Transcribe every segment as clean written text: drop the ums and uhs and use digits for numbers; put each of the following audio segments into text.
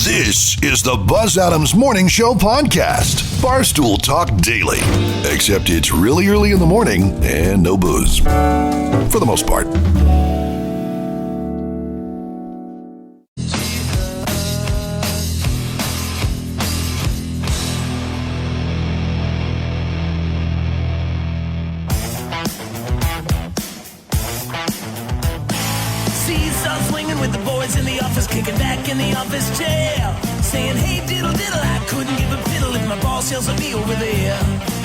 This is the Buzz Adams Morning Show podcast. Barstool Talk Daily. Except it's really early in the morning and no booze. For the most part. With the boys in the office, kicking back in the office chair, saying, hey, diddle, diddle, I couldn't give a fiddle if my boss yells at me over there.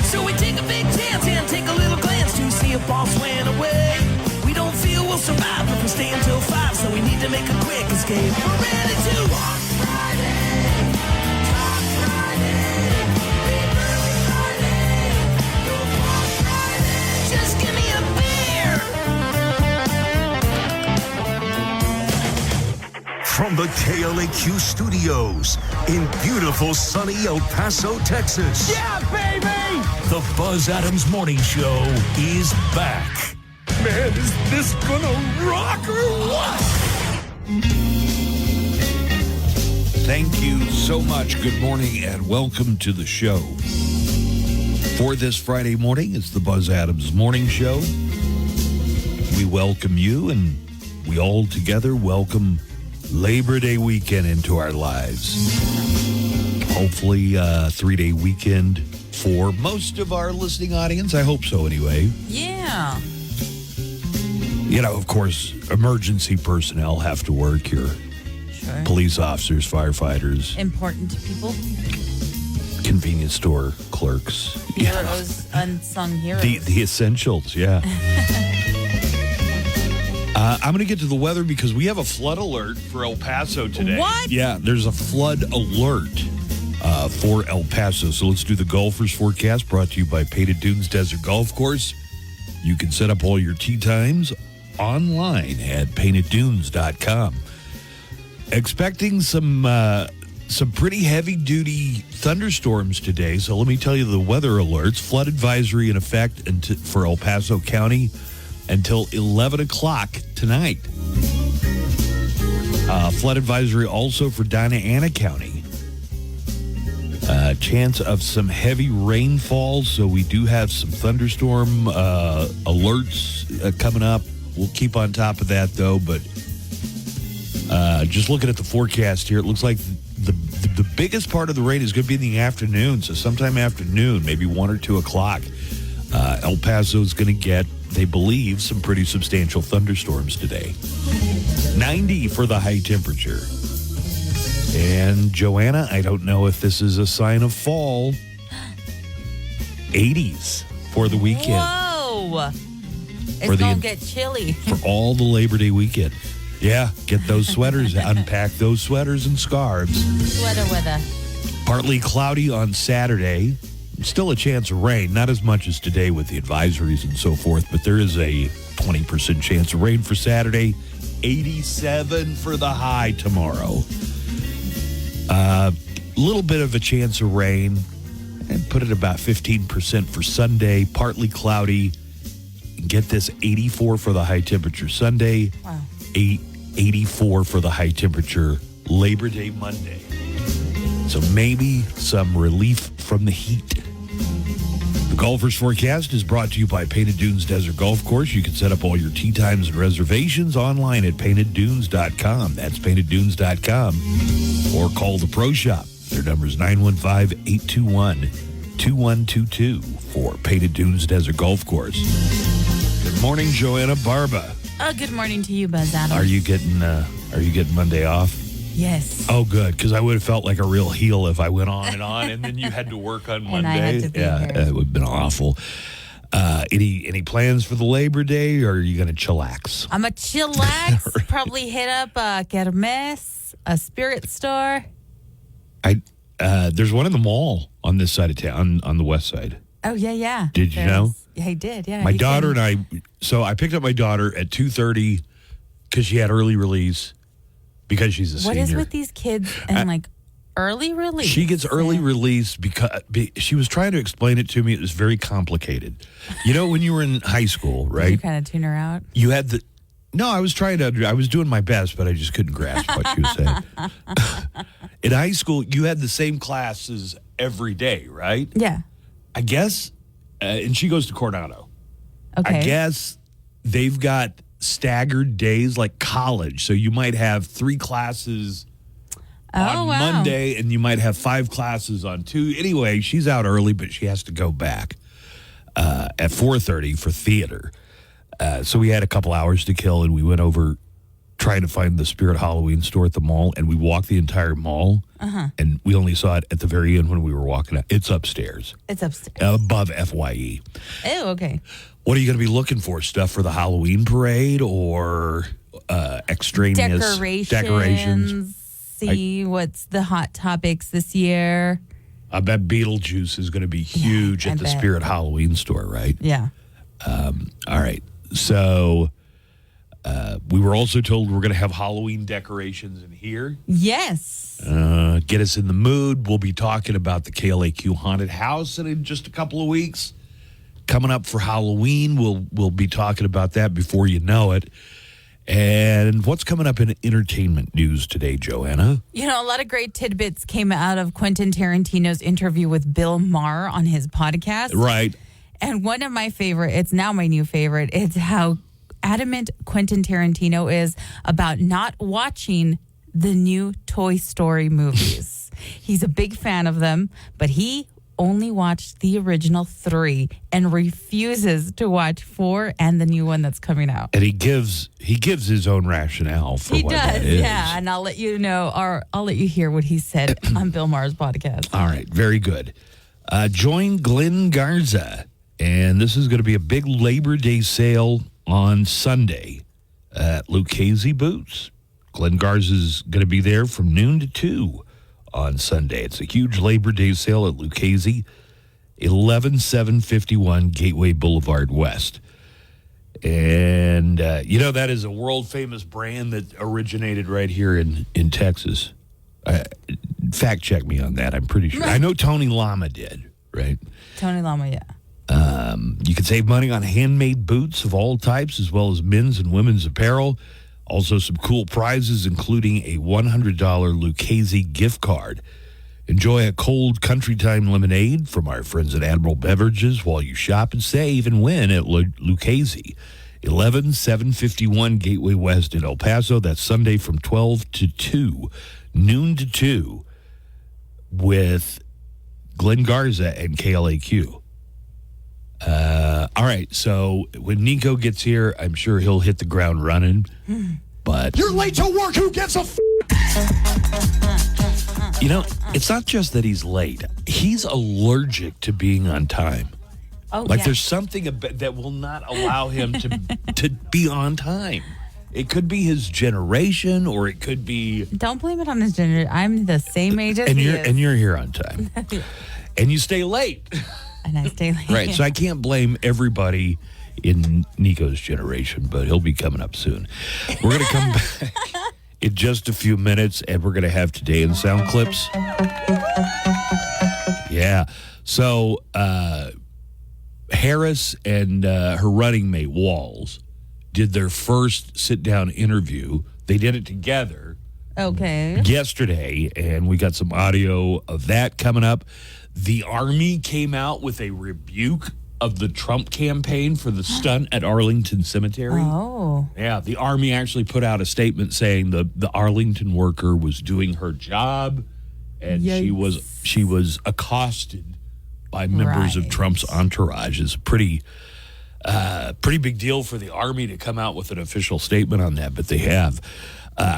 So we take a big chance and take a little glance to see if boss went away. We don't feel we'll survive if we stay until 5, so we need to make a quick escape. We're ready to Talk Friday, Talk Friday, Big Early Friday, go Talk Friday, just give me a beer. From the KLAQ studios in beautiful sunny El Paso, Texas. Yeah, baby! The Buzz Adams Morning Show is back. Man, is this gonna rock or what? Thank you so much. Good morning and welcome to the show. For this Friday morning, it's the Buzz Adams Morning Show. We welcome you, and we all together welcome Labor Day weekend into our lives. Hopefully a 3-day weekend for most of our listening audience. I hope so anyway. Yeah. You know, of course, emergency personnel have to work here. Sure. Police officers, firefighters. Important people. Convenience store clerks. Heroes, unsung heroes. The essentials, yeah. I'm going to get to the weather because we have a flood alert for El Paso today. What? Yeah, there's a flood alert for El Paso. So let's do the golfer's forecast brought to you by Painted Dunes Desert Golf Course. You can set up all your tee times online at painteddunes.com. Expecting some pretty heavy-duty thunderstorms today. So let me tell you the weather alerts. Flood advisory in effect for El Paso County until 11 o'clock tonight. Flood advisory also for Diana County. Chance of some heavy rainfall, so we do have some thunderstorm alerts coming up. We'll keep on top of that, though, but just looking at the forecast here, it looks like the biggest part of the rain is going to be in the afternoon, so sometime afternoon, maybe 1 or 2 o'clock. El Paso is going to get, they believe, some pretty substantial thunderstorms today. 90 for the high temperature. And Joanna, I don't know if this is a sign of fall. 80s for the weekend. Whoa. It's going to get chilly. For all the Labor Day weekend. Yeah, get those sweaters, unpack those sweaters and scarves. Sweater weather. Partly cloudy on Saturday. Still a chance of rain, not as much as today with the advisories and so forth, but there is a 20% chance of rain for Saturday. 87 for the high tomorrow. Little bit of a chance of rain, and put it about 15% for Sunday. Partly cloudy. Get this, 84 for the high temperature Sunday. Wow. 84 for the high temperature Labor Day Monday. So maybe some relief from the heat. The golfer's forecast is brought to you by Painted Dunes Desert Golf Course. You can set up all your tee times and reservations online at painteddunes.com. That's painteddunes.com. Or call the Pro Shop. Their number is 915-821-2122 for Painted Dunes Desert Golf Course. Good morning, Joanna Barba. Good morning to you, Buzz Adams. Are you getting Monday off? Yes. Oh, good, because I would have felt like a real heel if I went on, and then you had to work on Monday. And I had to be here. It would have been awful. Any plans for the Labor Day, or are you going to chillax? I'm a chillax. Probably hit up a kermesse, a spirit store. There's one in the mall on this side of town, on the west side. Oh, yeah. Did you know? Yeah, I did, yeah. My daughter and I, so I picked up my daughter at 2:30 because she had early release because she's a senior. What is with these kids and early release? She gets early release because she was trying to explain it to me. It was very complicated. You know, when you were in high school, right? Did you kind of tune her out? You had the... No, I was doing my best, but I just couldn't grasp what she was saying. In high school, you had the same classes every day, right? Yeah. I guess, and she goes to Coronado. Okay. I guess they've got staggered days like college. So you might have 3 classes on Monday, and you might have 5 classes on Tuesday. Anyway, she's out early, but she has to go back at 4:30 for theater. So we had a couple hours to kill, and we went over trying to find the Spirit Halloween store at the mall, and we walked the entire mall, and we only saw it at the very end when we were walking out. It's upstairs. It's upstairs. Above FYE. Oh, okay. What are you going to be looking for? Stuff for the Halloween parade or extraneous decorations? See what's the hot topics this year. I bet Beetlejuice is going to be huge at the Spirit Halloween store, right? Yeah. All right. So we were also told we're going to have Halloween decorations in here. Yes. Get us in the mood. We'll be talking about the KLAQ haunted house in just a couple of weeks. Coming up for Halloween, we'll be talking about that before you know it. And what's coming up in entertainment news today, Joanna? You know, a lot of great tidbits came out of Quentin Tarantino's interview with Bill Maher on his podcast. Right. And one of my favorite, it's now my new favorite, it's how adamant Quentin Tarantino is about not watching the new Toy Story movies. He's a big fan of them, but he only watched the original 3 and refuses to watch 4 and the new one that's coming out. And he gives his own rationale for what that is. Yeah, and I'll let you know, or I'll let you hear what he said on Bill Maher's podcast. All right, very good. Join Glenn Garza, and this is going to be a big Labor Day sale on Sunday at Lucchese Boots. Glenn Garza is going to be there from noon to 2 on Sunday. It's a huge Labor Day sale at Lucchese, 11751 Gateway Boulevard West. And, that is a world-famous brand that originated right here in Texas. Fact check me on that. I'm pretty sure. I know Tony Lama did, right? Tony Lama, yeah. You can save money on handmade boots of all types, as well as men's and women's apparel. Also, some cool prizes, including a $100 Lucchese gift card. Enjoy a cold country time lemonade from our friends at Admiral Beverages while you shop and save and win at Lucchese. 11751 Gateway West in El Paso. That's Sunday from 12 to 2, noon to 2, with Glenn Garza and KLAQ. All right, so when Nico gets here, I'm sure he'll hit the ground running. But you're late to work. Who gives a it's not just that he's late. He's allergic to being on time. Oh, there's something that will not allow him to be on time. It could be his generation, or it could be. Don't blame it on his generation. I'm the same age as he is. And you're here on time, and you stay late. And I stay late. Right, so I can't blame everybody in Nico's generation, but he'll be coming up soon. We're going to come back in just a few minutes, and we're going to have Today in Sound Clips. Yeah, so Harris and her running mate, Walls, did their first sit-down interview. They did it together. Okay. Yesterday, and we got some audio of that coming up. The Army came out with a rebuke of the Trump campaign for the stunt at Arlington Cemetery. Oh. Yeah, the Army actually put out a statement saying the Arlington worker was doing her job, and Yikes. she was accosted by members of Trump's entourage. It's a pretty big deal for the Army to come out with an official statement on that, but they have.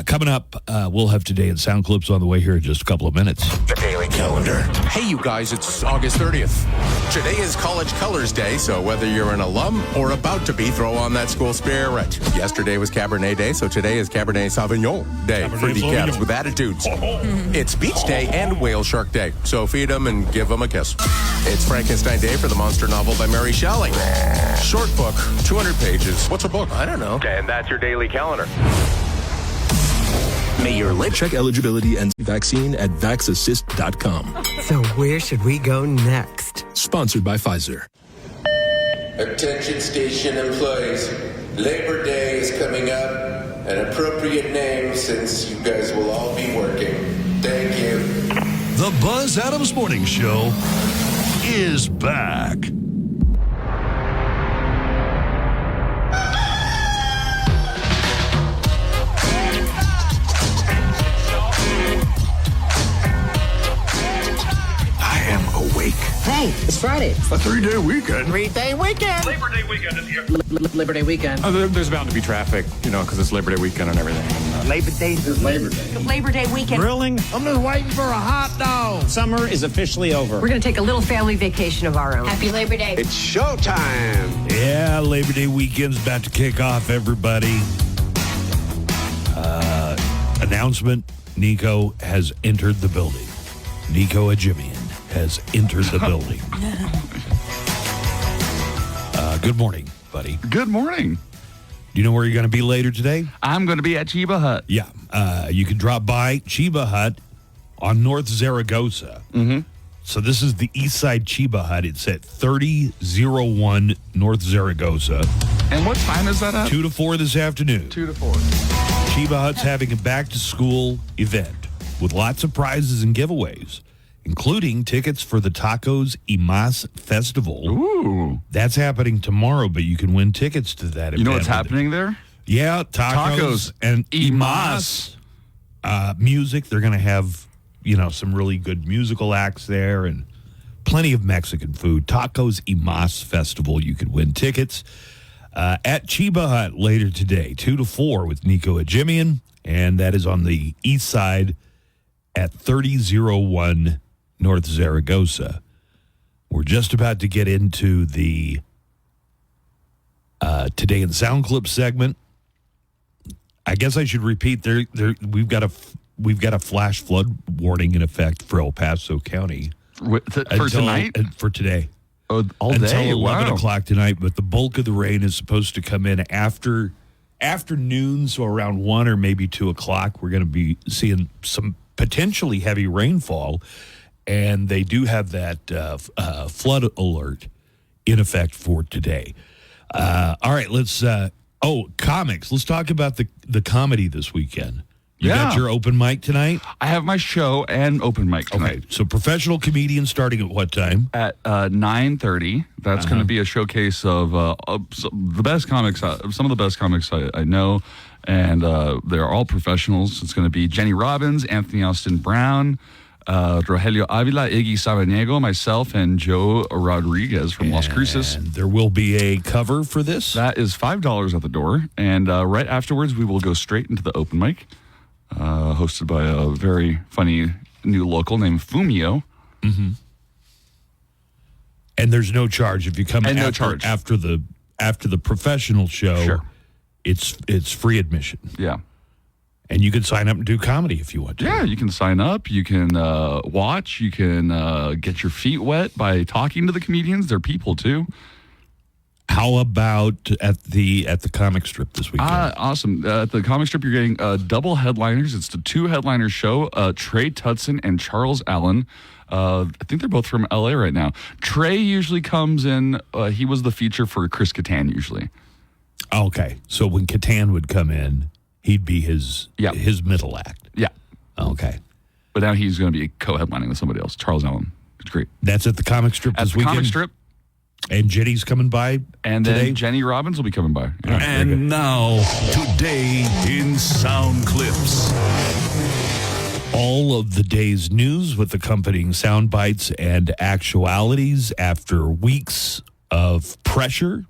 Coming up, we'll have Today in Sound Clips on the way here in just a couple of minutes. The Daily Calendar. Hey, you guys, it's August 30th. Today is College Colors Day, so whether you're an alum or about to be, throw on that school spirit. Yesterday was Cabernet Day, so today is Cabernet Sauvignon Day for the cats with attitudes. It's Beach Day and Whale Shark Day, so feed them and give them a kiss. It's Frankenstein Day for the monster novel by Mary Shelley. Short book, 200 pages. What's a book? I don't know. And that's your Daily Calendar. May your late check eligibility and vaccine at vaxassist.com. So where should we go next? Sponsored by Pfizer. Attention station employees. Labor Day is coming up. An appropriate name since you guys will all be working. Thank you. The Buzz Adams Morning Show is back. I am awake. Hey, it's Friday. A 3-day weekend. 3-day weekend. Labor Day weekend is here. Labor Day weekend. There's bound to be traffic, because it's Labor Day weekend and everything. Labor Day is Labor Day. Labor Day weekend. Grilling. I'm just waiting for a hot dog. Summer is officially over. We're going to take a little family vacation of our own. Happy Labor Day. It's showtime. Yeah, Labor Day weekend's about to kick off, everybody. Announcement, Nico has entered the building. Nico Ajimian has entered the building. Good morning, buddy. Good morning. Do you know where you're going to be later today? I'm going to be at Chiba Hut. Yeah. You can drop by Chiba Hut on North Zaragoza. Mm-hmm. So this is the East Side Chiba Hut. It's at 3001 North Zaragoza. And what time is that at? 2 to 4 this afternoon. 2 to 4. Chiba Hut's having a back-to-school event with lots of prizes and giveaways, including tickets for the Tacos y Mas Festival. Ooh. That's happening tomorrow, but you can win tickets to that event. You know what's happening there? Yeah, tacos and y mas. Music. They're going to have, some really good musical acts there and plenty of Mexican food. Tacos y Mas Festival. You could win tickets at Chiba Hut later today, 2 to 4 with Nico Ajimian, and that is on the east side at 3001 North Zaragoza. We're just about to get into the Today in Sound Clip segment. I guess I should repeat. We've got a flash flood warning in effect for El Paso County For tonight? For today. Oh, all until day. 11 wow. o'clock tonight. But the bulk of the rain is supposed to come in after noon, so around 1 or maybe 2 o'clock. We're going to be seeing some potentially heavy rainfall, and they do have that flood alert in effect for today. All right, let's comics. Let's talk about the comedy this weekend. You got your open mic tonight? I have my show and open mic tonight. Okay, so professional comedian starting at what time? At 9:30. That's going to be a showcase of the best comics, some of the best comics I know, and they're all professionals. It's going to be Jenny Robbins, Anthony Austin Brown, Rogelio Avila, Iggy Sabaniego, myself, and Joe Rodriguez from Las Cruces. And there will be a cover for this? That is $5 at the door. And right afterwards, we will go straight into the open mic, hosted by a very funny new local named Fumio. Mm-hmm. And there's no charge if you come and after the professional show. Sure. It's free admission. Yeah. And you can sign up and do comedy if you want to. Yeah, you can sign up. You can watch. You can get your feet wet by talking to the comedians. They're people too. How about at the comic strip this weekend? Awesome. At the comic strip, you're getting double headliners. It's the 2-headliner show. Trey Tutson and Charles Allen. I think they're both from LA right now. Trey usually comes in. He was the feature for Chris Kattan usually. Okay, so when Kattan would come in, he'd be his middle act. Yeah. Okay. But now he's going to be co-headlining with somebody else. Charles Allen. It's great. That's at the comic strip this weekend? At the comic strip. And Jenny's coming by and today? Then Jenny Robbins will be coming by. Yeah, and now, Today in Sound Clips. All of the day's news with accompanying sound bites and actualities after weeks of pressure.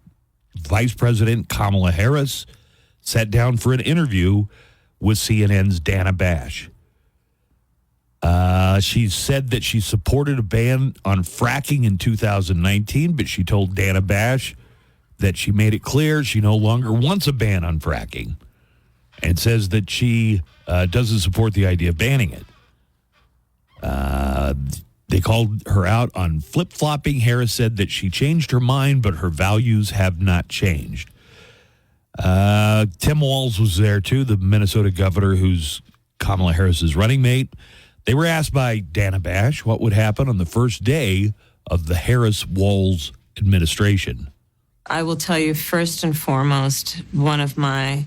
Vice President Kamala Harris sat down for an interview with CNN's Dana Bash. She said that she supported a ban on fracking in 2019, but she told Dana Bash that she made it clear she no longer wants a ban on fracking and says that she doesn't support the idea of banning it. They called her out on flip-flopping. Harris said that she changed her mind, but her values have not changed. Tim Walz was there, too, the Minnesota governor who's Kamala Harris's running mate. They were asked by Dana Bash what would happen on the first day of the Harris-Walz administration. I will tell you, first and foremost, one of my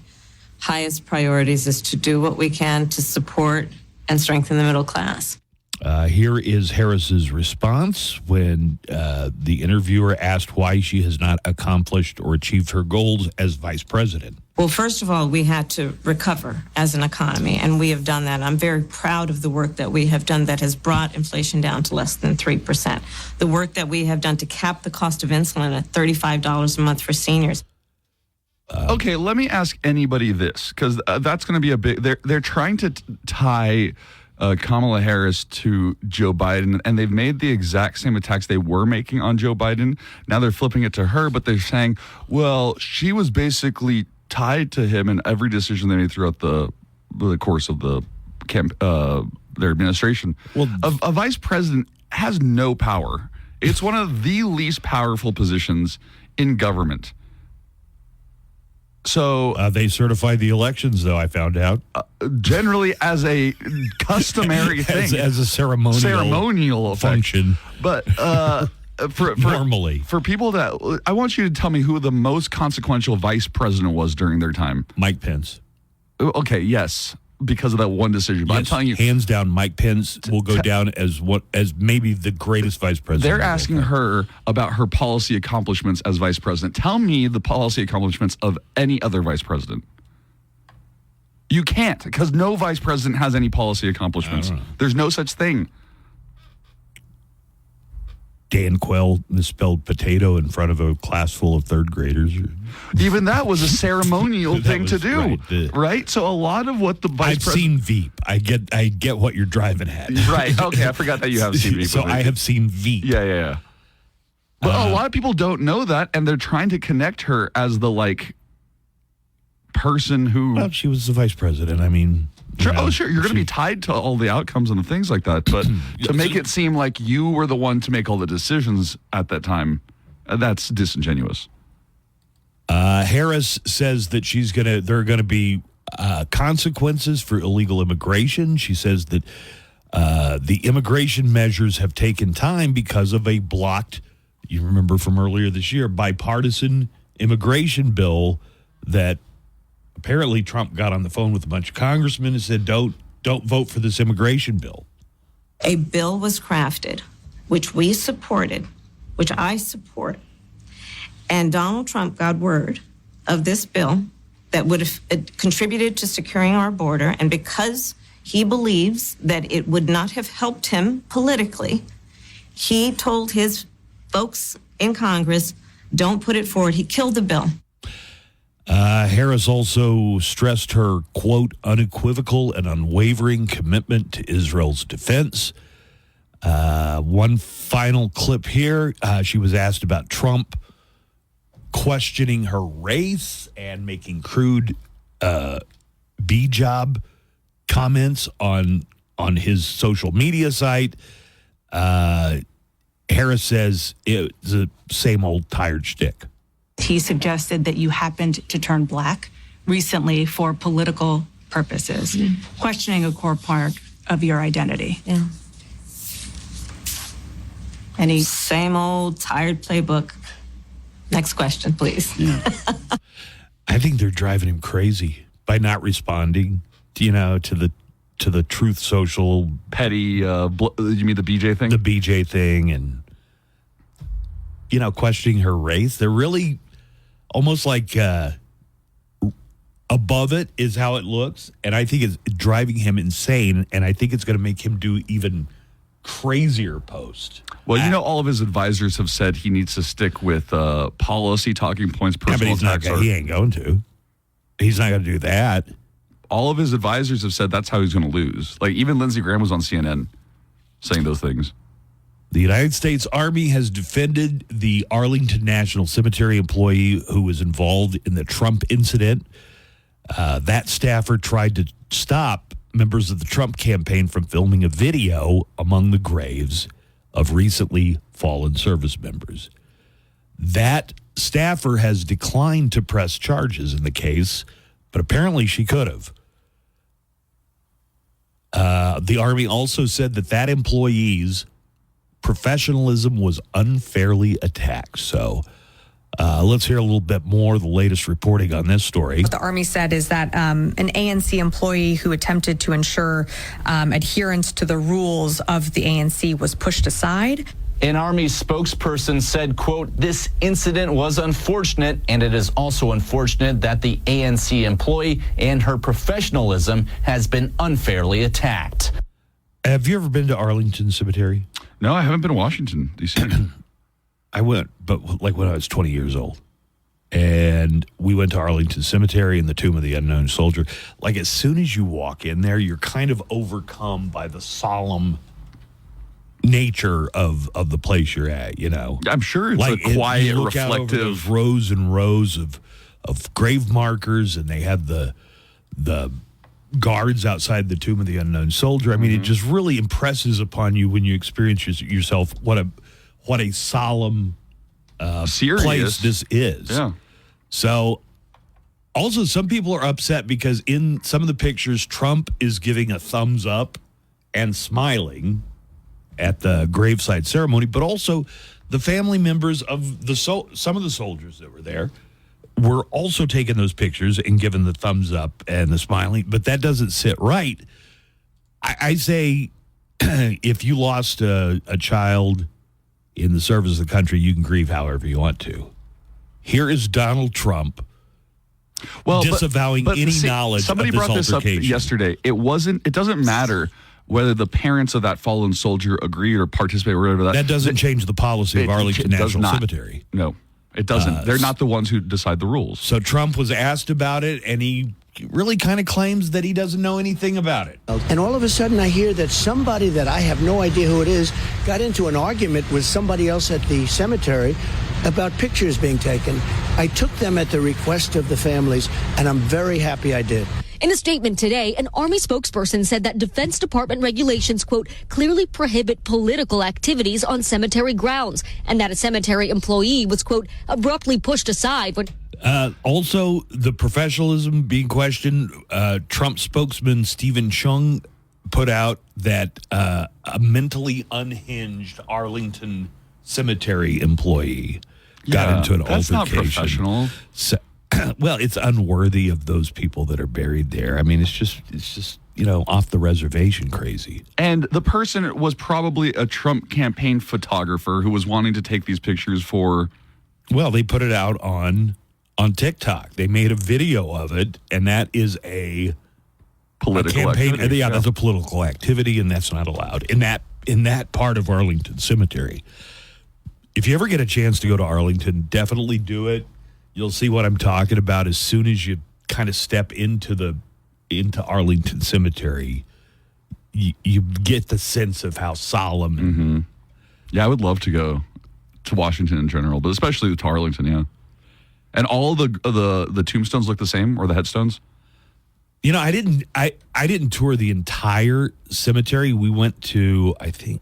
highest priorities is to do what we can to support and strengthen the middle class. Here is Harris's response when the interviewer asked why she has not accomplished or achieved her goals as vice president. Well, first of all, we had to recover as an economy, and we have done that. I'm very proud of the work that we have done that has brought inflation down to less than 3%. The work that we have done to cap the cost of insulin at $35 a month for seniors. Okay, let me ask anybody this, because that's going to be a big... They're trying to tie Kamala Harris to Joe Biden, and they've made the exact same attacks they were making on Joe Biden. Now they're flipping it to her, but they're saying, well, she was basically tied to him in every decision they made throughout the course of their administration. Well, a vice president has no power. It's one of the least powerful positions in government. So they certify the elections, though, I found out. Generally as a customary thing. as a ceremonial function. But normally. For people that... I want you to tell me who the most consequential vice president was during their time. Mike Pence. Okay, yes, because of that one decision. But yes, I'm telling you... hands down, Mike Pence will go down as maybe the greatest vice president. They're asking her about her policy accomplishments as vice president. Tell me the policy accomplishments of any other vice president. You can't, because no vice president has any policy accomplishments. There's no such thing. Dan Quayle misspelled potato in front of a class full of third graders. Even that was a ceremonial thing to do, right? So a lot of what the vice president... I've seen Veep. I get what you're driving at. Right. Okay, I forgot that you have seen Veep. So I have seen Veep. Yeah. But a lot of people don't know that, and they're trying to connect her as the, person who... Well, she was the vice president. I mean... Sure. Sure. You're going to be tied to all the outcomes and the things like that. But to make it seem like you were the one to make all the decisions at that time, that's disingenuous. Harris says that there are going to be consequences for illegal immigration. She says that the immigration measures have taken time because of a blocked, you remember from earlier this year, bipartisan immigration bill that apparently Trump got on the phone with a bunch of congressmen and said, don't vote for this immigration bill. A bill was crafted, which we supported, which I support, and Donald Trump got word of this bill that would have contributed to securing our border, and because he believes that it would not have helped him politically, he told his folks in Congress, don't put it forward. He killed the bill. Harris also stressed her, quote, unequivocal and unwavering commitment to Israel's defense. One final clip here. She was asked about Trump questioning her race and making crude B-job comments on his social media site. Harris says it's the same old tired shtick. He suggested that you happened to turn black recently for political purposes, questioning a core part of your identity. Yeah. Any same old tired playbook. Next question, please. Yeah. I think they're driving him crazy by not responding, to the Truth Social petty. You mean the BJ thing? The BJ thing, and questioning her race. They're really almost like above it is how it looks, and I think it's driving him insane, and I think it's going to make him do even crazier posts. Well, all of his advisors have said he needs to stick with policy talking points, personal attacks. He ain't going to. He's not going to do that. All of his advisors have said that's how he's going to lose. Like, even Lindsey Graham was on CNN saying those things. The United States Army has defended the Arlington National Cemetery employee who was involved in the Trump incident. That staffer tried to stop members of the Trump campaign from filming a video among the graves of recently fallen service members. That staffer has declined to press charges in the case, but apparently she could have. The Army also said that employee's professionalism was unfairly attacked. So Let's hear a little bit more of the latest reporting on this story. What the Army said is that an ANC employee who attempted to ensure adherence to the rules of the ANC was pushed aside. An Army spokesperson said, quote, "This incident was unfortunate, and it is also unfortunate that the ANC employee and her professionalism has been unfairly attacked." Have you ever been to Arlington Cemetery? No, I haven't been to Washington, D.C. I went, but like when I was 20 years old. And we went to Arlington Cemetery and the Tomb of the Unknown Soldier. Like, as soon as you walk in there, you're kind of overcome by the solemn nature of the place you're at, you know. I'm sure it's like a quiet, you look out over reflective. those rows and rows of grave markers, and they have the guards outside the Tomb of the Unknown Soldier. I mean, it just really impresses upon you when you experience yourself what a solemn serious place this is. Yeah. So, also, some people are upset because in some of the pictures, Trump is giving a thumbs up and smiling at the graveside ceremony, but also the family members of some of the soldiers that were there were also taking those pictures and giving the thumbs up and the smiling, but that doesn't sit right. I say if you lost a child in the service of the country, you can grieve however you want to. Here is Donald Trump disavowing any knowledge of somebody this brought this up altercation. yesterday. It doesn't matter whether the parents of that fallen soldier agreed or participated or whatever. That doesn't change the policy of Arlington National Cemetery. No, it doesn't. They're not the ones who decide the rules. So Trump was asked about it, and he really kind of claims that he doesn't know anything about it. And all of a sudden I hear that somebody that I have no idea who it is got into an argument with somebody else at the cemetery about pictures being taken. I took them at the request of the families, and I'm very happy I did. In a statement today, an Army spokesperson said that Defense Department regulations, quote, clearly prohibit political activities on cemetery grounds, and that a cemetery employee was, quote, abruptly pushed aside when... Also, the professionalism being questioned, Trump spokesman Stephen Chung put out that a mentally unhinged Arlington Cemetery employee got into an that's altercation. Not professional. So, well, it's unworthy of those people that are buried there. I mean, it's just off the reservation crazy. And the person was probably a Trump campaign photographer who was wanting to take these pictures for... Well, they put it out on TikTok. They made a video of it, and that is a political campaign. activity. Yeah, that's a political activity, and that's not allowed in that part of Arlington Cemetery. If you ever get a chance to go to Arlington, definitely do it. You'll see what I'm talking about as soon as you kind of step into Arlington Cemetery. You get the sense of how solemn. Mm-hmm. Yeah, I would love to go to Washington in general, but especially to Arlington. Yeah, and all the tombstones look the same, or the headstones. You know, I didn't tour the entire cemetery. We went to, I think,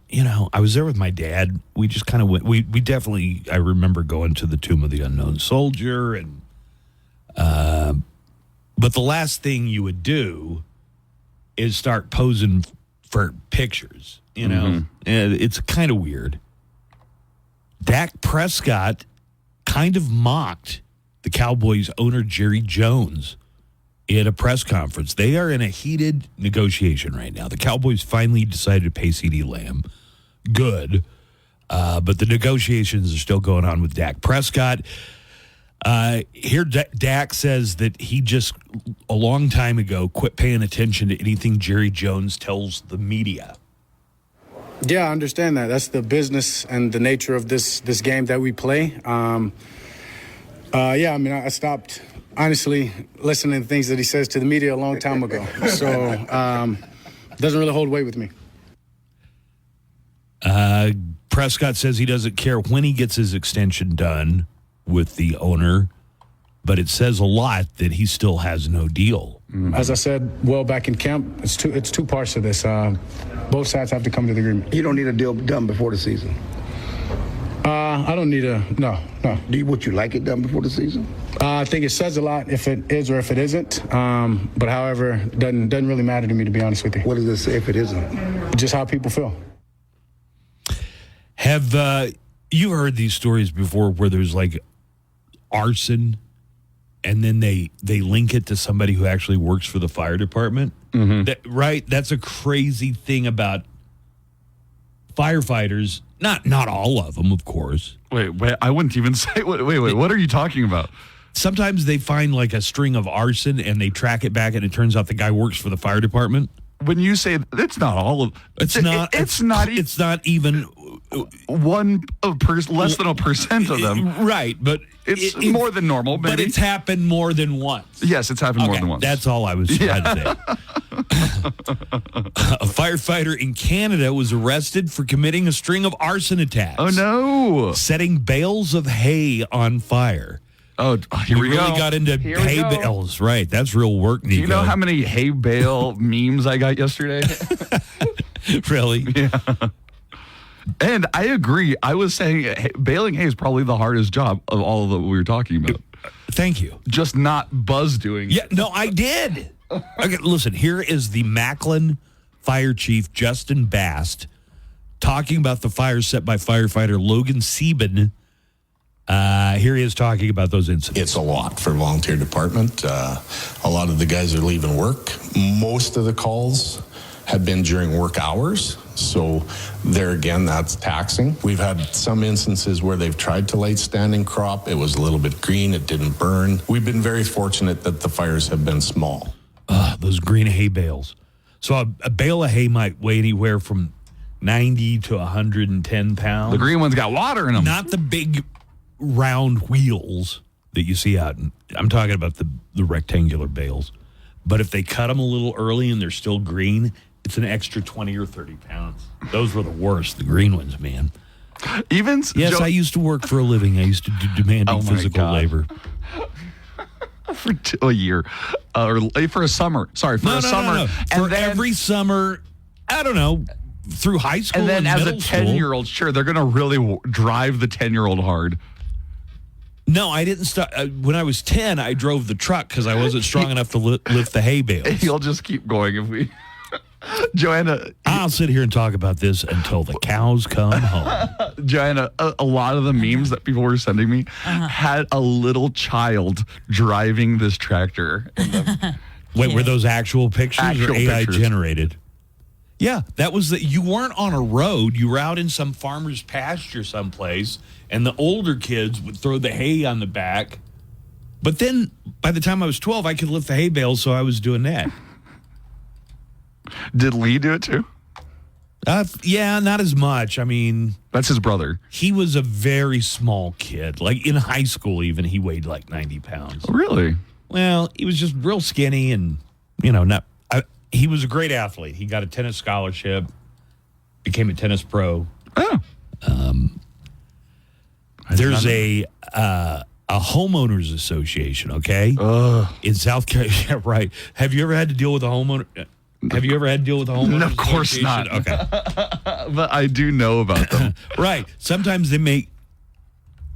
I was there with my dad. We just kind of went. We definitely, I remember going to the Tomb of the Unknown Soldier, and but the last thing you would do is start posing for pictures. And it's kind of weird. Dak Prescott kind of mocked the Cowboys owner Jerry Jones in a press conference. They are in a heated negotiation right now. The Cowboys finally decided to pay CeeDee Lamb. Good. But the negotiations are still going on with Dak Prescott. Here, Dak says that he just, a long time ago, quit paying attention to anything Jerry Jones tells the media. Yeah, I understand that. That's the business and the nature of this game that we play. I stopped, honestly, listening to things that he says to the media a long time ago. So it doesn't really hold weight with me. Prescott says he doesn't care when he gets his extension done with the owner, but it says a lot that he still has no deal. As I said, back in camp, it's two parts to this. Both sides have to come to the agreement. You don't need a deal done before the season. I don't need no. Would you like it done before the season? I think it says a lot if it is or if it isn't. But however, it doesn't really matter to me, to be honest with you. What does it say if it isn't? Just how people feel. Have you heard these stories before where there's like arson, and then they link it to somebody who actually works for the fire department. Right? That's a crazy thing about firefighters. Not all of them, of course. Wait, I wouldn't even say. Wait, what are you talking about? Sometimes they find like a string of arson and they track it back, and it turns out the guy works for the fire department. When you say it's not all of, it's not even less than 1% of them. Right, but it's more than normal. Maybe. But it's happened more than once. Yes, it's happened more than once. That's all I was trying to say. A firefighter in Canada was arrested for committing a string of arson attacks. Oh no! Setting bales of hay on fire. Oh, here we really go. got into hay bales, right? That's real work, Nico. Do you know how many hay bale memes I got yesterday? Really? Yeah. And I agree. I was saying baling hay is probably the hardest job of all that we were talking about. Thank you. Just not Buzz doing it. Yeah, no, I did. Okay, listen, here is the Macklin Fire Chief, Justin Bast, talking about the fire set by firefighter Logan Sieben. Here he is talking about those incidents. It's a lot for volunteer department. A lot of the guys are leaving work. Most of the calls have been during work hours. So there again, that's taxing. We've had some instances where they've tried to light standing crop. It was a little bit green. It didn't burn. We've been very fortunate that the fires have been small. Those green hay bales. So a bale of hay might weigh anywhere from 90 to 110 pounds. The green one's got water in them. Not the big round wheels that you see out. I'm talking about the rectangular bales. But if they cut them a little early and they're still green, it's an extra 20 or 30 pounds. Those were the worst, the green ones, man. Yes, I used to work for a living. I used to do demanding physical labor. For a year. Or for a summer. Sorry, for a summer. No. And for then, every summer, I don't know, through high school and then as a middle school. 10-year-old, sure, they're going to really drive the 10-year-old hard. No, I didn't start. When I was 10, I drove the truck because I wasn't strong enough to lift the hay bales. You'll just keep going if we... Joanna. I'll sit here and talk about this until the cows come home. Joanna, a lot of the memes that people were sending me had a little child driving this tractor. Wait, were those actual pictures or AI generated? Yeah, that was you weren't on a road. You were out in some farmer's pasture someplace, and the older kids would throw the hay on the back. But then, by the time I was 12, I could lift the hay bales, so I was doing that. Did Lee do it too? Yeah, not as much. I mean... That's his brother. He was a very small kid. Like, in high school even, he weighed like 90 pounds. Oh, really? Well, he was just real skinny and, not... he was a great athlete. He got a tennis scholarship, became a tennis pro. Oh. There's a homeowners association, okay? In South Carolina. Yeah, right. Have you ever had to deal with a homeowner... Have you ever had to deal with a homeowner? No, of course not. Okay. But I do know about them. Right. Sometimes they make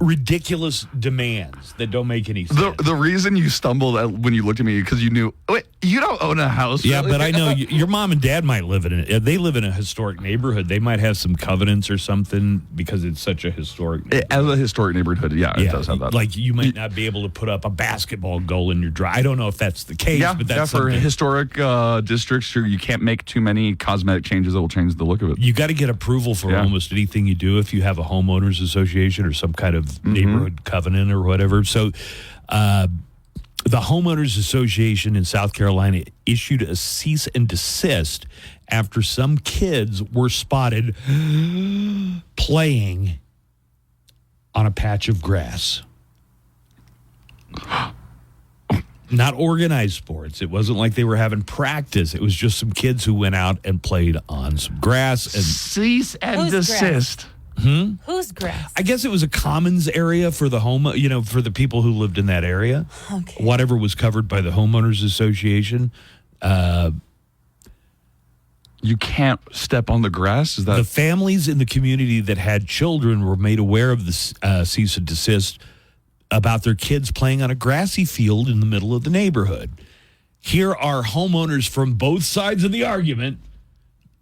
ridiculous demands that don't make any sense. The reason you stumbled when you looked at me because you knew, wait, you don't own a house. Yeah, really? but I know your mom and dad might live in it. If they live in a historic neighborhood, they might have some covenants or something because it's such a historic neighborhood. As a historic neighborhood, yeah, it does have that. Like you might not be able to put up a basketball goal in your drive. I don't know if that's the case, but that's for historic districts, you can't make too many cosmetic changes that will change the look of it. You got to get approval for almost anything you do if you have a homeowners association or some kind of neighborhood covenant or whatever. So the Homeowners Association in South Carolina issued a cease and desist after some kids were spotted playing on a patch of grass. Not organized sports. It wasn't like they were having practice. It was just some kids who went out and played on some grass. And cease and desist. Whose grass? I guess it was a commons area for the home, for the people who lived in that area. Okay. Whatever was covered by the Homeowners Association. You can't step on the grass? Is that the families in the community that had children were made aware of the cease and desist about their kids playing on a grassy field in the middle of the neighborhood. Here are homeowners from both sides of the argument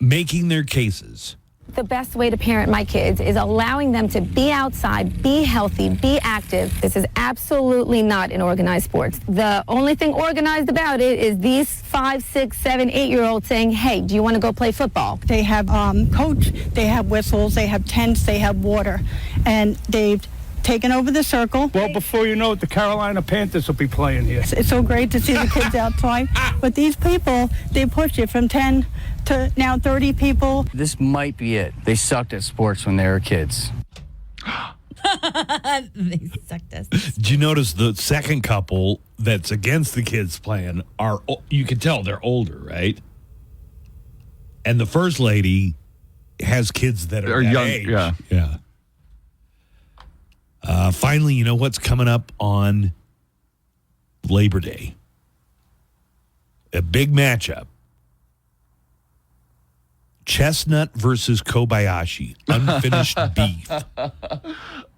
making their cases. the best way to parent my kids is allowing them to be outside, be healthy, be active. This is absolutely not an organized sport. The only thing organized about it is these 5, 6, 7, 8-year-olds saying, hey, do you want to go play football? They have coach, they have whistles, they have tents, they have water, and they've taken over the circle. Well, before you know it, the Carolina Panthers will be playing here. It's so great to see the kids outside. But these people, they push it from 10 to now 30 people. This might be it. They sucked at sports when they were kids. They sucked us. Did you notice the second couple that's against the kids playing are, you can tell they're older, right? And the first lady has kids that are that young. age. Yeah. Finally, you know what's coming up on Labor Day? A big matchup. Chestnut versus Kobayashi. Unfinished beef.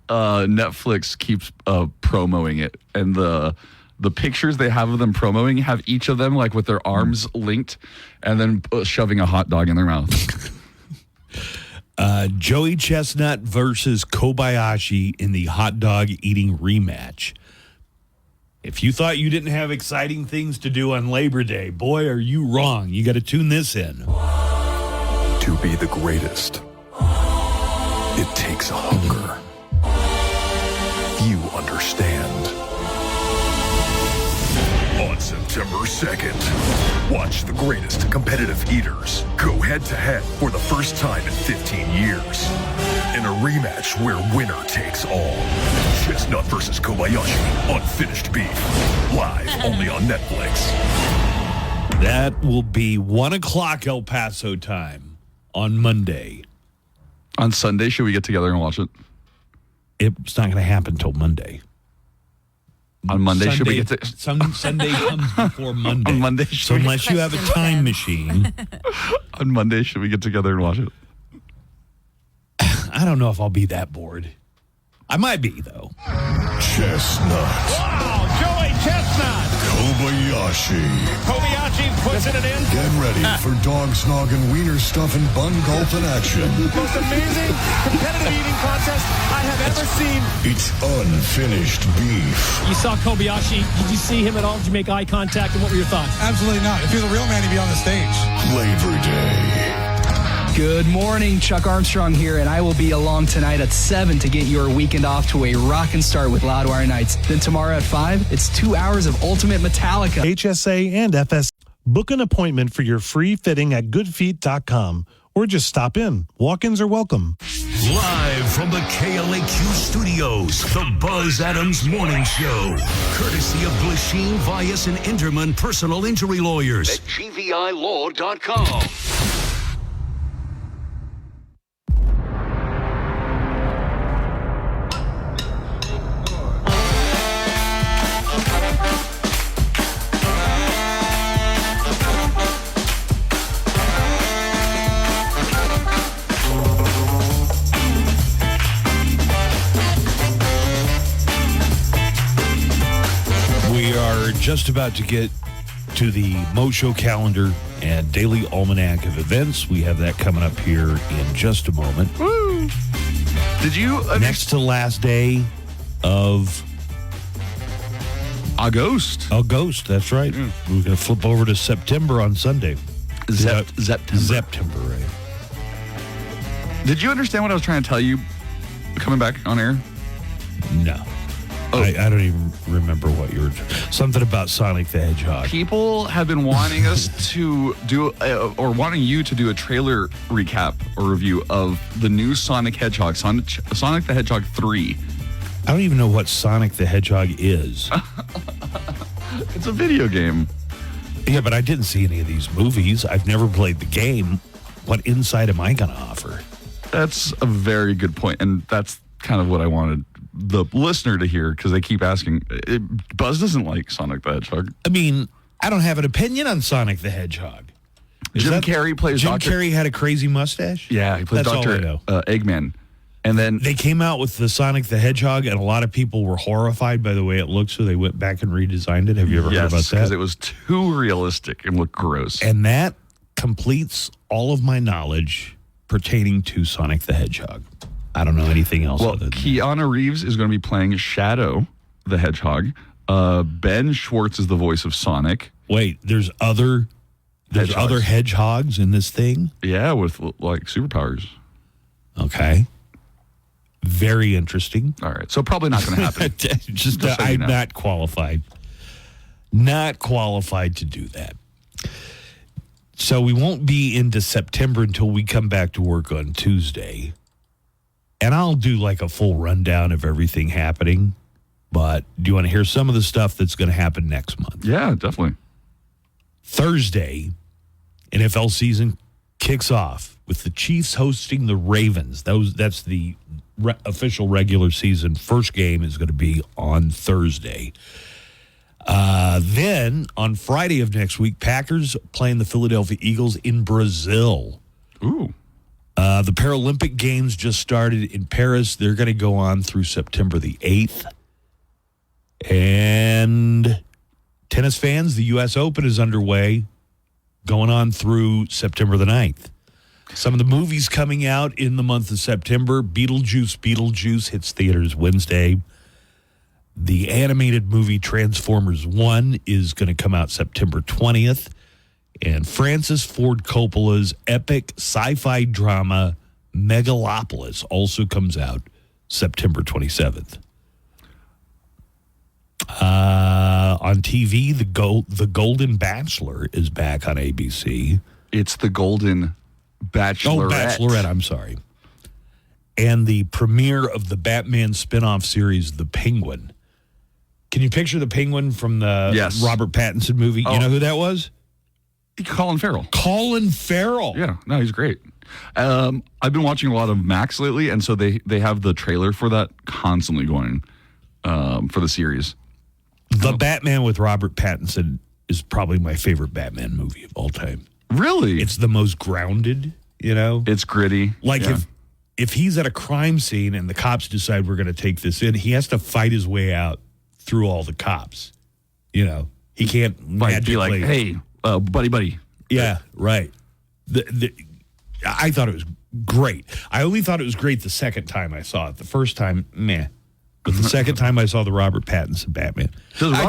Netflix keeps promoting it, and the pictures they have of them promoting have each of them like with their arms linked and then shoving a hot dog in their mouth. Joey Chestnut versus Kobayashi in the hot dog eating rematch. If you thought you didn't have exciting things to do on Labor Day, boy, are you wrong. You got to tune this in. To be the greatest, it takes hunger. You understand. On September 2nd, watch the greatest competitive eaters go head-to-head for the first time in 15 years. In a rematch where winner takes all. Chestnut versus Kobayashi, Unfinished Beef. Live only on Netflix. That will be 1 o'clock El Paso time on Monday. On Sunday, should we get together and watch it? It's not going to happen till Monday. On Monday, Sunday, should we get to... Sunday comes before Monday. On Monday, so unless you have a time machine. On Monday, should we get together and watch it? I don't know if I'll be that bored. I might be, though. Chestnut. Wow, Joey Chestnut. Kobayashi. Kobayashi puts it in. Get ready for dog snog and wiener stuff and bun golf in action. Most amazing competitive eating contest I have ever seen. It's unfinished beef. You saw Kobayashi. Did you see him at all? Did you make eye contact? And what were your thoughts? Absolutely not. If he was a real man, he'd be on the stage. Labor Day. Good morning, Chuck Armstrong here, and I will be along tonight at 7 to get your weekend off to a rockin' start with Loudwire Nights. Then tomorrow at 5, it's 2 hours of Ultimate Metallica. HSA and FS. Book an appointment for your free fitting at goodfeet.com or just stop in. Walk-ins are welcome. Live from the KLAQ studios, the Buzz Adams Morning Show. Courtesy of Glasheen, Vyas, and Inderman Personal Injury Lawyers. At GVILaw.com. Just about to get to the Mo Show calendar and daily almanac of events. We have that coming up here in just a moment. Woo! Did you next to last day of August? August, that's right. We're going to flip over to September on Sunday. September, right? Did you understand what I was trying to tell you coming back on air? No. Oh. I don't even remember what you were... Something about Sonic the Hedgehog. People have been wanting us to do, or wanting you to do a trailer recap or review of the new Sonic Hedgehog, Sonic the Hedgehog 3. I don't even know what Sonic the Hedgehog is. It's a video game. Yeah, but I didn't see any of these movies. I've never played the game. What insight am I going to offer? That's a very good point, and that's kind of what I wanted the listener to hear, because they keep asking. Buzz doesn't like Sonic the Hedgehog. I mean, I don't have an opinion on Sonic the Hedgehog. Jim Carrey plays Jim Dr. Carrey had a crazy mustache? Yeah, he plays That's Dr. all I know. Eggman. And then they came out with the Sonic the Hedgehog, and a lot of people were horrified by the way it looked, so they went back and redesigned it. Have you ever heard about that? Because it was too realistic and looked gross. And that completes all of my knowledge pertaining to Sonic the Hedgehog. I don't know anything else. Well, other than Keanu Reeves is going to be playing Shadow the Hedgehog. Ben Schwartz is the voice of Sonic. Wait, there's other hedgehogs in this thing? Yeah, with like superpowers. Okay. Very interesting. All right. So probably not going to happen. Just so I'm not qualified. Not qualified to do that. So we won't be into September until we come back to work on Tuesday. And I'll do like a full rundown of everything happening. But do you want to hear some of the stuff that's going to happen next month? Yeah, definitely. Thursday, NFL season kicks off with the Chiefs hosting the Ravens. That's the official regular season. First game is going to be on Thursday. Then on Friday of next week, Packers playing the Philadelphia Eagles in Brazil. Ooh. The Paralympic Games just started in Paris. They're going to go on through September the 8th. And tennis fans, the U.S. Open is underway, going on through September the 9th. Some of the movies coming out in the month of September. Beetlejuice hits theaters Wednesday. The animated movie Transformers 1 is going to come out September 20th. And Francis Ford Coppola's epic sci-fi drama Megalopolis also comes out September 27th. On TV, the Golden Bachelor is back on ABC. It's the Golden Bachelorette. Oh, Bachelorette, I'm sorry. And the premiere of the Batman spinoff series, The Penguin. Can you picture the Penguin from the Robert Pattinson movie? Oh. You know who that was? Colin Farrell. Colin Farrell. Yeah, no, he's great. I've been watching a lot of Max lately, and so they have the trailer for that constantly going for the series. The Batman with Robert Pattinson is probably my favorite Batman movie of all time. Really? It's the most grounded, you know? It's gritty. Like if he's at a crime scene and the cops decide we're going to take this in, he has to fight his way out through all the cops. You know, he can't be like, hey, buddy. Yeah, right. I thought it was great. I only thought it was great the second time I saw it. The first time, meh. But the second time I saw the Robert Pattinson Batman. I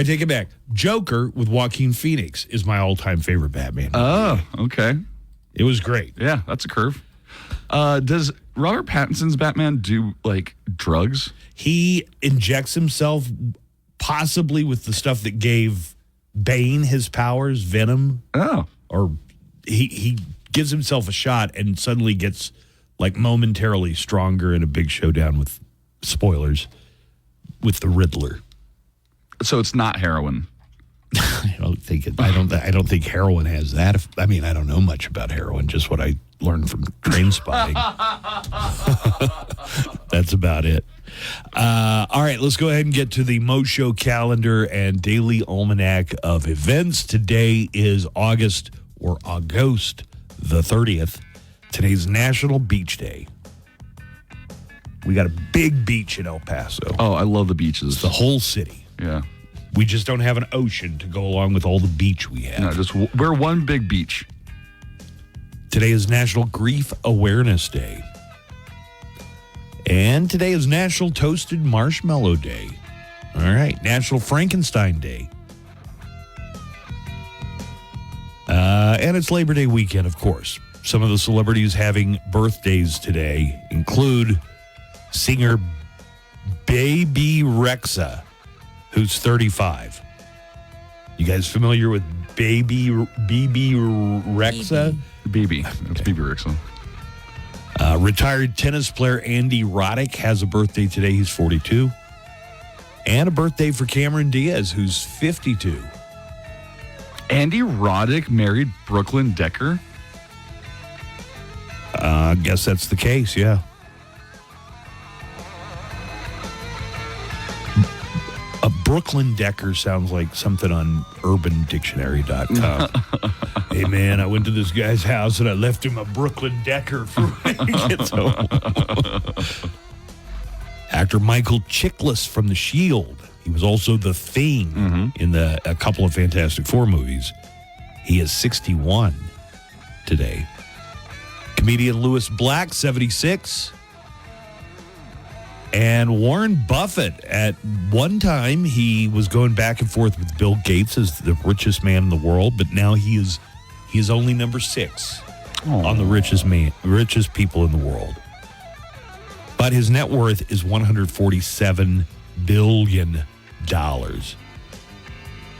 take it back. Joker with Joaquin Phoenix is my all-time favorite Batman movie. Oh, okay. It was great. Yeah, that's a curve. Does Robert Pattinson's Batman do, like, drugs? He injects himself possibly with the stuff that gave Bane his powers, Venom. Oh. Or he gives himself a shot and suddenly gets, like, momentarily stronger in a big showdown with, spoilers, with the Riddler. So it's not heroin. I don't think heroin has that. I don't know much about heroin, just what I learned from Train Spotting. That's about it. All right, let's go ahead and get to the Mo Show calendar and daily almanac of events. Today is August the 30th. Today's National Beach Day. We got a big beach in El Paso. Oh, I love the beaches. It's the whole city. Yeah. We just don't have an ocean to go along with all the beach we have. No, we're one big beach. Today is National Grief Awareness Day. And today is National Toasted Marshmallow Day. All right, National Frankenstein Day. And it's Labor Day weekend, of course. Some of the celebrities having birthdays today include singer Baby Rexha, who's 35. You guys familiar with BB Rexha? BB. That's BB Rexha. Retired tennis player Andy Roddick has a birthday today. He's 42. And a birthday for Cameron Diaz, who's 52. Andy Roddick married Brooklyn Decker? I guess that's the case, yeah. A Brooklyn Decker sounds like something on UrbanDictionary.com. Hey, man, I went to this guy's house and I left him a Brooklyn Decker for when he gets home. Actor Michael Chiklis from The Shield. He was also the Thing in a couple of Fantastic Four movies. He is 61 today. Comedian Louis Black, 76. And Warren Buffett, at one time, he was going back and forth with Bill Gates as the richest man in the world, but now he is only number 6 on the richest people in the world. But his net worth is $147 billion.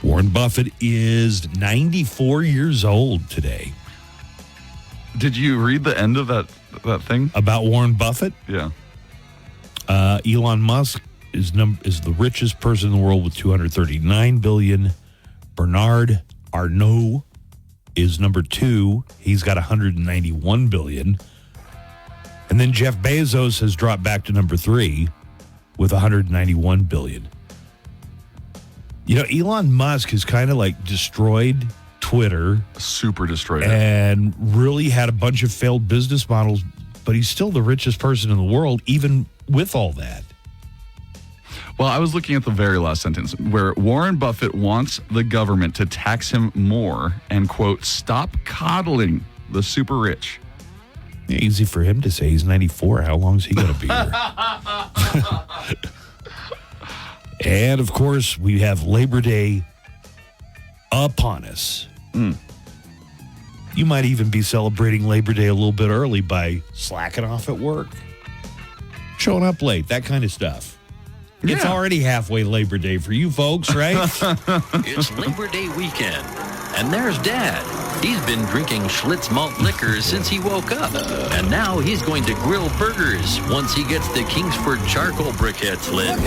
Warren Buffett is 94 years old today. Did you read the end of that thing? About Warren Buffett? Yeah. Elon Musk is the richest person in the world with $239 billion. Bernard Arnault is number 2. He's got $191 billion. And then Jeff Bezos has dropped back to number 3 with $191 billion. You know, Elon Musk has kind of like destroyed Twitter. Super destroyed it. And really had a bunch of failed business models, but he's still the richest person in the world, even with all that. Well, I was looking at the very last sentence where Warren Buffett wants the government to tax him more and, quote, stop coddling the super rich. Easy for him to say. He's 94. How long is he going to be here? And, of course, we have Labor Day upon us. You might even be celebrating Labor Day a little bit early by slacking off at work, showing up late, that kind of stuff. Yeah. It's already halfway Labor Day for you folks, right? It's Labor Day weekend, and there's Dad. He's been drinking Schlitz malt liquor since he woke up, and now he's going to grill burgers once he gets the Kingsford charcoal briquettes lit.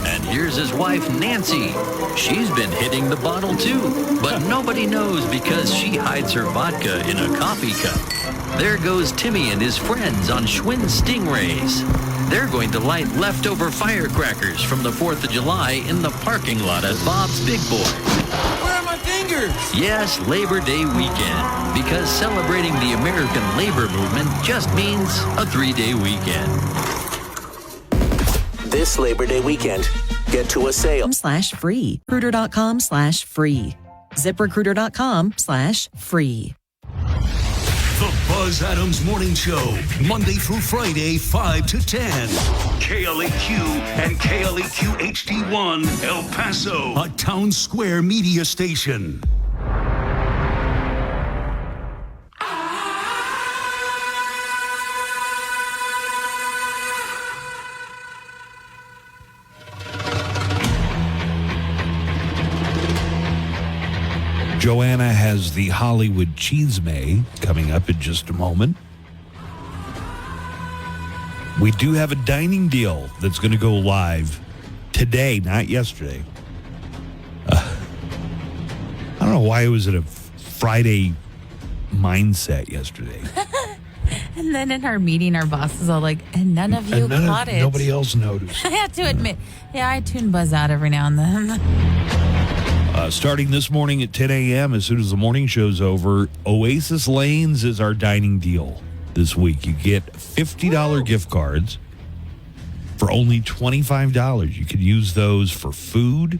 And here's his wife, Nancy. She's been hitting the bottle too, but nobody knows because she hides her vodka in a coffee cup. There goes Timmy and his friends on Schwinn Stingrays. They're going to light leftover firecrackers from the 4th of July in the parking lot at Bob's Big Boy. Where are my fingers? Yes, Labor Day weekend, because celebrating the American labor movement just means a 3-day weekend. This Labor Day weekend, get to a sale /free. Recruiter.com/free. ZipRecruiter.com/free. The Buzz Adams Morning Show, Monday through Friday, 5 to 10. KLAQ and KLAQ HD1, El Paso, a town square media station. Joanna has the Hollywood Cheese May coming up in just a moment. We do have a dining deal that's going to go live today, not yesterday. I don't know why it was at a Friday mindset yesterday. And then in our meeting, our boss is all like, and none of you caught it. Nobody else noticed. I have to admit, I tune Buzz out every now and then. Starting this morning at 10 a.m., as soon as the morning show's over, Oasis Lanes is our dining deal this week. You get $50 gift cards for only $25. You can use those for food.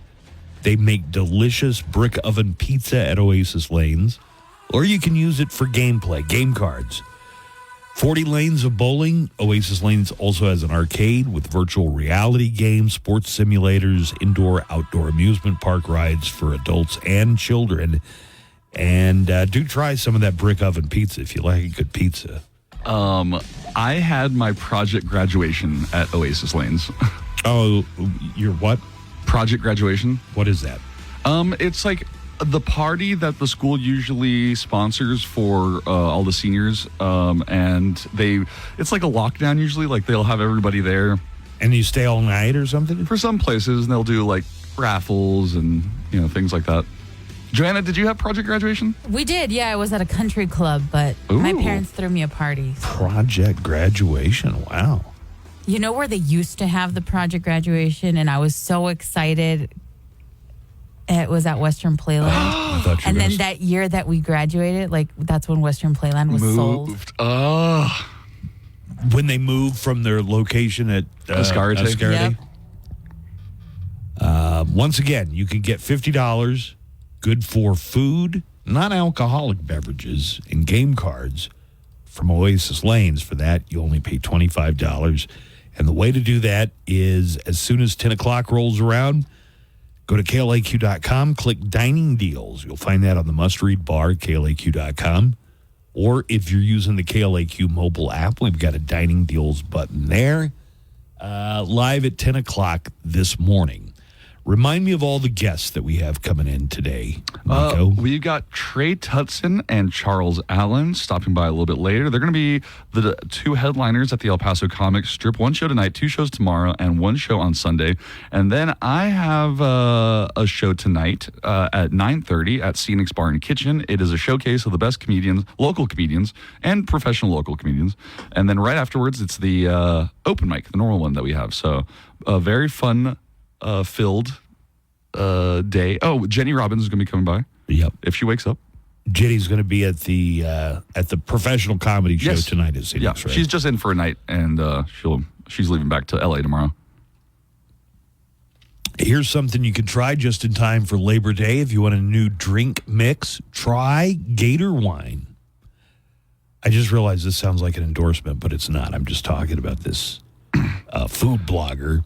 They make delicious brick oven pizza at Oasis Lanes. Or you can use it for gameplay, game cards. 40 lanes of bowling. Oasis Lanes also has an arcade with virtual reality games, sports simulators, indoor, outdoor amusement park rides for adults and children. And do try some of that brick oven pizza if you like a good pizza. I had my project graduation at Oasis Lanes. Oh, your what? Project graduation. What is that? It's like the party that the school usually sponsors for all the seniors, and it's like a lockdown usually. Like they'll have everybody there, and you stay all night or something. For some places, and they'll do like raffles and things like that. Joanna, did you have project graduation? We did, yeah. I was at a country club, but my parents threw me a party. Project graduation, wow. You know where they used to have the project graduation, and I was so excited. It was at Western Playland. And then that year that we graduated, that's when Western Playland was sold. When they moved from their location at Escarate. Yep. Once again, you can get $50, good for food, non-alcoholic beverages, and game cards from Oasis Lanes. For that, you only pay $25. And the way to do that is as soon as 10 o'clock rolls around, go to KLAQ.com, click Dining Deals. You'll find that on the must-read bar at KLAQ.com. Or if you're using the KLAQ mobile app, we've got a Dining Deals button there. Live at 10 o'clock this morning. Remind me of all the guests that we have coming in today, Marco. We've got Trey Tutson and Charles Allen stopping by a little bit later. They're going to be the two headliners at the El Paso Comics Strip. One show tonight, two shows tomorrow, and one show on Sunday. And then I have a show tonight at 9:30 at Scenics Bar and Kitchen. It is a showcase of the best comedians, local comedians, and professional local comedians. And then right afterwards, it's the open mic, the normal one that we have. So a very fun filled day. Oh, Jenny Robbins is going to be coming by. Yep. If she wakes up. Jenny's going to be at the professional comedy show tonight at Scenics, Yeah, right? she's just in for a night, and she's leaving back to LA tomorrow. Here's something you can try just in time for Labor Day. If you want a new drink mix, try Gator Wine. I just realized this sounds like an endorsement, but it's not. I'm just talking about this food blogger.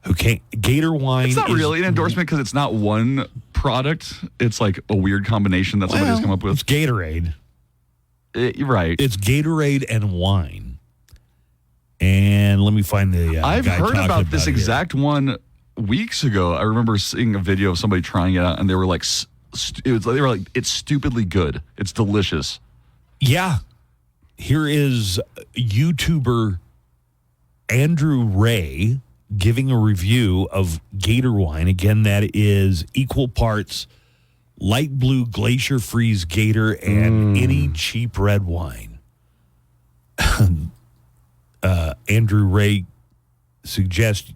Okay, Gator Wine. It's not really an endorsement because it's not one product. It's like a weird combination that somebody's come up with. It's Gatorade. You're right. It's Gatorade and wine. And let me find the I've guy heard talking about this it. exact one weeks ago. I remember seeing a video of somebody trying it out, and they were like, it's stupidly good. It's delicious. Yeah. Here is YouTuber Andrew Ray giving a review of Gator Wine. Again, that is equal parts light blue Glacier Freeze Gator and any cheap red wine. Andrew Ray suggests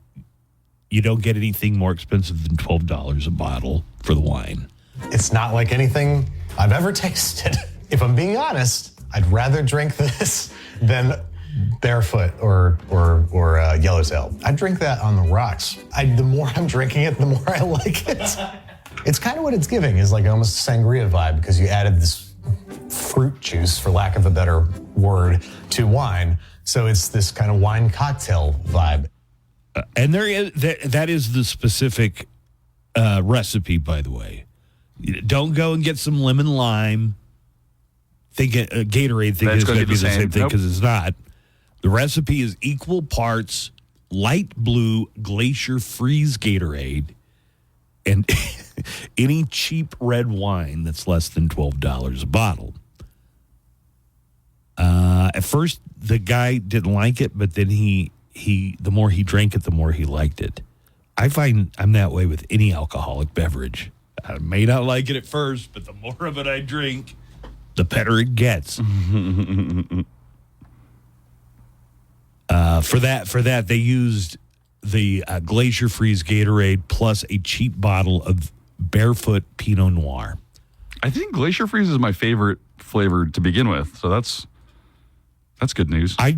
you don't get anything more expensive than $12 a bottle for the wine. It's not like anything I've ever tasted. If I'm being honest, I'd rather drink this than Barefoot or Yellowtail. I drink that on the rocks. The more I'm drinking it, the more I like it. It's kind of what it's giving, is like almost a sangria vibe, because you added this fruit juice, for lack of a better word, to wine. So it's this kind of wine cocktail vibe. And there is that is the specific recipe, by the way. Don't go and get some lemon lime. Gatorade think it's going to be the same thing, because it's not. The recipe is equal parts light blue Glacier Freeze Gatorade and any cheap red wine that's less than $12 a bottle. At first, the guy didn't like it, but then he the more he drank it, the more he liked it. I find I'm that way with any alcoholic beverage. I may not like it at first, but the more of it I drink, the better it gets. For that, they used the Glacier Freeze Gatorade plus a cheap bottle of Barefoot Pinot Noir. I think Glacier Freeze is my favorite flavor to begin with, so that's good news. I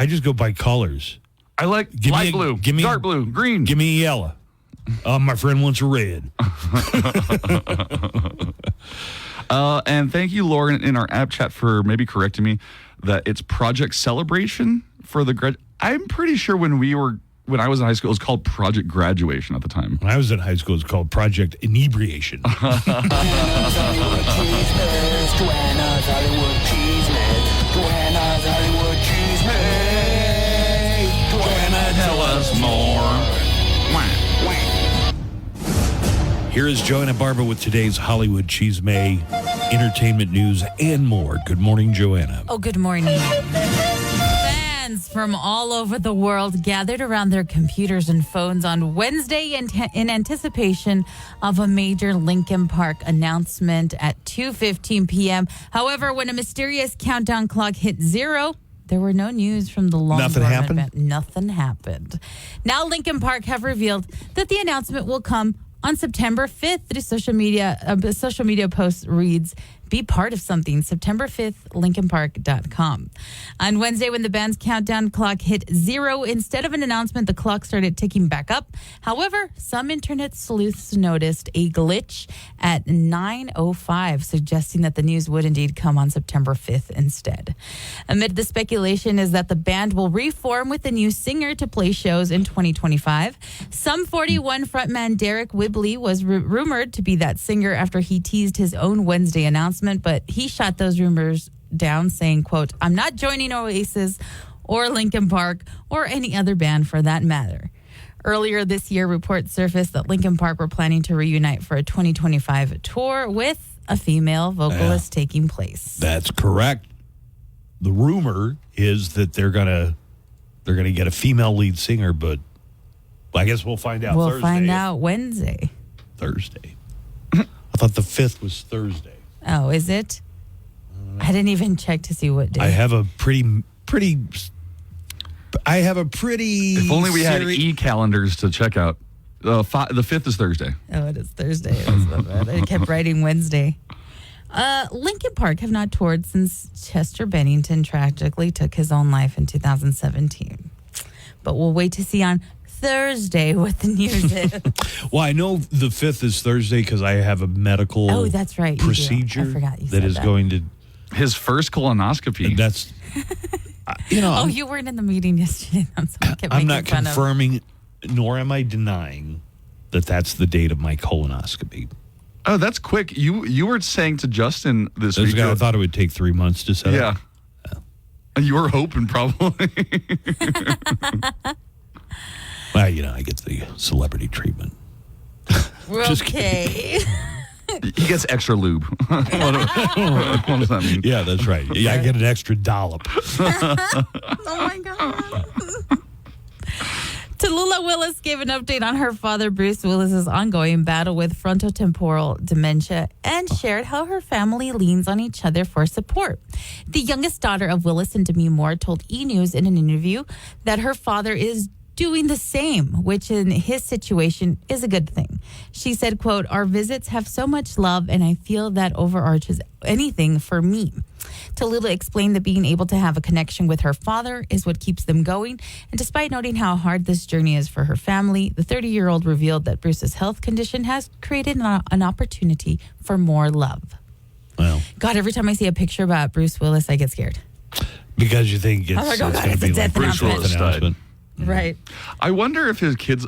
just go by colors. I like light blue, dark blue, green. Give me a yellow. My friend wants a red. And thank you, Lauren, in our app chat for maybe correcting me that it's Project Celebration for the I'm pretty sure when I was in high school, it was called Project Graduation at the time. When I was in high school, it was called Project Inebriation. Tell us more. Here is Joanna Barber with today's Hollywood Cheesemay, entertainment news, and more. Good morning, Joanna. Oh, good morning. Fans from all over the world gathered around their computers and phones on Wednesday in anticipation of a major Linkin Park announcement at 2:15 p.m. However, when a mysterious countdown clock hit 0, there were no news from the long-dormant event. Nothing happened. Now, Linkin Park have revealed that the announcement will come on September 5th. The social media post reads, be part of something. September 5th, LincolnPark.com. On Wednesday, when the band's countdown clock hit 0, instead of an announcement, the clock started ticking back up. However, some internet sleuths noticed a glitch at 9:05, suggesting that the news would indeed come on September 5th instead. Amid the speculation is that the band will reform with a new singer to play shows in 2025. Sum 41 frontman Derek Whibley was rumored to be that singer after he teased his own Wednesday announcement, but he shot those rumors down, saying, quote, "I'm not joining Oasis or Linkin Park or any other band for that matter." Earlier this year, reports surfaced that Linkin Park were planning to reunite for a 2025 tour with a female vocalist taking place. That's correct. The rumor is that they're gonna get a female lead singer, but I guess we'll find out. We'll find out Wednesday. Thursday. I thought the 5th was Thursday. Oh, is it? I didn't even check to see what day. I have a pretty. If only we had e-calendars to check out. The 5th is Thursday. Oh, it is Thursday. That's not bad. I kept writing Wednesday. Linkin Park have not toured since Chester Bennington tragically took his own life in 2017. But we'll wait to see on Thursday what the news is. Well, I know the 5th is Thursday because I have a medical that's right. procedure I forgot you that said is that. going to... His first colonoscopy. That's... Oh, you weren't in the meeting yesterday. I'm not confirming, nor am I denying that that's the date of my colonoscopy. Oh, that's quick. You were saying to Justin this week. I thought it would take 3 months to set up. Yeah. You were hoping probably. Well, I get the celebrity treatment. Okay. He gets extra lube. What does that mean? Yeah, that's right. Yeah, I get an extra dollop. Oh, my God. Tallulah Willis gave an update on her father, Bruce Willis's ongoing battle with frontotemporal dementia and shared how her family leans on each other for support. The youngest daughter of Willis and Demi Moore told E! News in an interview that her father is doing the same, which in his situation is a good thing. She said, quote, "Our visits have so much love and I feel that overarches anything for me." Tallulah explained that being able to have a connection with her father is what keeps them going. And despite noting how hard this journey is for her family, the 30-year-old revealed that Bruce's health condition has created an opportunity for more love. Well, God, every time I see a picture about Bruce Willis, I get scared. Because you think it's going to be like Bruce Willis announcement. Right. I wonder if his kids,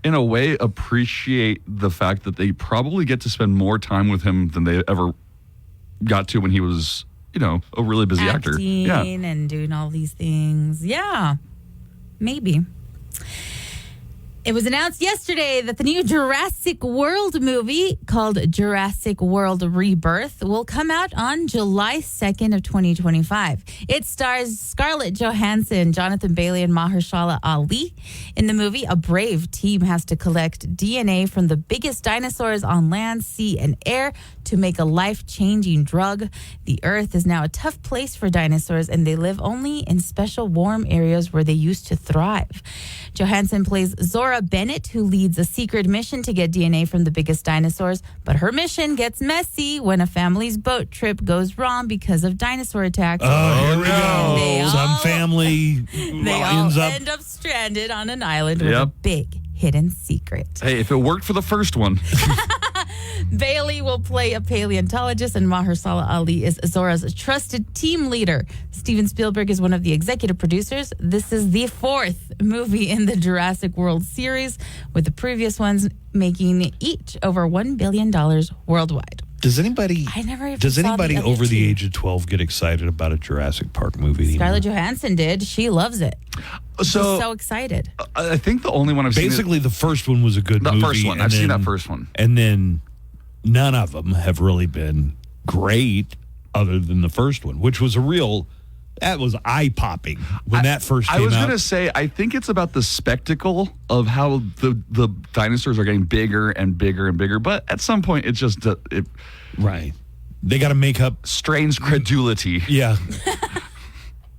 in a way, appreciate the fact that they probably get to spend more time with him than they ever got to when he was, a really busy actor. Acting and doing all these things. Yeah, maybe. It was announced yesterday that the new Jurassic World movie called Jurassic World Rebirth will come out on July 2nd of 2025. It stars Scarlett Johansson, Jonathan Bailey, and Mahershala Ali. In the movie, a brave team has to collect DNA from the biggest dinosaurs on land, sea, and air to make a life-changing drug. The Earth is now a tough place for dinosaurs, and they live only in special warm areas where they used to thrive. Johansson plays Zora Bennett, who leads a secret mission to get DNA from the biggest dinosaurs, but her mission gets messy when a family's boat trip goes wrong because of dinosaur attacks. Oh, here we go. Some family end up stranded on an island with a big hidden secret. Hey, if it worked for the first one. Bailey will play a paleontologist, and Mahershala Ali is Zora's trusted team leader. Steven Spielberg is one of the executive producers. This is the 4th movie in the Jurassic World series, with the previous ones making each over $1 billion worldwide. Does anybody over the age of 12 get excited about a Jurassic Park movie anymore? Scarlett Johansson did. She loves it. She's so excited. I think the only one I've seen... Basically, the first one was a good movie. The first one. I've seen that first one. And then none of them have really been great other than the first one, which was that was eye-popping when that first came out. I was going to say, I think it's about the spectacle of how the dinosaurs are getting bigger and bigger and bigger, but at some point it's just... Right. They got to make up... Strange credulity. Yeah.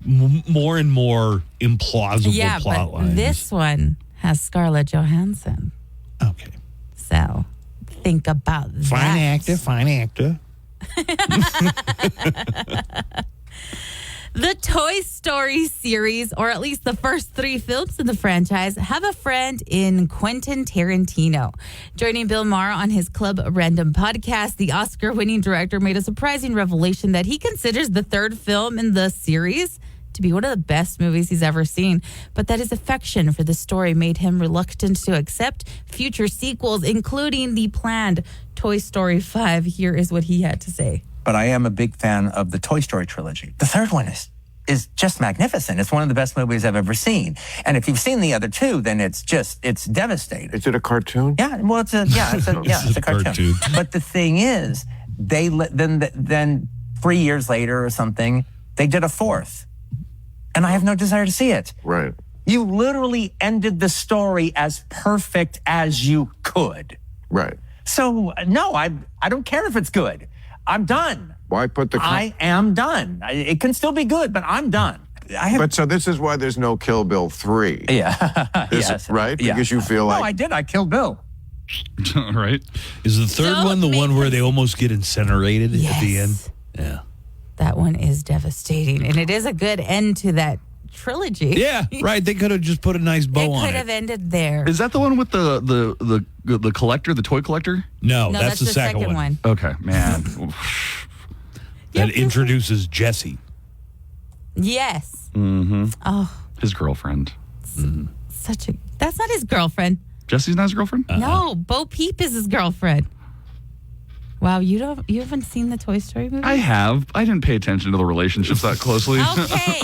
More and more implausible plot lines. This one has Scarlett Johansson. Okay. So think about that. Fine actor. The Toy Story series, or at least the first 3 films in the franchise, have a friend in Quentin Tarantino. Joining Bill Maher on his Club Random podcast, the Oscar-winning director made a surprising revelation that he considers the 3rd film in the series to be one of the best movies he's ever seen, but that his affection for the story made him reluctant to accept future sequels, including the planned Toy Story 5. Here is what he had to say. But I am a big fan of the Toy Story trilogy. The 3rd one is just magnificent. It's one of the best movies I've ever seen. And if you've seen the other 2, then it's devastating. Is it a cartoon? Yeah, well, it's a cartoon. But the thing is, then 3 years later or something, they did a 4th. And I have no desire to see it. Right. You literally ended the story as perfect as you could. Right. So, no, I don't care if it's good. I'm done. Why put the... I am done. It can still be good, but I'm done. But so this is why there's no Kill Bill 3. Yeah. Yes. Right? Yeah. Because you feel like... No, I did. I killed Bill. Right. Is the 3rd one the one where they almost get incinerated at the end? Yeah. That one is devastating, and it is a good end to that trilogy. Yeah, right. They could have just put a nice bow on it. It could have ended there. Is that the one with the collector, the toy collector? No, that's the second one. Okay, man. That introduces Jesse. Yes. Mm-hmm. Oh. His girlfriend. That's not his girlfriend. Jesse's not his girlfriend? No, Bo Peep is his girlfriend. Wow, you haven't seen the Toy Story movie? I have. I didn't pay attention to the relationships that closely. Okay.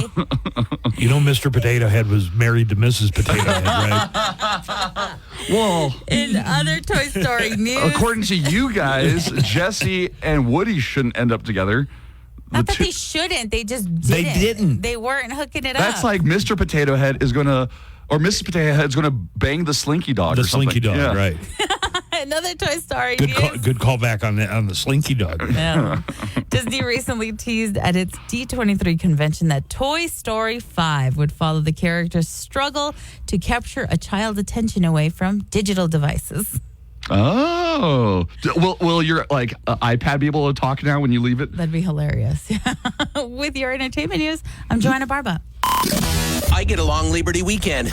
You know, Mr. Potato Head was married to Mrs. Potato Head, right? Well, in other Toy Story news, according to you guys, Jesse and Woody shouldn't end up together. Not that they shouldn't. They just didn't. They didn't. They weren't hooking it up. That's like Mr. Potato Head is going to, or Mrs. Potato Head is going to bang the Slinky Dog The or something. Slinky Dog, Yeah. right. Another Toy Story Good news. call back on the Slinky Dog. Yeah. Disney recently teased at its D23 convention that Toy Story 5 would follow the character's struggle to capture a child's attention away from digital devices. Oh. Will your iPad be able to talk now when you leave it? That'd be hilarious. With your entertainment news, I'm Joanna Barba. I get along Labor Day weekend.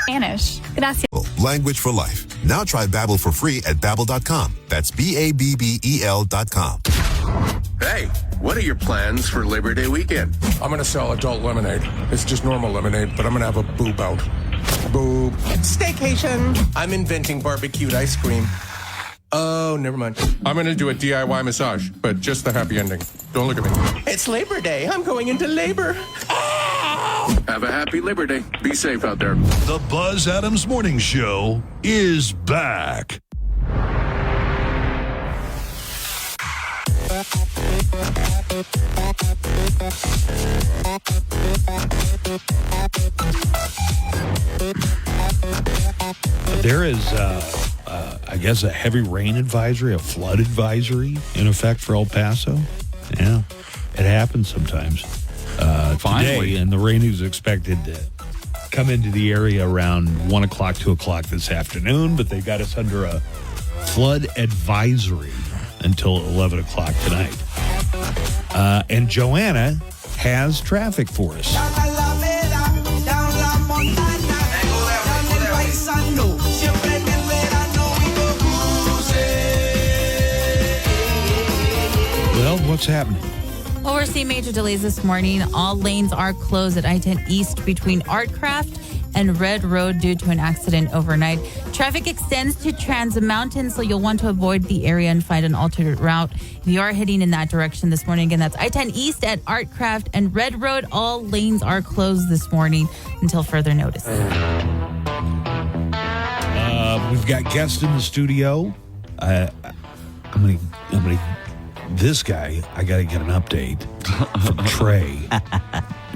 Spanish. Gracias. Language for life. Now try Babbel for free at Babbel.com. That's Babbel.com. Hey, what are your plans for Labor Day weekend? I'm going to sell adult lemonade. It's just normal lemonade, but I'm going to have a boob out. Boob. Staycation. I'm inventing barbecued ice cream. Oh, never mind. I'm going to do a DIY massage, but just the happy ending. Don't look at me. It's Labor Day. I'm going into labor. Have a happy Labor Day. Be safe out there. The Buzz Adams Morning Show is back. There is, I guess, a heavy rain advisory, a flood advisory in effect for El Paso. Yeah, it happens sometimes. Finally. Today, and the rain is expected to come into the area around 1 o'clock, 2 o'clock this afternoon, but they got us under a flood advisory until 11 o'clock tonight. And Joanna has traffic for us. Well, what's happening? Well, we're seeing major delays this morning. All lanes are closed at I-10 East between Artcraft and Red Road due to an accident overnight. Traffic extends to Trans Mountain, so you'll want to avoid the area and find an alternate route. If you are heading in that direction this morning, again, that's I-10 East at Artcraft and Red Road. All lanes are closed this morning until further notice. We've got guests in the studio. This guy, I got to get an update from Trey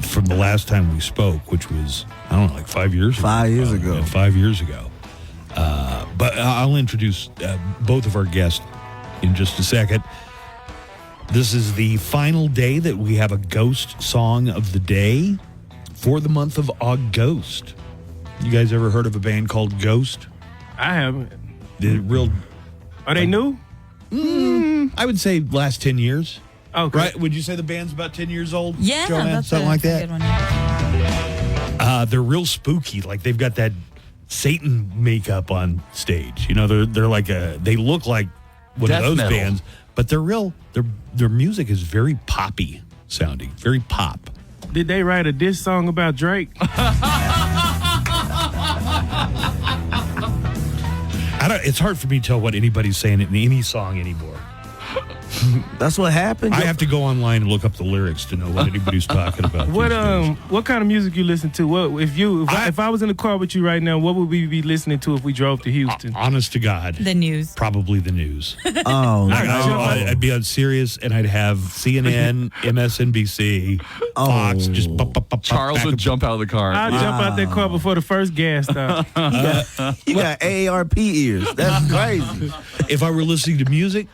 from the last time we spoke, which was, I don't know, like 5 years ago. 5 years ago. 5 years ago. But I'll introduce both of our guests in just a second. This is the final day that we have a ghost song of the day for the month of August. You guys ever heard of a band called Ghost? I haven't. Are they new? I would say last 10 years. Okay. Right? Would you say the band's about 10 years old? Yeah, Joanne? that's Something like that? a good one. Yeah. They're real spooky. Like they've got that Satan makeup on stage. You know, they're like they look like one Death of those metal. bands, but they're real. Their music is very poppy sounding, very pop. Did they write a diss song about Drake? It's hard for me to tell what anybody's saying in any song anymore. That's what happened. I have to go online and look up the lyrics to know what anybody's talking about. What kind of music you listen to? What if I was in the car with you right now? What would we be listening to if we drove to Houston? Honest to God, The news. probably the news. Oh, I'd be on Sirius and I'd have CNN, MSNBC, Fox. Just Charles would jump out of the car. I'd jump out that car before the first gas stop. You got AARP ears. That's crazy. If I were listening to music,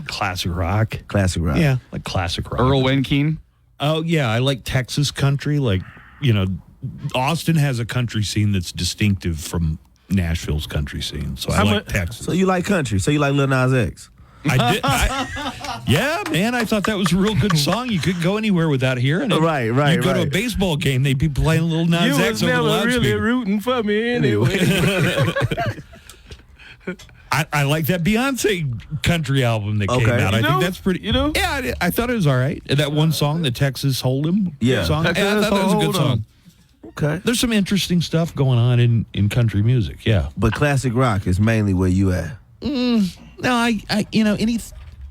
classic rock. Classic rock. Yeah, like classic rock. Earl Winkeen. Oh, yeah, I like Texas country. Like, Austin has a country scene that's distinctive from Nashville's country scene. So I like Texas. So you like country. So you like Lil Nas X. I did. Yeah, man, I thought that was a real good song. You couldn't go anywhere without hearing it. Right. You go to a baseball game, they'd be playing Lil Nas You X was over the never really loudspeaker. rooting for me anyway. I like that Beyonce country album that came out. I think that's pretty. Yeah, I thought it was all right. That one song, the Texas Hold'em song. I thought that was a good song. Okay. There's some interesting stuff going on in country music. Yeah, but classic rock is mainly where you at. No, I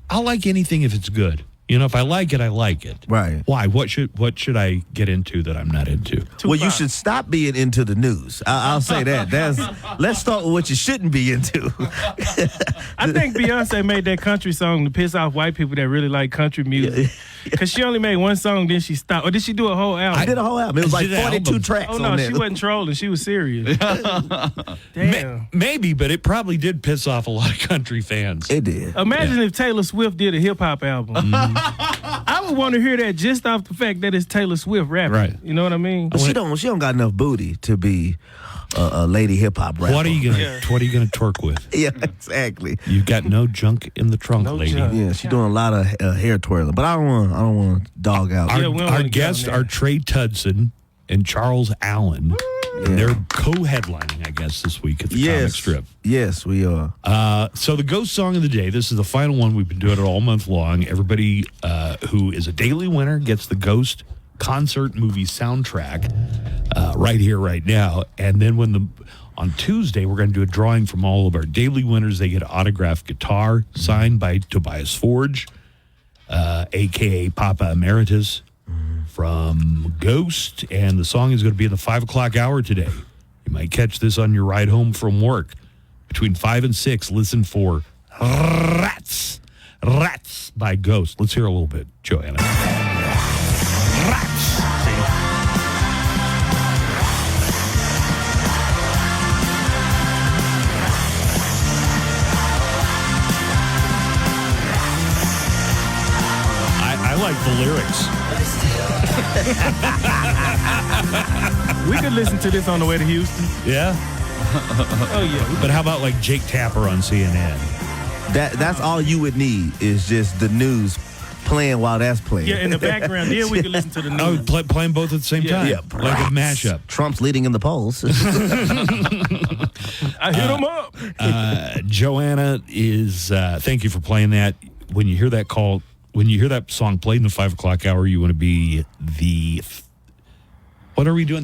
I'll like anything if it's good. If I like it, I like it. Right. Why? What should I get into that I'm not into? Well, you should stop being into the news. I'll say that. Let's start with what you shouldn't be into. I think Beyonce made that country song to piss off white people that really like country music. Because she only made one song, then she stopped. Or did she do a whole album? I did a whole album. It was like 42 tracks. Oh, no, on there. she wasn't trolling. She was serious. Damn. Maybe, but it probably did piss off a lot of country fans. It did. Imagine if Taylor Swift did a hip-hop album. I would want to hear that just off the fact that it's Taylor Swift rapping. Right. You know what I mean? But she don't got enough booty to be a lady hip hop rapper. What are you gonna twerk with? Yeah, exactly. You've got no junk in the trunk, lady. Yeah, she's doing a lot of hair twirling. But I don't want to dog out. Our guests are Trey Tudson and Charles Allen. And they're co-headlining, I guess, this week at the comic strip. Yes, we are. So the ghost song of the day, this is the final one. We've been doing it all month long. Everybody who is a daily winner gets the Ghost concert movie soundtrack right here, right now. And then on Tuesday, we're going to do a drawing from all of our daily winners. They get an autographed guitar signed by Tobias Forge, a.k.a. Papa Emeritus, from Ghost. And the song is going to be in the 5 o'clock hour today. You might catch this on your ride home from work. Between 5 and 6, listen for Rats by Ghost. Let's hear a little bit, Joanna. Rats. I like the lyrics. We could listen to this on the way to Houston. Yeah? Oh, yeah. But how about like Jake Tapper on CNN? That's all you would need is just the news playing while that's playing. Yeah, in the background. Yeah, we could listen to the news. Oh, playing both at the same time? Yeah, like a mashup. Trump's leading in the polls. I hit him up. Joanna is, thank you for playing that. When you hear that song played in the 5 o'clock hour, you want to be what are we doing?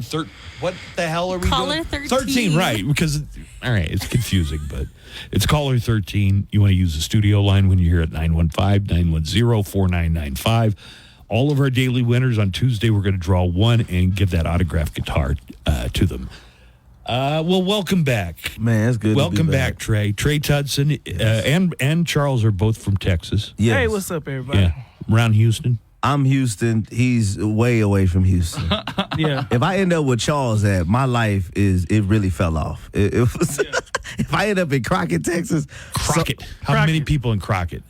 What the hell are we Caller doing? 13. 13, right. Because, all right, it's confusing, but it's caller 13. You want to use the studio line when you hear it, 915-910-4995. All of our daily winners on Tuesday, we're going to draw one and give that autographed guitar to them. Well, welcome back. Man, it's good Welcome to be back, Trey. Trey Tudson and Charles are both from Texas. Yes. Hey, what's up, everybody? Yeah, around Houston. I'm Houston. He's way away from Houston. Yeah. If I end up with Charles my life it really fell off. It was. If I end up in Crockett, Texas. Crockett. How many people in Crockett?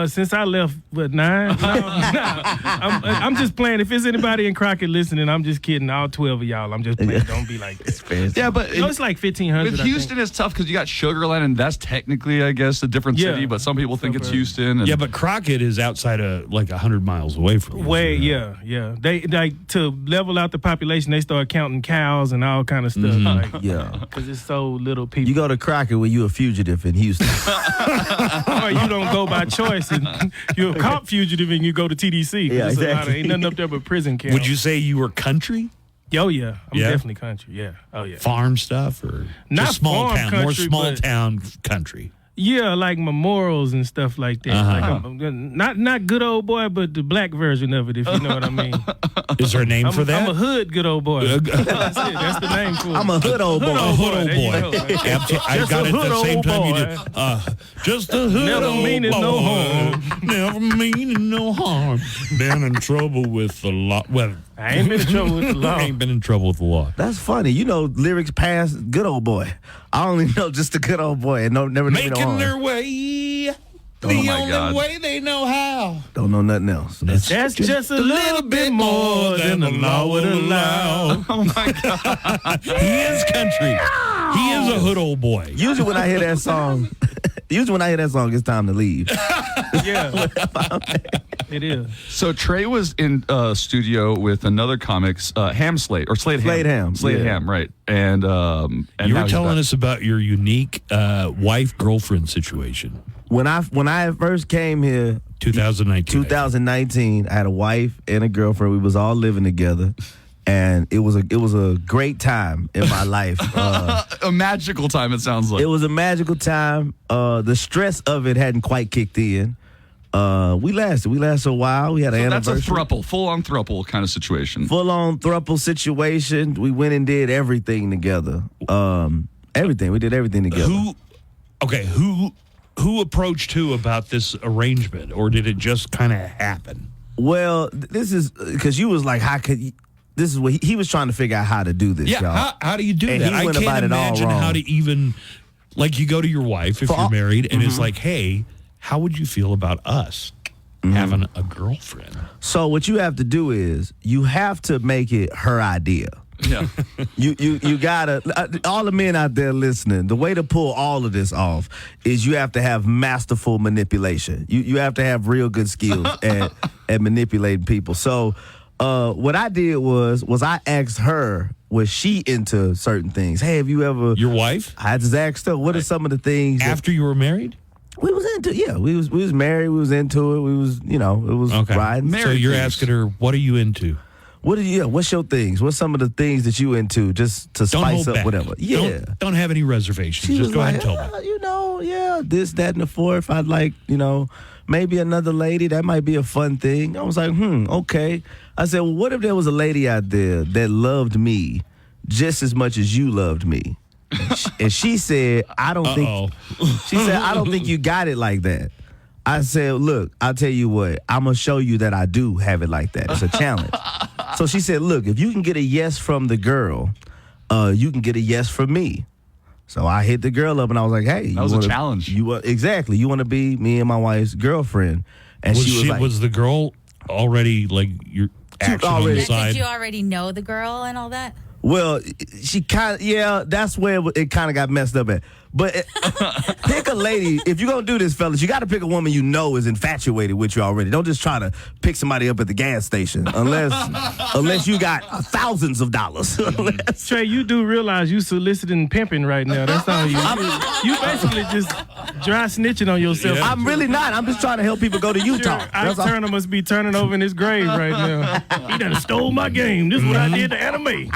Since I left, 9? No. I'm just playing. If there's anybody in Crockett listening, I'm just kidding. All 12 of y'all, I'm just playing. Don't be like this. Yeah, but it's like 1,500. With Houston, it's tough because you got Sugar Land, and that's technically, I guess, a different city. But some people think it's Houston. And yeah, but Crockett is outside of like 100 miles away from Houston. Yeah. They like to level out the population. They start counting cows and all kind of stuff. Because it's so little people. You go to Crockett when you're a fugitive in Houston. Or you don't go by choice and you're a cop fugitive and you go to TDC. Yeah, exactly. Ain't nothing up there but prison camp. Would you say you were country? Oh, yeah. I'm definitely country. Yeah. Oh, yeah. Farm stuff or not just small farm town, country, more small but- town country? Yeah, like memorials and stuff like that. Like not good old boy, but the black version of it, if you know what I mean. Is there a name for that? I'm a hood good old boy. That's it. That's the name for it. I'm a hood old boy. I got it at the same time you did. Just a hood Never old meaning boy. no harm. Never meaning no harm. Been in trouble with the law. Well, I ain't been in trouble with the law. Ain't been in trouble with the law. That's funny. You know lyrics past good old boy. I only know just the good old boy and never Making their way. The only way they know how. Don't know nothing else. That's just a little bit more than the law would allow. Oh my God. He is country. He is a hood old boy. Usually when I hear that song, it's time to leave. Yeah. It is. So Trey was in studio with another comics, Slade Ham, right? And you were telling us about your unique wife-girlfriend situation. When I first came here, 2019, I had a wife and a girlfriend. We was all living together, and it was a great time in my life. A magical time, it sounds like. It was a magical time. The stress of it hadn't quite kicked in. We lasted a while. We had an anniversary. That's a throuple, full-on throuple kind of situation. Full-on throuple situation. We went and did everything together. Everything. We did everything together. Who approached who about this arrangement, or did it just kind of happen? Well, this is because you was like, how could you, this is what he was trying to figure out how to do this, y'all. How do you do and that? He went I about can't it all imagine wrong. how to even, like, you go to your wife if you're married, and it's like, hey, how would you feel about us having a girlfriend? So what you have to do is you have to make it her idea. Yeah. You gotta, all the men out there listening, the way to pull all of this off is you have to have masterful manipulation. You have to have real good skills at manipulating people. So what I did was I asked her, was she into certain things? Hey, have you ever... Your wife? I just asked her, what are some of the things... After you were married? We was into, we was married, we was into it, we was, it was riding. So you're asking her, what are you into? What's your things? What's some of the things that you into just to spice up whatever? Yeah. Don't have any reservations. Just go ahead and tell me. This, that, and the fourth. I'd like, maybe another lady. That might be a fun thing. I was like, okay. I said, well, what if there was a lady out there that loved me just as much as you loved me? And she said, I don't think you got it like that. I said, look, I'll tell you what, I'm going to show you that I do have it like that. It's a challenge. So she said, look, if you can get a yes from the girl, you can get a yes from me. So I hit the girl up and I was like, hey. That was a challenge. Exactly. You want to be me and my wife's girlfriend? And she was like. Was the girl already, like, your action on the side? Did you already know the girl and all that? Well, she kind of, that's where it kind of got messed up at. But pick a lady. If you're going to do this, fellas, you got to pick a woman you know is infatuated with you already. Don't just try to pick somebody up at the gas station unless you got thousands of dollars. Trey, you do realize you soliciting pimping right now. That's all you You basically just dry snitching on yourself. Yeah. I'm really not. I'm just trying to help people go to Utah. Sure, Ike Turner must be turning over in his grave right now. He done stole my game. This is what I did to Anime.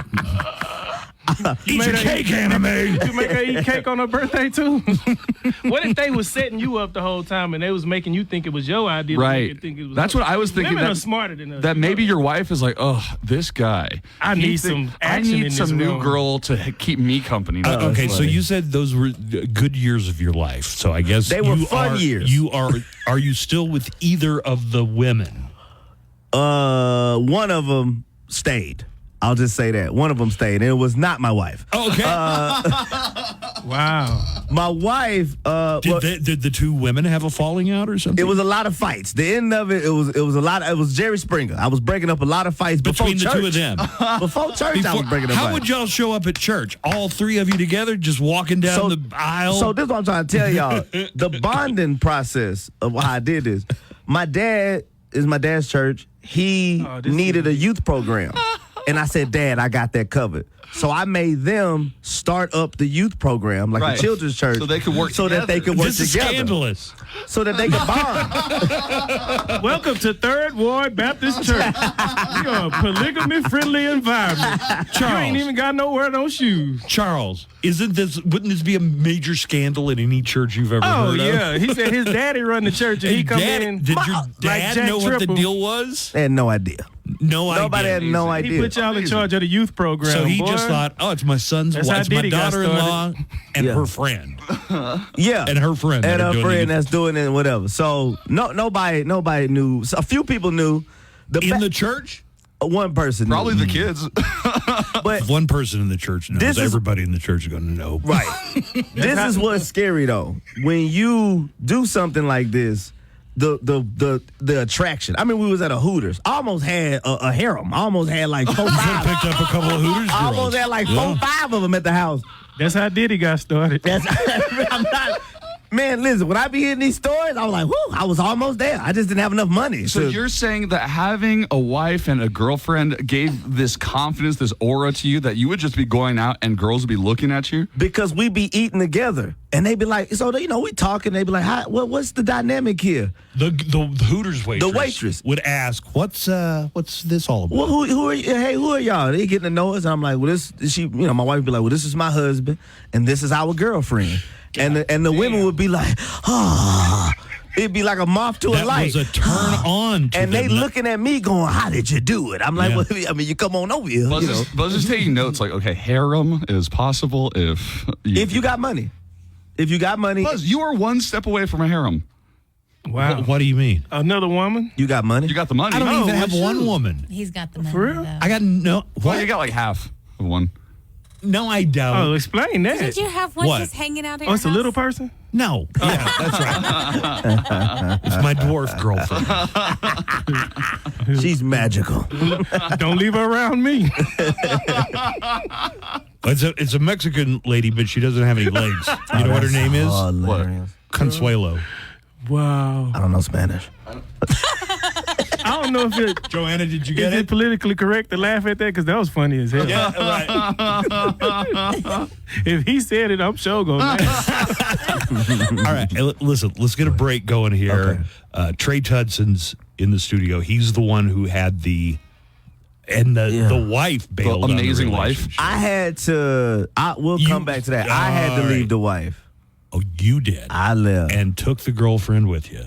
Eat your cake, Anime. You make her eat cake on her birthday, too? What if they was setting you up the whole time and they was making you think it was your idea? Right. That's what I was thinking. Women are smarter than us. That maybe your wife is like, oh, this guy. I need some new girl to keep me company. Okay, so you said those were good years of your life. So I guess they were fun years. Are you still with either of the women? One of them stayed. I'll just say that. One of them stayed, and it was not my wife. Okay. Wow. My wife. Did the two women have a falling out or something? It was a lot of fights. The end of it, it was a lot. It was Jerry Springer. I was breaking up a lot of fights between the church. two of them. Before church, I was breaking up. How fights. would y'all show up at church? All three of you together, just walking down the aisle? So this is what I'm trying to tell y'all. The bonding process of how I did this. My dad is my dad's church. He needed a youth program. And I said, Dad, I got that covered. So I made them start up the youth program, like the children's church. So they could work together. That they could work this together. Is scandalous. So that they could bond. Welcome to Third Ward Baptist Church. We are a polygamy-friendly environment. Charles, you ain't even got nowhere no shoes. Charles, wouldn't this be a major scandal in any church you've ever heard of? Oh, yeah. He said his daddy run the church and he come in. Did your dad like know what the deal was? I had no idea. Nobody had no idea. He put y'all in charge of the youth program. So he boy. just thought, oh, it's my son's wife, it's my daughter-in-law, and her friend. Yeah, and her friend, and her friend that's doing it, and whatever. So nobody knew. So a few people knew. In the church, one person, probably knew. the kids. But one person in the church knows. Everybody in the church is going to know. Right. This is what's scary though. When you do something like this. The attraction. I mean, we was at a Hooters. I almost had a harem. I almost had like 4, 5. Picked up a couple of Hooters. I almost had like 4, 5 of them at the house. That's how Diddy got started. I'm not. Man, listen, when I be hearing these stories, I was like, whoo, I was almost there. I just didn't have enough money. So you're saying that having a wife and a girlfriend gave this confidence, this aura to you that you would just be going out and girls would be looking at you? Because we be eating together. And they be like, so, we talking. They be like, what's the dynamic here? The Hooters waitress. The waitress would ask, what's this all about? Well, who are you? Hey, who are y'all? They getting to know us. And I'm like, well, my wife would be like, well, this is my husband and this is our girlfriend. And the women would be like, it'd be like a moth to a light. That was a turn on to and them. they looking at me going, how did you do it? I'm like, well, I mean, you come on over here. Buzz is taking notes like, okay, harem is possible if you got money. If you got money. Buzz, you are one step away from a harem. Wow. What do you mean? Another woman? You got money? You got the money. I don't even have one woman. He's got the money. For real? Though. I got no. Well, you got like half of one. No, I don't. Oh, explain that. Did you have one What? just hanging out at Oh, it's a your little house? person? No. Yeah, that's right. It's my dwarf girlfriend. She's magical. Don't leave her around me. It's a Mexican lady, but she doesn't have any legs. You know what her name is? Hilarious. Consuelo. Wow. I don't know Spanish. I don't know if it. Joanna, did you get Is it? it politically correct to laugh at that? Because that was funny as hell. Yeah, right. If he said it, I'm sure going to laugh. All right, hey, listen, let's get a break going here. Okay. Trey Tudson's in the studio. He's the one who had the wife bailed on the amazing relationship. wife. I had to. We'll come back to that. I had to all leave right. the wife. Oh, you did? I left. And took the girlfriend with you.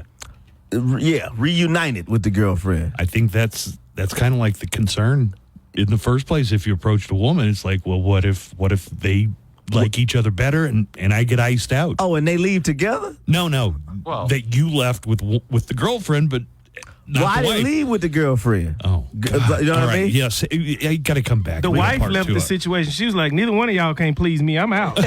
Yeah, reunited with the girlfriend. I think that's kind of like the concern in the first place. If you approached a woman, it's like, well, what if they like each other better and I get iced out? Oh, and they leave together? No. Well, that you left with the girlfriend, but not I the didn't wife. leave with the girlfriend. Oh, God. You know what I mean? Yes, you got to come back. The We got wife part left two the up. situation. She was like, neither one of y'all can't please me. I'm out.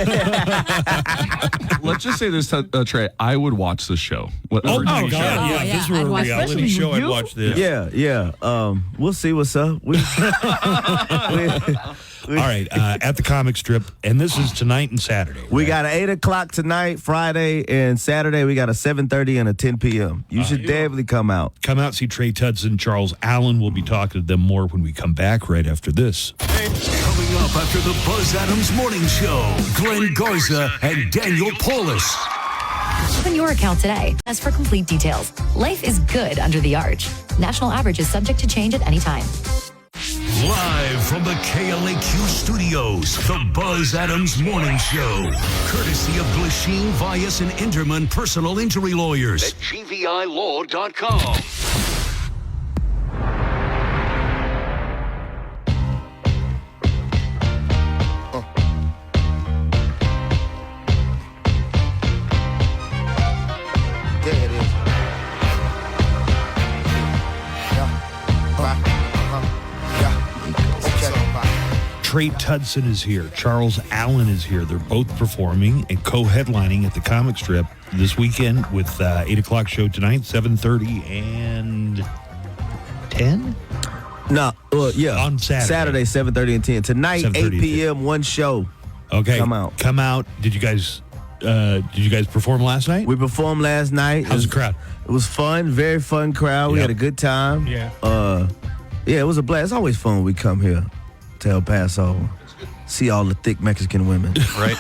let's just say this, Trey. I would watch this show. Oh, my Oh, God. yeah. Yeah, if this were a I'd watch- reality especially show, with I'd you. watch this. Yeah. We'll see what's up. All right, at the comic strip, and this is tonight and Saturday. We right? got an 8 o'clock tonight, Friday, and Saturday we got a 7:30 and a 10 p.m. You should definitely come out. Come out, see Trey Tudson. Charles Allen will be talking to them more when we come back right after this. Coming up after the Buzz Adams Morning Show, Glenn Garza and Daniel Paulus. Open your account today. As for complete details, life is good under the arch. National average is subject to change at any time. Live from the KLAQ studios, the Buzz Adams Morning Show. Courtesy of Glasheen, Vyas, and Interman Personal Injury Lawyers. At GVILaw.com. There it is. Yeah. Right. Yeah. Okay. Trey Tudson is here. Charles Allen is here. They're both performing and co-headlining at the Comic Strip this weekend with 8 o'clock show tonight, 7:30 and 10? No, yeah. On Saturday. 7:30 and 10. Tonight, 8 p.m., one show. Okay. Come out. Did you guys perform last night? We performed last night. How's the crowd? It was fun, very fun crowd. We had a good time. Yeah. Yeah, it was a blast. It's always fun when we come here to El Paso. See all the thick Mexican women. Right.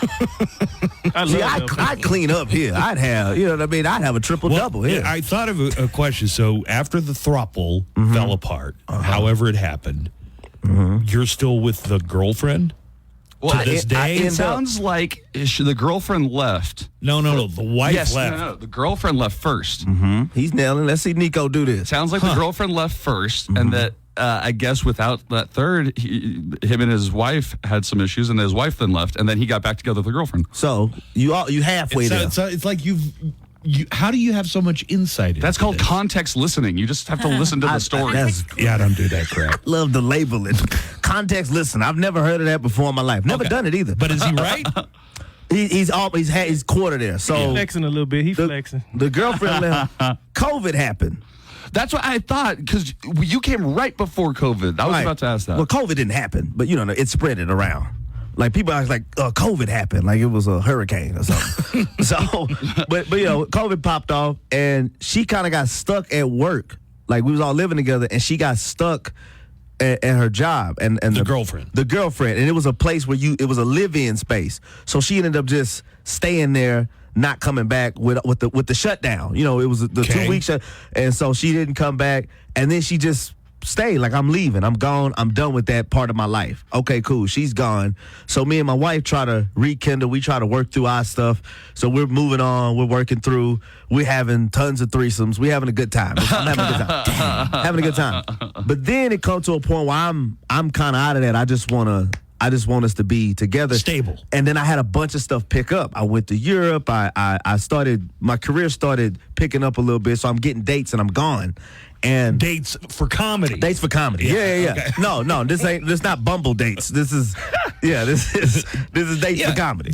I'd clean up here. I'd have, you know what I mean? I'd have a triple-double here. I thought of a question. So after the throuple fell apart, however it happened, you're still with the girlfriend? Well, to this day? It sounds like the girlfriend left. No. The wife left. No. The girlfriend left first. He's nailing. Let's see Nico do this. Sounds like the girlfriend left first, and that I guess without that third, him and his wife had some issues, and his wife then left, and then he got back together with the girlfriend. So you halfway there. It's like how do you have so much insight? That's called context listening. You just have to listen to the story. I don't do that crap. Love the labeling. Context listen. I've never heard of that before in my life. Never done it either. But is he right? He's quarter there. So He's flexing a little bit. He's flexing. The girlfriend left. COVID happened. That's what I thought, because you came right before COVID. I was about to ask that. Well, COVID didn't happen, but it spread it around. Like people are like, COVID happened, like it was a hurricane or something. but COVID popped off, and she kind of got stuck at work. Like we was all living together, and she got stuck at her job, and the girlfriend, and it was a place where it was a live-in space. So she ended up just staying there, not coming back with the shutdown. It was the 2 week shut, and so she didn't come back, and then she just stayed. Like, I'm leaving, I'm gone, I'm done with that part of my life. Okay, cool, she's gone. So me and my wife try to rekindle. We try to work through our stuff. So we're moving on. We're working through. We're having tons of threesomes. We're having a good time. I'm having a good time. Having a good time. But then it comes to a point where I'm kind of out of that. I just want us to be together. Stable. And then I had a bunch of stuff pick up. I went to Europe. My career started picking up a little bit, so I'm getting dates and I'm gone. And dates for comedy. Dates for comedy. Yeah. Okay. No, this not Bumble dates. This is dates for comedy.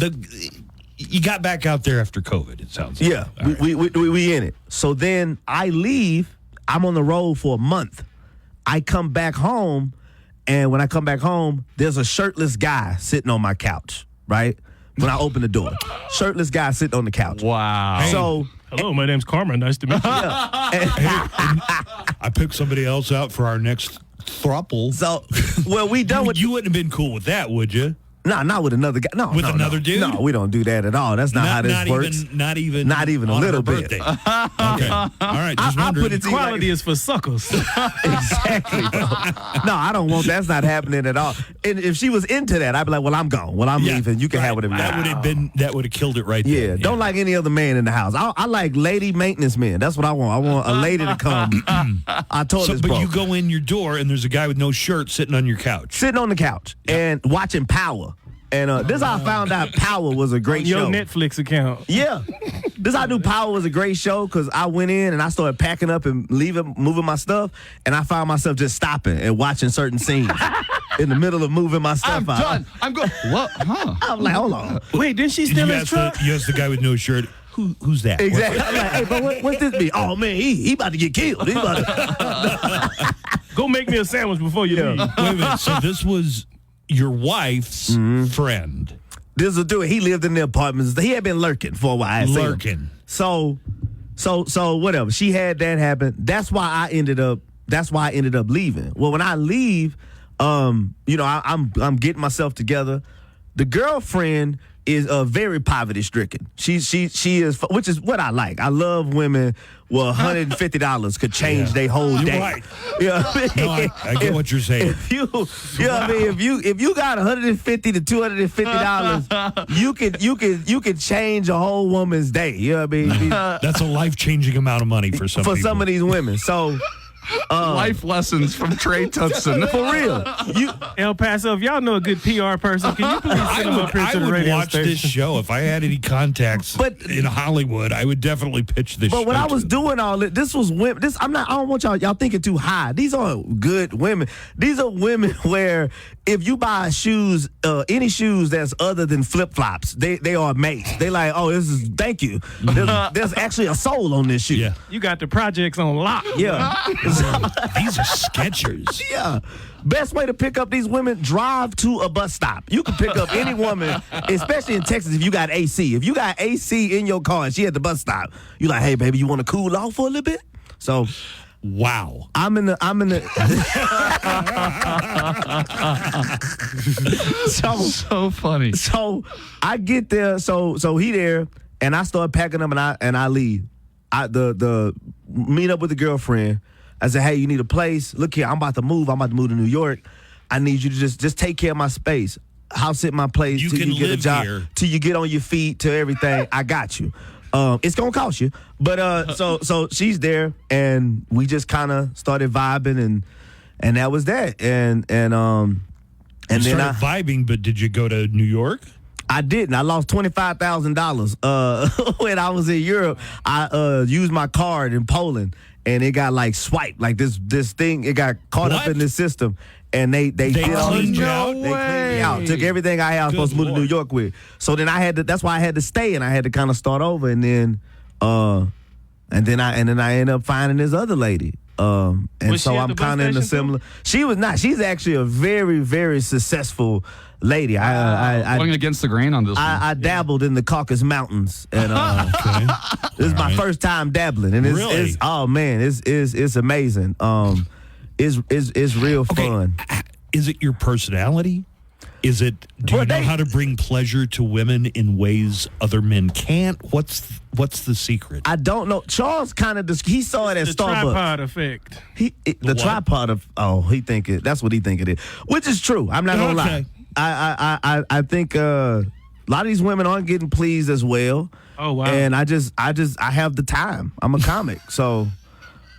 You got back out there after COVID, it sounds like. Yeah, we in it. So then I leave. I'm on the road for a month. I come back home. And when I come back home, there's a shirtless guy sitting on my couch, right? When I open the door. Shirtless guy sitting on the couch. Wow. So, hello, my name's Karma. Nice to meet you. I picked somebody else out for our next throuple. So, we done with... You wouldn't have been cool with that, would you? Nah, not with another guy. No, with another dude? No, we don't do that at all. That's not how this works. Not even a little bit. Okay. All right. Just I put it to quality is for suckers. Exactly. No, I don't want that's not happening at all. And if she was into that, I'd be like, well, I'm gone. Well, I'm leaving. You can have whatever. That would have killed it right there. Yeah. Don't like any other man in the house. I like lady maintenance men. That's what I want. I want a lady to come. I told this But bro. you go in your door and there's a guy with no shirt sitting on your couch. Sitting on the couch and watching Power. And this is how I found out Power was a great show. Your Netflix account. Yeah. This is how I knew Power was a great show, because I went in and I started packing up and moving my stuff, and I found myself just stopping and watching certain scenes in the middle of moving my stuff out. I'm done. I'm good. What? Huh? I'm like, hold on. Wait, didn't she steal his truck? You asked the guy with no shirt. Who's that? Exactly. I'm like, hey, but what's this be? Oh, man, he about to get killed. He about to... Go make me a sandwich before you leave. Wait a minute. So this was your wife's friend. This was a dude. He lived in the apartments. He had been lurking for a while. Lurking. So whatever. She had that happen. That's why I ended up leaving. Well, when I leave, I'm getting myself together. The girlfriend is very poverty stricken. She is, which is what I like. I love women. Well, $150 could change their whole day. Right. You know what I mean? No, I get what you're saying. If you know what I mean? If you got $150 to $250, you could change a whole woman's day. You know what I mean? That's a life-changing amount of money for some people. Some of these women. So Life lessons from Trey Tutson. For real. El Paso, if y'all know a good PR person, can you please send them up here to the radio watch station? this show. If I had any contacts in Hollywood, I would definitely pitch this show. But when I was doing all this was women. I don't want y'all thinking too high. These aren't good women. These are women where if you buy shoes, any shoes that's other than flip-flops, they are mates. They like, oh, thank you. There's actually a soul on this shoe. Yeah. You got the projects on lock. Yeah. These are Skechers. Yeah. Best way to pick up these women, drive to a bus stop. You can pick up any woman, especially in Texas if you got AC. If you got AC in your car and she at the bus stop, you like, hey, baby, you want to cool off for a little bit? So, wow. I'm in the so funny. So I get there, so he there, and I start packing up and I leave. The meet up with the girlfriend. I said, hey, you need a place? Look here, I'm about to move to New York. I need you to just take care of my space. House at my place till you get a job, till you get on your feet, till everything. I got you. It's gonna cost you, but so she's there, and we just kind of started vibing, and that was that, and then vibing. But did you go to New York? I didn't. I lost $25,000 when I was in Europe. I used my card in Poland, and it got like swiped, like this thing. It got caught up in the system. And they did all this. They cleaned me out. Took everything I was supposed to move to New York with. So then that's why I had to stay, and I had to kind of start over. And then I ended up finding this other lady. And so I'm kind of in a similar. She was not. She's actually a very, very successful lady. Going against the grain on this one. I dabbled in the Caucasus Mountains, and this is my first time dabbling, and it's oh man, it's amazing. It's real fun. Is it your personality? Is it? Do you know how to bring pleasure to women in ways other men can't? What's the secret? I don't know. Charles kind of he saw it at Starbucks. The tripod effect. Tripod of he think it. That's what he think it is, which is true. I'm not gonna lie. I think a lot of these women aren't getting pleased as well. Oh wow! And I have the time. I'm a comic, so.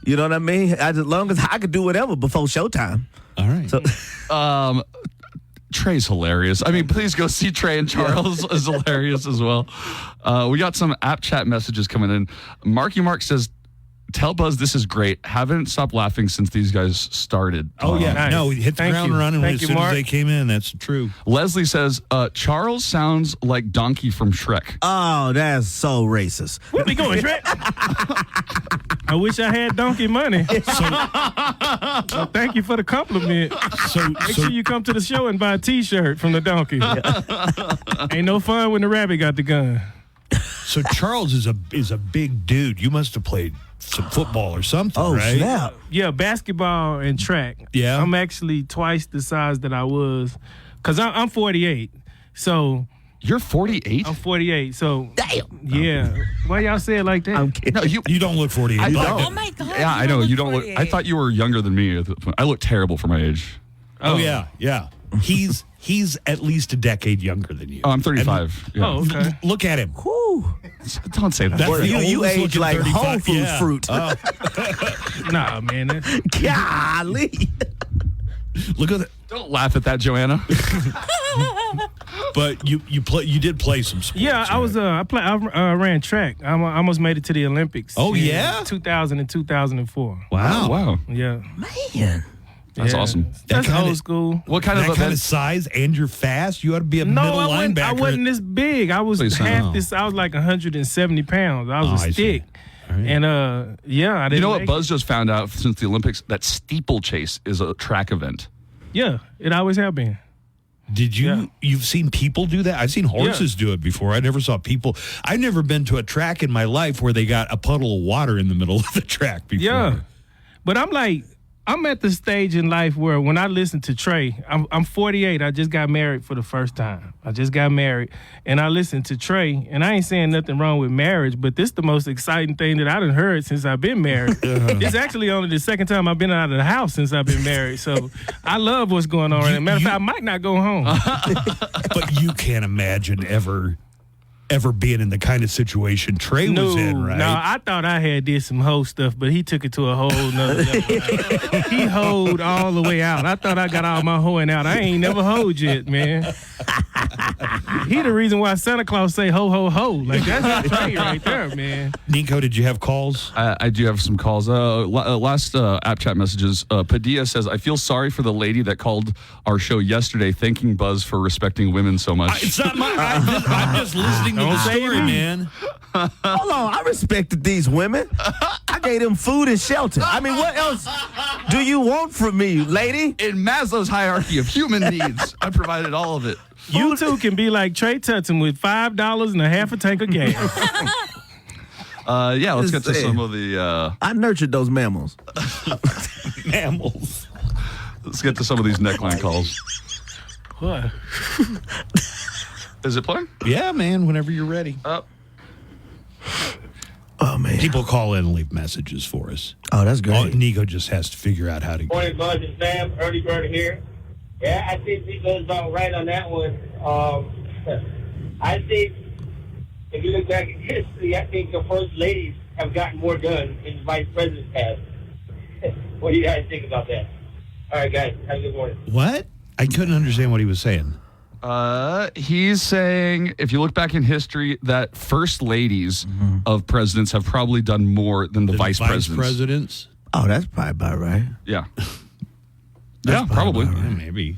You know what I mean? As long as I could do whatever before showtime. All right. So, Trey's hilarious. I mean, please go see Trey, and Charles is hilarious as well. We got some app chat messages coming in. Marky Mark says, tell Buzz this is great. Haven't stopped laughing since these guys started. Oh, yeah. Nice. No, we hit the ground running as soon as they came in. That's true. Leslie says, Charles sounds like Donkey from Shrek. Oh, that's so racist. Where we going, Shrek? I wish I had donkey money. So thank you for the compliment. Make sure you come to the show and buy a T-shirt from the donkey. Ain't no fun when the rabbit got the gun. So Charles is a big dude. You must have played some football or something, right? Snap. Yeah, basketball and track. Yeah. I'm actually twice the size that I was. Because I'm 48. So... You're 48? I'm 48, so... Damn! Yeah. Why y'all say it like that? I'm kidding. No, you don't look 48. I Oh, my God. Yeah, I know. You don't look... I thought you were younger than me. I look terrible for my age. Oh, yeah. He's at least a decade younger than you. Oh, I'm 35. Yeah. Oh, okay. Look at him. Whew. Don't say that. That's You age looking like 35. Whole Foods fruit. Nah, man. Golly. Look at that. Don't laugh at that, Joanna. But you did play some sports. Yeah, I was I ran track. I almost made it to the Olympics. Oh, in yeah? 2000 and 2004. Wow. Wow. Yeah. Man. That's awesome. That's old school. What kind of size, and you're fast? You ought to be a middle linebacker. I wasn't this big. I was half this. I was like 170 pounds. I was a stick. Right. And I didn't. You know what Buzz just found out since the Olympics? That steeplechase is a track event. Yeah, it always have been. Did you? Yeah. You've seen people do that? I've seen horses do it before. I never saw people. I've never been to a track in my life where they got a puddle of water in the middle of the track before. Yeah, but I'm at the stage in life where when I listen to Trey, I'm 48. I just got married for the first time. I just got married, and I listen to Trey, and I ain't saying nothing wrong with marriage, but this is the most exciting thing that I done heard since I've been married. It's actually only the second time I've been out of the house since I've been married, so I love what's going on right now. Matter of fact, I might not go home. But you can't imagine ever ever being in the kind of situation Trey was in, right? No, I thought I did some hoe stuff, but he took it to a whole nother level. He hoed all the way out. I thought I got all my hoeing out. I ain't never hoed yet, man. He the reason why Santa Claus say ho, ho, ho. Like, that's Trey right there, man. Nico, did you have calls? I do have some calls. Last app chat messages. Padilla says, I feel sorry for the lady that called our show yesterday thanking Buzz for respecting women so much. It's not my... I'm just listening to the story, man. Hold on, I respected these women. I gave them food and shelter. I mean, what else do you want from me, lady? In Maslow's hierarchy of human needs, I provided all of it. You two can be like Trey Tutson with $5 and a half a tank of gas. Let's get to some of the... I nurtured those mammals. Mammals. Let's get to some of these neckline calls. What? Is it playing? Yeah, man, whenever you're ready. Oh, man. People call in and leave messages for us. Oh, that's great. Nico just has to figure out how to... Morning, Buzz and Sam. Early Bird here. Yeah, I think Nico's about right on that one. I think if you look back in history, I think the first ladies have gotten more done than the vice presidents have. What do you guys think about that? All right, guys. Have a good morning. What? I couldn't understand what he was saying. He's saying, if you look back in history, that first ladies of presidents have probably done more than the vice presidents. Oh, that's probably about right. Yeah. Yeah, probably. Right. Yeah, maybe.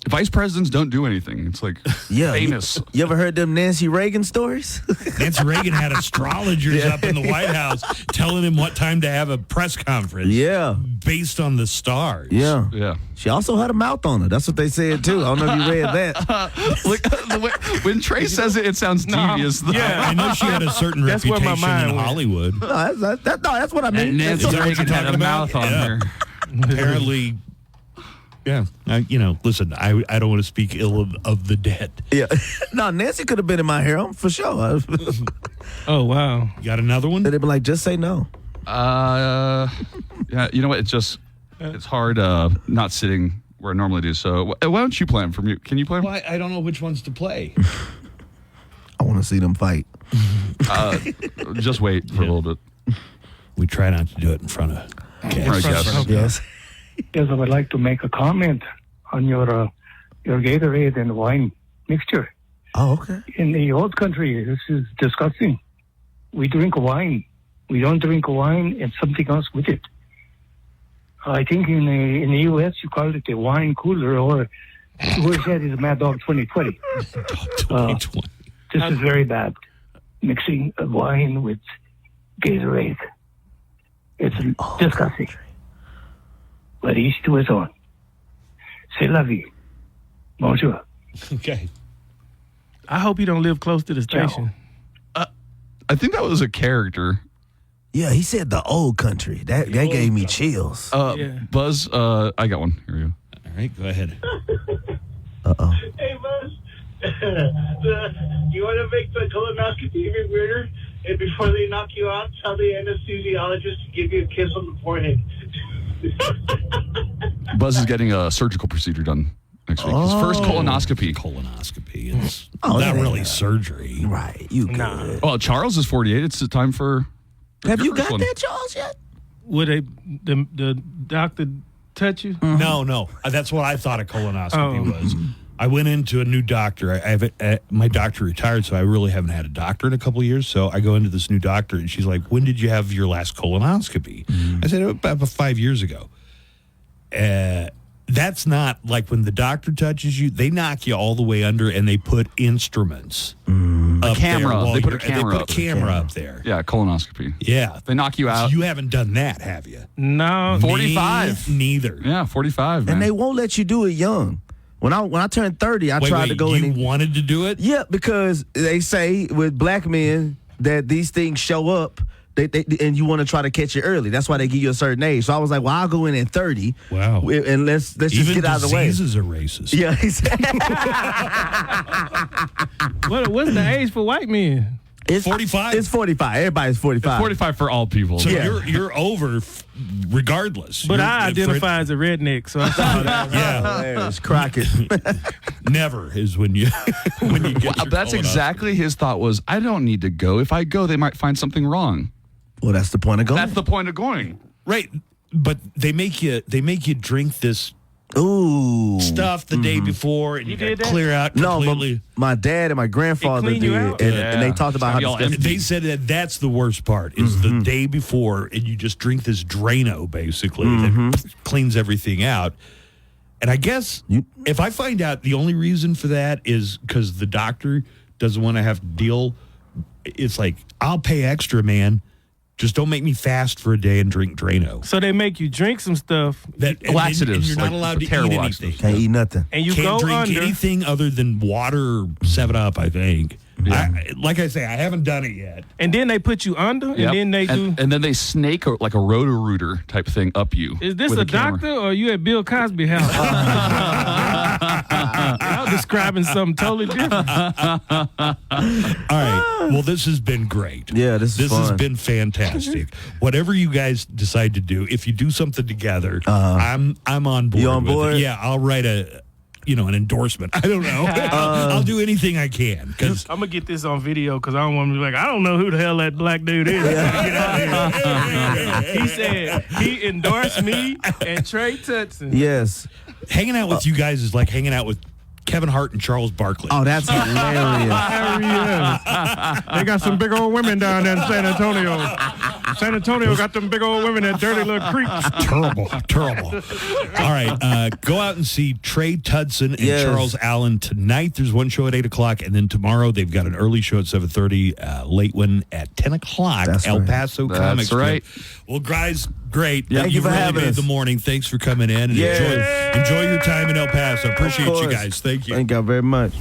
Vice presidents don't do anything. It's like famous. You ever heard them Nancy Reagan stories? Nancy Reagan had astrologers up in the White House telling him what time to have a press conference. Yeah. Based on the stars. Yeah. Yeah. She also had a mouth on her. That's what they said, too. I don't know if you read that. When Trey says it, it sounds devious. Yeah, I know she had a certain reputation in Hollywood. No, that's what I mean. And Nancy Reagan had a mouth on her. Apparently... Yeah, listen, I don't want to speak ill of the dead. Yeah. No, Nancy could have been in my harem for sure. Oh, wow. You got another one? They'd be like, just say no. Yeah, you know what? It's hard not sitting where I normally do. So why don't you play them from you? Can you play them? Well, I don't know which ones to play. I want to see them fight. Just wait for a little bit. We try not to do it in front of guests. Yes. Yes, I would like to make a comment on your Gatorade and wine mixture. Oh, okay. In the old country, this is disgusting. We drink wine. We don't drink wine and something else with it. I think in the U.S. you call it a wine cooler, or who said it's Mad Dog 2020. 2020. This is very bad. Mixing wine with Gatorade. It's disgusting. But each to his own. C'est la vie. Bonjour. Okay. I hope you don't live close to the station. I think that was a character. Yeah, he said the old country. That gave me chills. Buzz, I got one. Here we go. All right, go ahead. Uh-oh. Hey, Buzz. You want to make the colonoscopy even weirder? And before they knock you out, tell the anesthesiologist to give you a kiss on the forehead. Buzz is getting a surgical procedure done next week. His first colonoscopy. It's not really surgery. Right. You good. Well, Charles is 48. It's the time for... Have you got that, Charles, yet? Would the doctor touch you? Mm-hmm. No. That's what I thought a colonoscopy was. I went into a new doctor. My doctor retired, so I really haven't had a doctor in a couple of years. So I go into this new doctor, and she's like, "When did you have your last colonoscopy?" I said, "About 5 years ago." That's not like when the doctor touches you; they knock you all the way under, and they put instruments, a camera. They put a camera up there. Yeah, colonoscopy. Yeah, they knock you out. So you haven't done that, have you? No, 45. Neither. Yeah, 45. Man. And they won't let you do it young. When I turned 30, I tried to go in. You wanted to do it? Yeah, because they say with black men that these things show up, and you want to try to catch it early. That's why they give you a certain age. So I was like, well, I'll go in at 30. Wow. And let's just get out of the way. Diseases are racist. Yeah, exactly. What's the age for white men? It's 45. It's 45. Everybody's 45. It's 45 for all people. So you're over regardless. But I identify as a redneck, so I saw that. Yeah, it's Crockett. Never is when you get. Well, that's exactly his thought was. I don't need to go. If I go, they might find something wrong. Well, that's the point of going. That's the point of going. Right, but they make you drink this stuff the day before, and you did that? clear out completely. No, my dad and my grandfather clean you did, out? and they talked about how They said that that's the worst part is the day before, and you just drink this Drano basically that cleans everything out. And I guess if I find out the only reason for that is because the doctor doesn't want to have to deal, it's like, I'll pay extra, man. Just don't make me fast for a day and drink Drano. So they make you drink some stuff. Laxatives. And you're not allowed to eat anything. Can't eat nothing. And you can't go drink under. anything other than water or 7-Up, I think. Like I say, I haven't done it yet. And then they put you under, and then they do. And then they snake like a roto-rooter type thing up you. Is this with a camera. doctor or you at Bill Cosby house? I'm describing something totally different. All right. Well, this has been great. Yeah, this has fun. been fantastic. Whatever you guys decide to do, if you do something together, I'm on board. You on with board? it. Yeah, I'll write an endorsement. I don't know. I'll do anything I can because I'm gonna get this on video because I don't want to be like, I don't know who the hell that black dude is. Get out of here. He said he endorsed me and Trey Tutson. Yes. hanging out with you guys is like hanging out with Kevin Hart and Charles Barkley. Oh, that's hilarious. They got some big old women down there in San Antonio. San Antonio got them big old women, that dirty little creeps. Terrible. All right, go out and see Trey Tudson and Charles Allen tonight. There's one show at 8 o'clock, and then tomorrow they've got an early show at 7:30, late one at 10 o'clock. That's El right. Paso That's Comics. right. Well, guys, great. Thank you for really having made us. the morning. Thanks for coming in. And enjoy your time in El Paso. Appreciate you guys. Thank you. Thank you very much.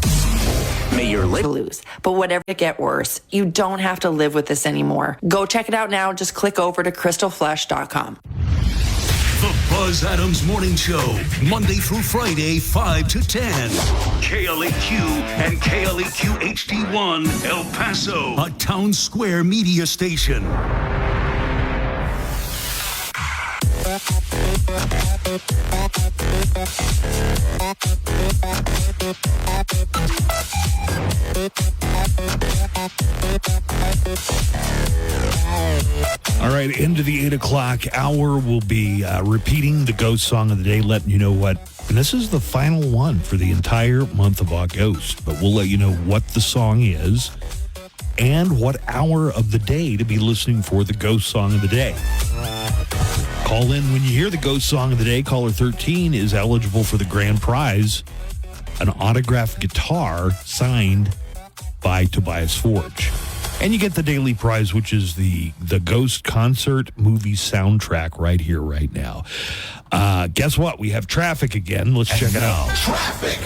May your lose. But whatever it get worse, you don't have to live with this anymore. Go check it out now. Just click over to crystalflesh.com. The Buzz Adams Morning Show, Monday through Friday, 5 to 10. KLAQ and KLAQ HD1, El Paso, a town square media station. All right, into the 8 o'clock hour, we'll be repeating the ghost song of the day, letting you know what. And this is the final one for the entire month of August, but we'll let you know what the song is and what hour of the day to be listening for the ghost song of the day. Call in when you hear the ghost song of the day. Caller 13 is eligible for the grand prize, an autographed guitar signed by Tobias Forge. And you get the daily prize, which is the Ghost Concert movie soundtrack right here, right now. Guess what? We have traffic again. Let's check it out. Traffic.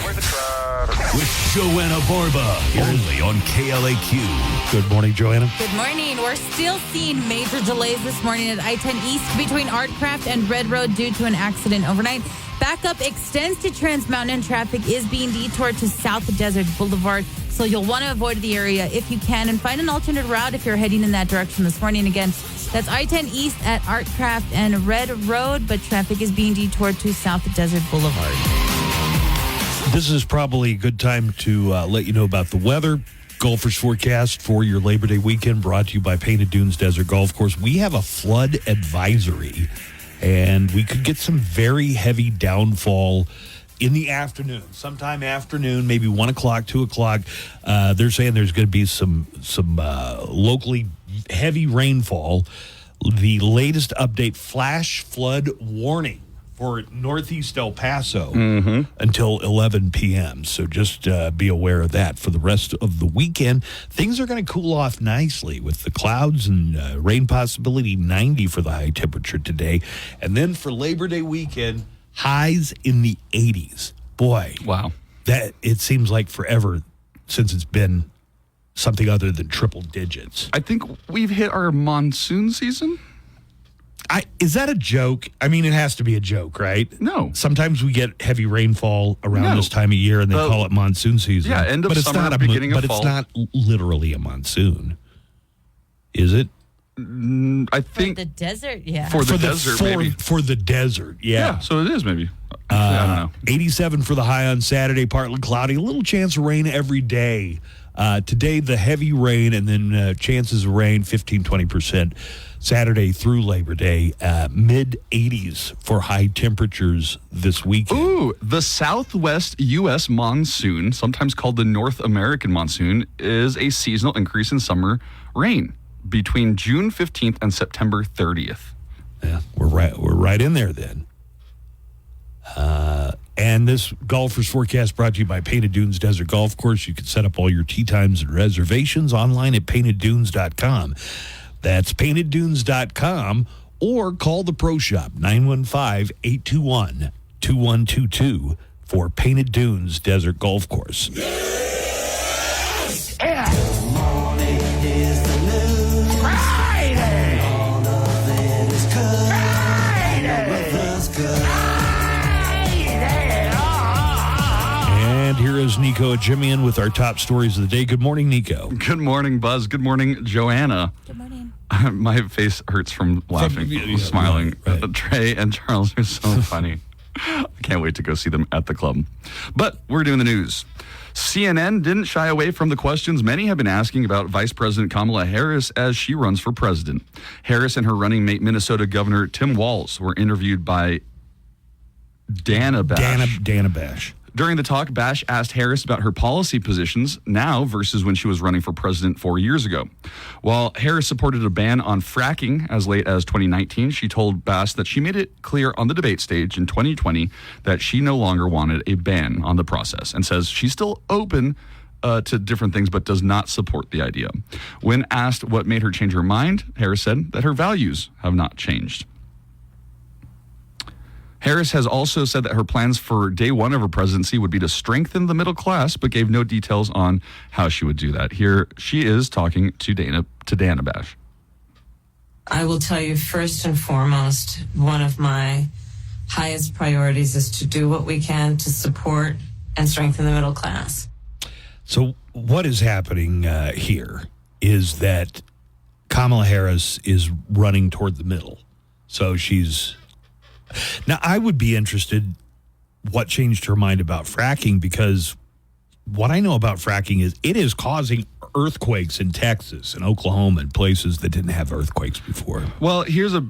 With Joanna Barba, only on KLAQ. Good morning, Joanna. Good morning. We're still seeing major delays this morning at I-10 East between Artcraft and Red Road due to an accident overnight. Backup extends to Trans Mountain. Traffic is being detoured to South Desert Boulevard, so you'll want to avoid the area if you can and find an alternate route if you're heading in that direction this morning. Again, that's I-10 East at Artcraft and Red Road, but traffic is being detoured to South Desert Boulevard. This is probably a good time to let you know about the weather. Golfers forecast for your Labor Day weekend brought to you by Painted Dunes Desert Golf Course. We have a flood advisory, and we could get some very heavy downfall in the afternoon, sometime afternoon, maybe 1 o'clock, 2 o'clock. They're saying there's going to be some locally heavy rainfall. The latest update, flash flood warning for northeast El Paso until 11 p.m. So just be aware of that. For the rest of the weekend, things are going to cool off nicely with the clouds and rain possibility, 90 for the high temperature today. And then for Labor Day weekend, highs in the 80s. Boy. Wow. That it seems like forever since it's been something other than triple digits. I think we've hit our monsoon season. Is that a joke? I mean, it has to be a joke, right? No. Sometimes we get heavy rainfall around this time of year, and they call it monsoon season. Yeah, end of but summer, it's not beginning of fall. But it's not literally a monsoon, is it? I think the desert, yeah. For the desert, maybe. For the desert, yeah. So it is maybe. I don't know. 87 for the high on Saturday, partly cloudy. A little chance of rain every day. Today, the heavy rain and then chances of rain, 15-20%. Saturday through Labor Day, mid-80s for high temperatures this weekend. Ooh, the southwest U.S. monsoon, sometimes called the North American monsoon, is a seasonal increase in summer rain between June 15th and September 30th. Yeah, we're right in there then. And this golfer's forecast brought to you by Painted Dunes Desert Golf Course. You can set up all your tee times and reservations online at painteddunes.com. That's painteddunes.com, or call the Pro Shop, 915-821-2122 for Painted Dunes Desert Golf Course. Morning is the news. Friday. All of it is good. And here is Nico Jimian with our top stories of the day. Good morning, Nico. Good morning, Buzz. Good morning, Joanna. Good morning. My face hurts from laughing, smiling. Right. Trey and Charles are so funny. I can't wait to go see them at the club. But we're doing the news. CNN didn't shy away from the questions many have been asking about Vice President Kamala Harris as she runs for president. Harris and her running mate, Minnesota Governor Tim Walz, were interviewed by Dana Bash. During the talk, Bash asked Harris about her policy positions now versus when she was running for president 4 years ago. While Harris supported a ban on fracking as late as 2019, she told Bash that she made it clear on the debate stage in 2020 that she no longer wanted a ban on the process, and says she's still open to different things but does not support the idea. When asked what made her change her mind, Harris said that her values have not changed. Harris has also said that her plans for day one of her presidency would be to strengthen the middle class, but gave no details on how she would do that. Here she is talking to Dana Bash. I will tell you, first and foremost, one of my highest priorities is to do what we can to support and strengthen the middle class. So what is happening here is that Kamala Harris is running toward the middle. So she's... Now, I would be interested what changed her mind about fracking, because what I know about fracking is it is causing earthquakes in Texas and Oklahoma and places that didn't have earthquakes before. Well, here's a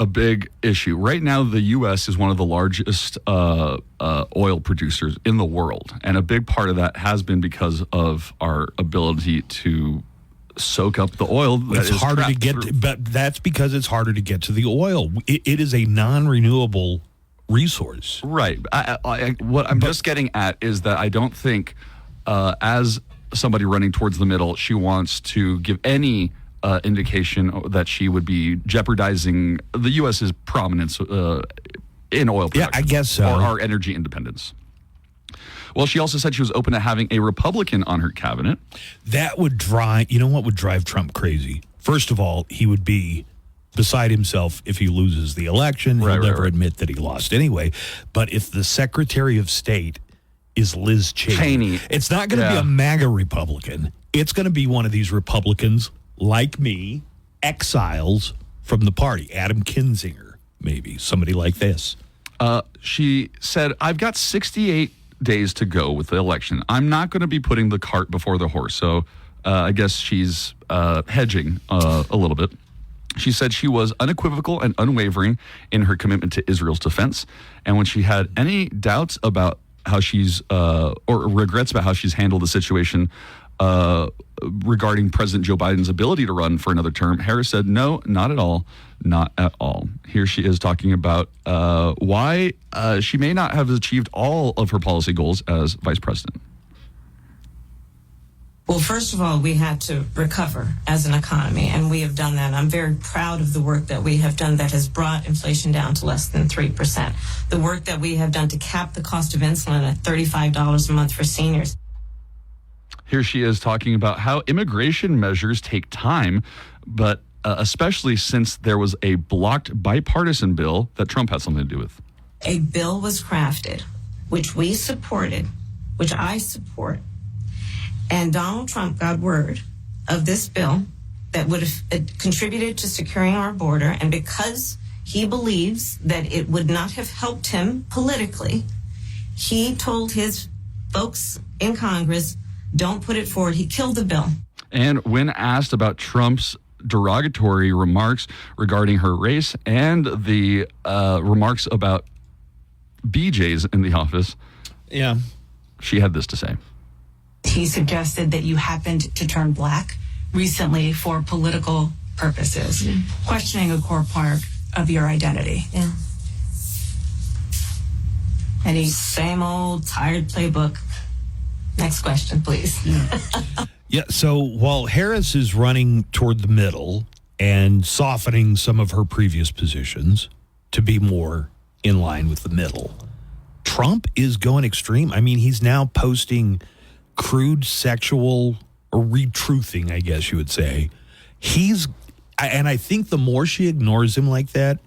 big issue. Right now, the U.S. is one of the largest oil producers in the world. And a big part of that has been because of our ability to soak up the oil. It's harder to get to, but that's because it's harder to get to the oil. It is a non-renewable resource. Right. What I'm just getting at is that I don't think as somebody running towards the middle, she wants to give any indication that she would be jeopardizing the U.S.'s prominence in oil production. Yeah, I guess so. Or our energy independence. Well, she also said she was open to having a Republican on her cabinet. That would drive, you know what would drive Trump crazy? First of all, he would be beside himself if he loses the election. He'll never admit that he lost anyway. But if the Secretary of State is Liz Cheney. It's not going to be a MAGA Republican. It's going to be one of these Republicans like me, exiles from the party. Adam Kinzinger, maybe, somebody like this. She said, I've got 68 days to go with the election. I'm not going to be putting the cart before the horse. So I guess she's hedging a little bit. She said she was unequivocal and unwavering in her commitment to Israel's defense. And when she had any doubts about how she's, or regrets about how she's handled the situation regarding President Joe Biden's ability to run for another term, Harris said, no, not at all. Not at all. Here she is talking about why she may not have achieved all of her policy goals as vice president. Well, first of all, we had to recover as an economy, and we have done that. I'm very proud of the work that we have done that has brought inflation down to less than 3%. The work that we have done to cap the cost of insulin at $35 a month for seniors. Here she is talking about how immigration measures take time, but especially since there was a blocked bipartisan bill that Trump had something to do with. A bill was crafted, which we supported, which I support, and Donald Trump got word of this bill that would have contributed to securing our border, and because he believes that it would not have helped him politically, he told his folks in Congress, don't put it forward. He killed the bill. And when asked about Trump's derogatory remarks regarding her race and the remarks about BJ's in the office, she had this to say. He suggested that you happened to turn black recently for political purposes, questioning a core part of your identity. Yeah. And he's same old tired playbook. Next question, please. Yeah, so while Harris is running toward the middle and softening some of her previous positions to be more in line with the middle, Trump is going extreme. I mean, he's now posting crude sexual or retruthing, I guess you would say. And I think the more she ignores him like that,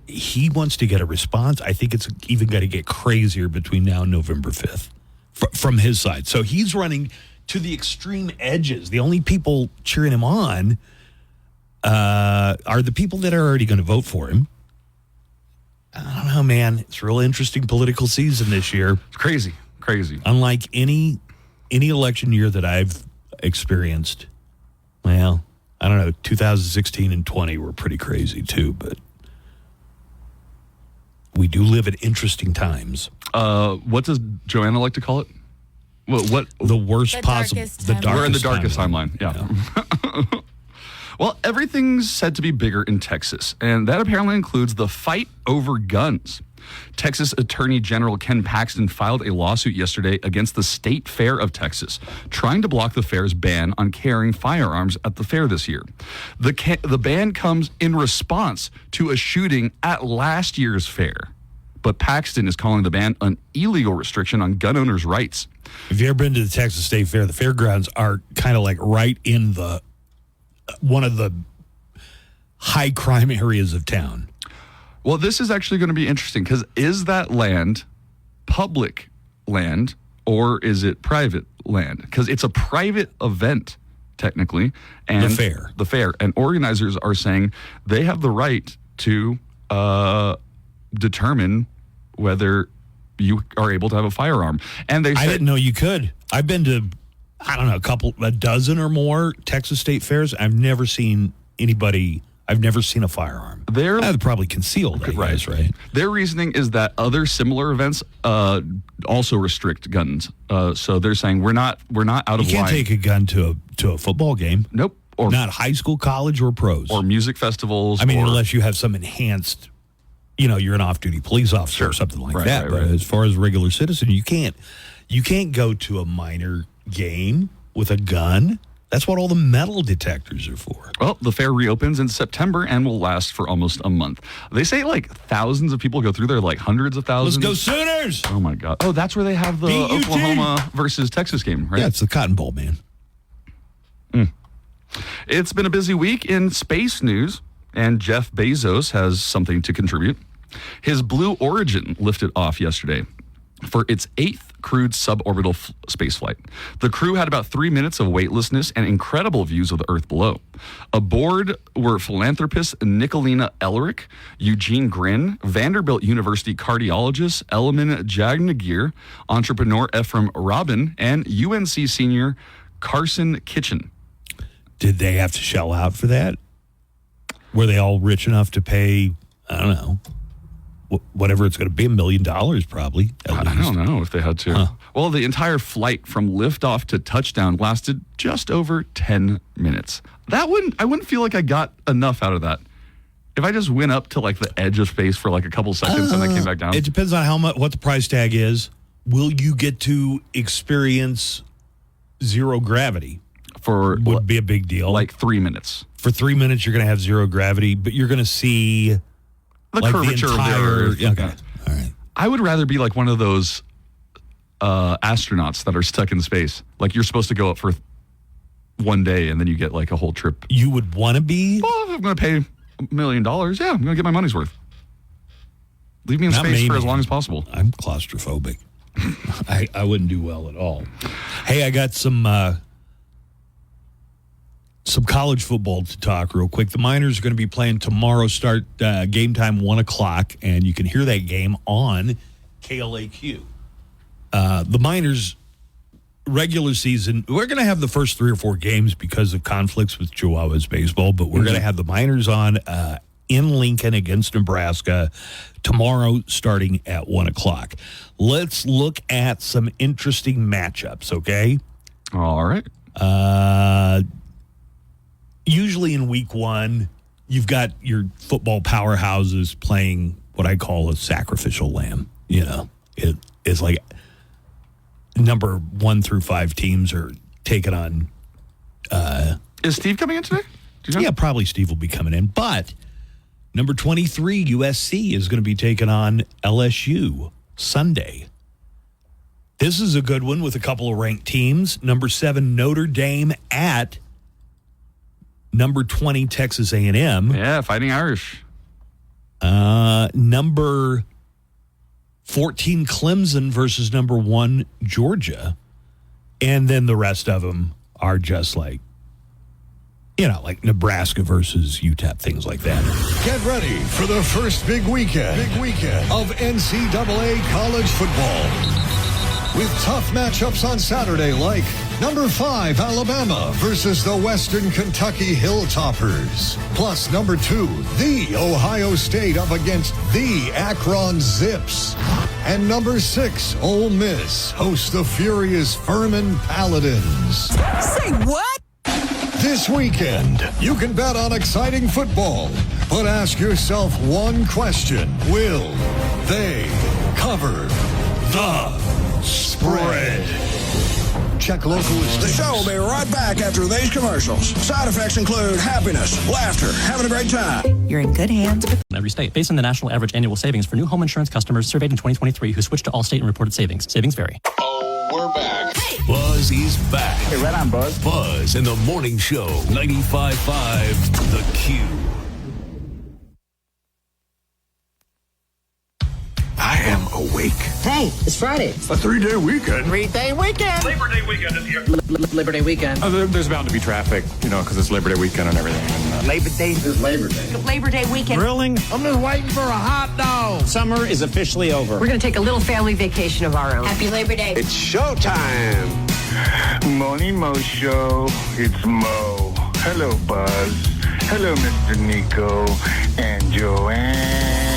he wants to get a response. I think it's even going to get crazier between now and November 5th from his side. So he's running to the extreme edges. The only people cheering him on are the people that are already going to vote for him. I don't know, man. It's a real interesting political season this year. It's crazy. Unlike any election year that I've experienced. Well, I don't know. 2016 and 20 were pretty crazy too, but we do live at interesting times. What does Joanna like to call it? What the worst possible? We're in the darkest timeline. Yeah. Well, everything's said to be bigger in Texas, and that apparently includes the fight over guns. Texas Attorney General Ken Paxton filed a lawsuit yesterday against the State Fair of Texas, trying to block the fair's ban on carrying firearms at the fair this year. The ban comes in response to a shooting at last year's fair, but Paxton is calling the ban an illegal restriction on gun owners' rights. If you've ever been to the Texas State Fair, the fairgrounds are kind of like right in one of the high crime areas of town. Well, this is actually going to be interesting because is that land public land or is it private land? Because it's a private event, technically. And the fair. And organizers are saying they have the right to determine whether you are able to have a firearm. And I didn't know you could. I've been to, a dozen or more Texas State Fairs. I've never seen a firearm. They're probably concealed, I guess, right? Their reasoning is that other similar events also restrict guns. So they're saying we're not out of line. You can't take a gun to a football game. Nope. Or not high school, college, or pros. Or music festivals. I mean, unless you have some enhanced, you're an off-duty police officer or something like that. But as far as regular citizen, you can't go to a minor game with a gun. That's what all the metal detectors are for. Well, the fair reopens in September and will last for almost a month. They say thousands of people go through there, hundreds of thousands. Let's go Sooners! Oh my God. Oh, that's where they have the Oklahoma versus Texas game, right? Yeah, it's the Cotton Bowl, man. It's been a busy week in space news, and Jeff Bezos has something to contribute. His Blue Origin lifted off yesterday for its 8th crewed suborbital spaceflight. The crew had about 3 minutes of weightlessness and incredible views of the Earth below. Aboard were philanthropist Nicolina Elric, Eugene Grin, Vanderbilt University cardiologist Elman Jagnagir, entrepreneur Ephraim Robin, and UNC senior Carson Kitchen. Did they have to shell out for that? Were they all rich enough to pay, I don't know, whatever it's going to be, $1 million probably. I don't know if they had to. Well, the entire flight from liftoff to touchdown lasted just over 10 minutes. I wouldn't feel like I got enough out of that. If I just went up to the edge of space for a couple seconds and then came back down. It depends on what the price tag is. Will you get to experience zero gravity? Would be a big deal. 3 minutes. For 3 minutes, you're going to have zero gravity, but you're going to see the curvature of the Earth. Okay. All right. I would rather be one of those astronauts that are stuck in space. You're supposed to go up for one day and then you get a whole trip. You would want to be? Well, if I'm going to pay $1 million, yeah, I'm going to get my money's worth. Leave me in space for as long as possible. I'm claustrophobic. I wouldn't do well at all. Hey, I got some some college football to talk real quick. The Miners are going to be playing tomorrow, start game time 1 o'clock, and you can hear that game on KLAQ. The Miners regular season, we're going to have the first 3 or 4 games because of conflicts with Chihuahuas baseball, but we're going to have the Miners on in Lincoln against Nebraska tomorrow starting at 1 o'clock. Let's look at some interesting matchups, okay? All right. Usually in week 1, you've got your football powerhouses playing what I call a sacrificial lamb. You know, it's like number 1 through 5 teams are taking on. Is Steve coming in today? Yeah, probably Steve will be coming in. But number 23, USC, is going to be taking on LSU Sunday. This is a good one with a couple of ranked teams. Number 7, Notre Dame at number 20, Texas A&M. Yeah, Fighting Irish. Number 14, Clemson versus number 1, Georgia. And then the rest of them are just like, you know, like Nebraska versus UTEP, things like that. Get ready for the first big weekend of NCAA college football. With tough matchups on Saturday like number 5, Alabama versus the Western Kentucky Hilltoppers. Plus number 2, the Ohio State up against the Akron Zips. And number 6, Ole Miss hosts the furious Furman Paladins. Say what? This weekend, you can bet on exciting football, but ask yourself one question. Will they cover the spread? Check local listings. The show will be right back after these commercials. Side effects include happiness, laughter, having a great time. You're in good hands. Every state, based on the national average annual savings for new home insurance customers surveyed in 2023 who switched to Allstate and reported savings. Savings vary. Oh, we're back. Buzz is back. Hey, right on, Buzz. Buzz in the morning show. 95.5 The Q. I am awake. Hey, it's Friday. A 3-day weekend. 3-day weekend. Labor Day weekend is here. Labor Day weekend. There's bound to be traffic, because it's Labor Day weekend and everything. Labor Day is Labor Day. Labor Day weekend. Grilling? I'm just waiting for a hot dog. Summer is officially over. We're going to take a little family vacation of our own. Happy Labor Day. It's showtime. Morning, Mo Show. It's Mo. Hello, Buzz. Hello, Mr. Nico and Joanna.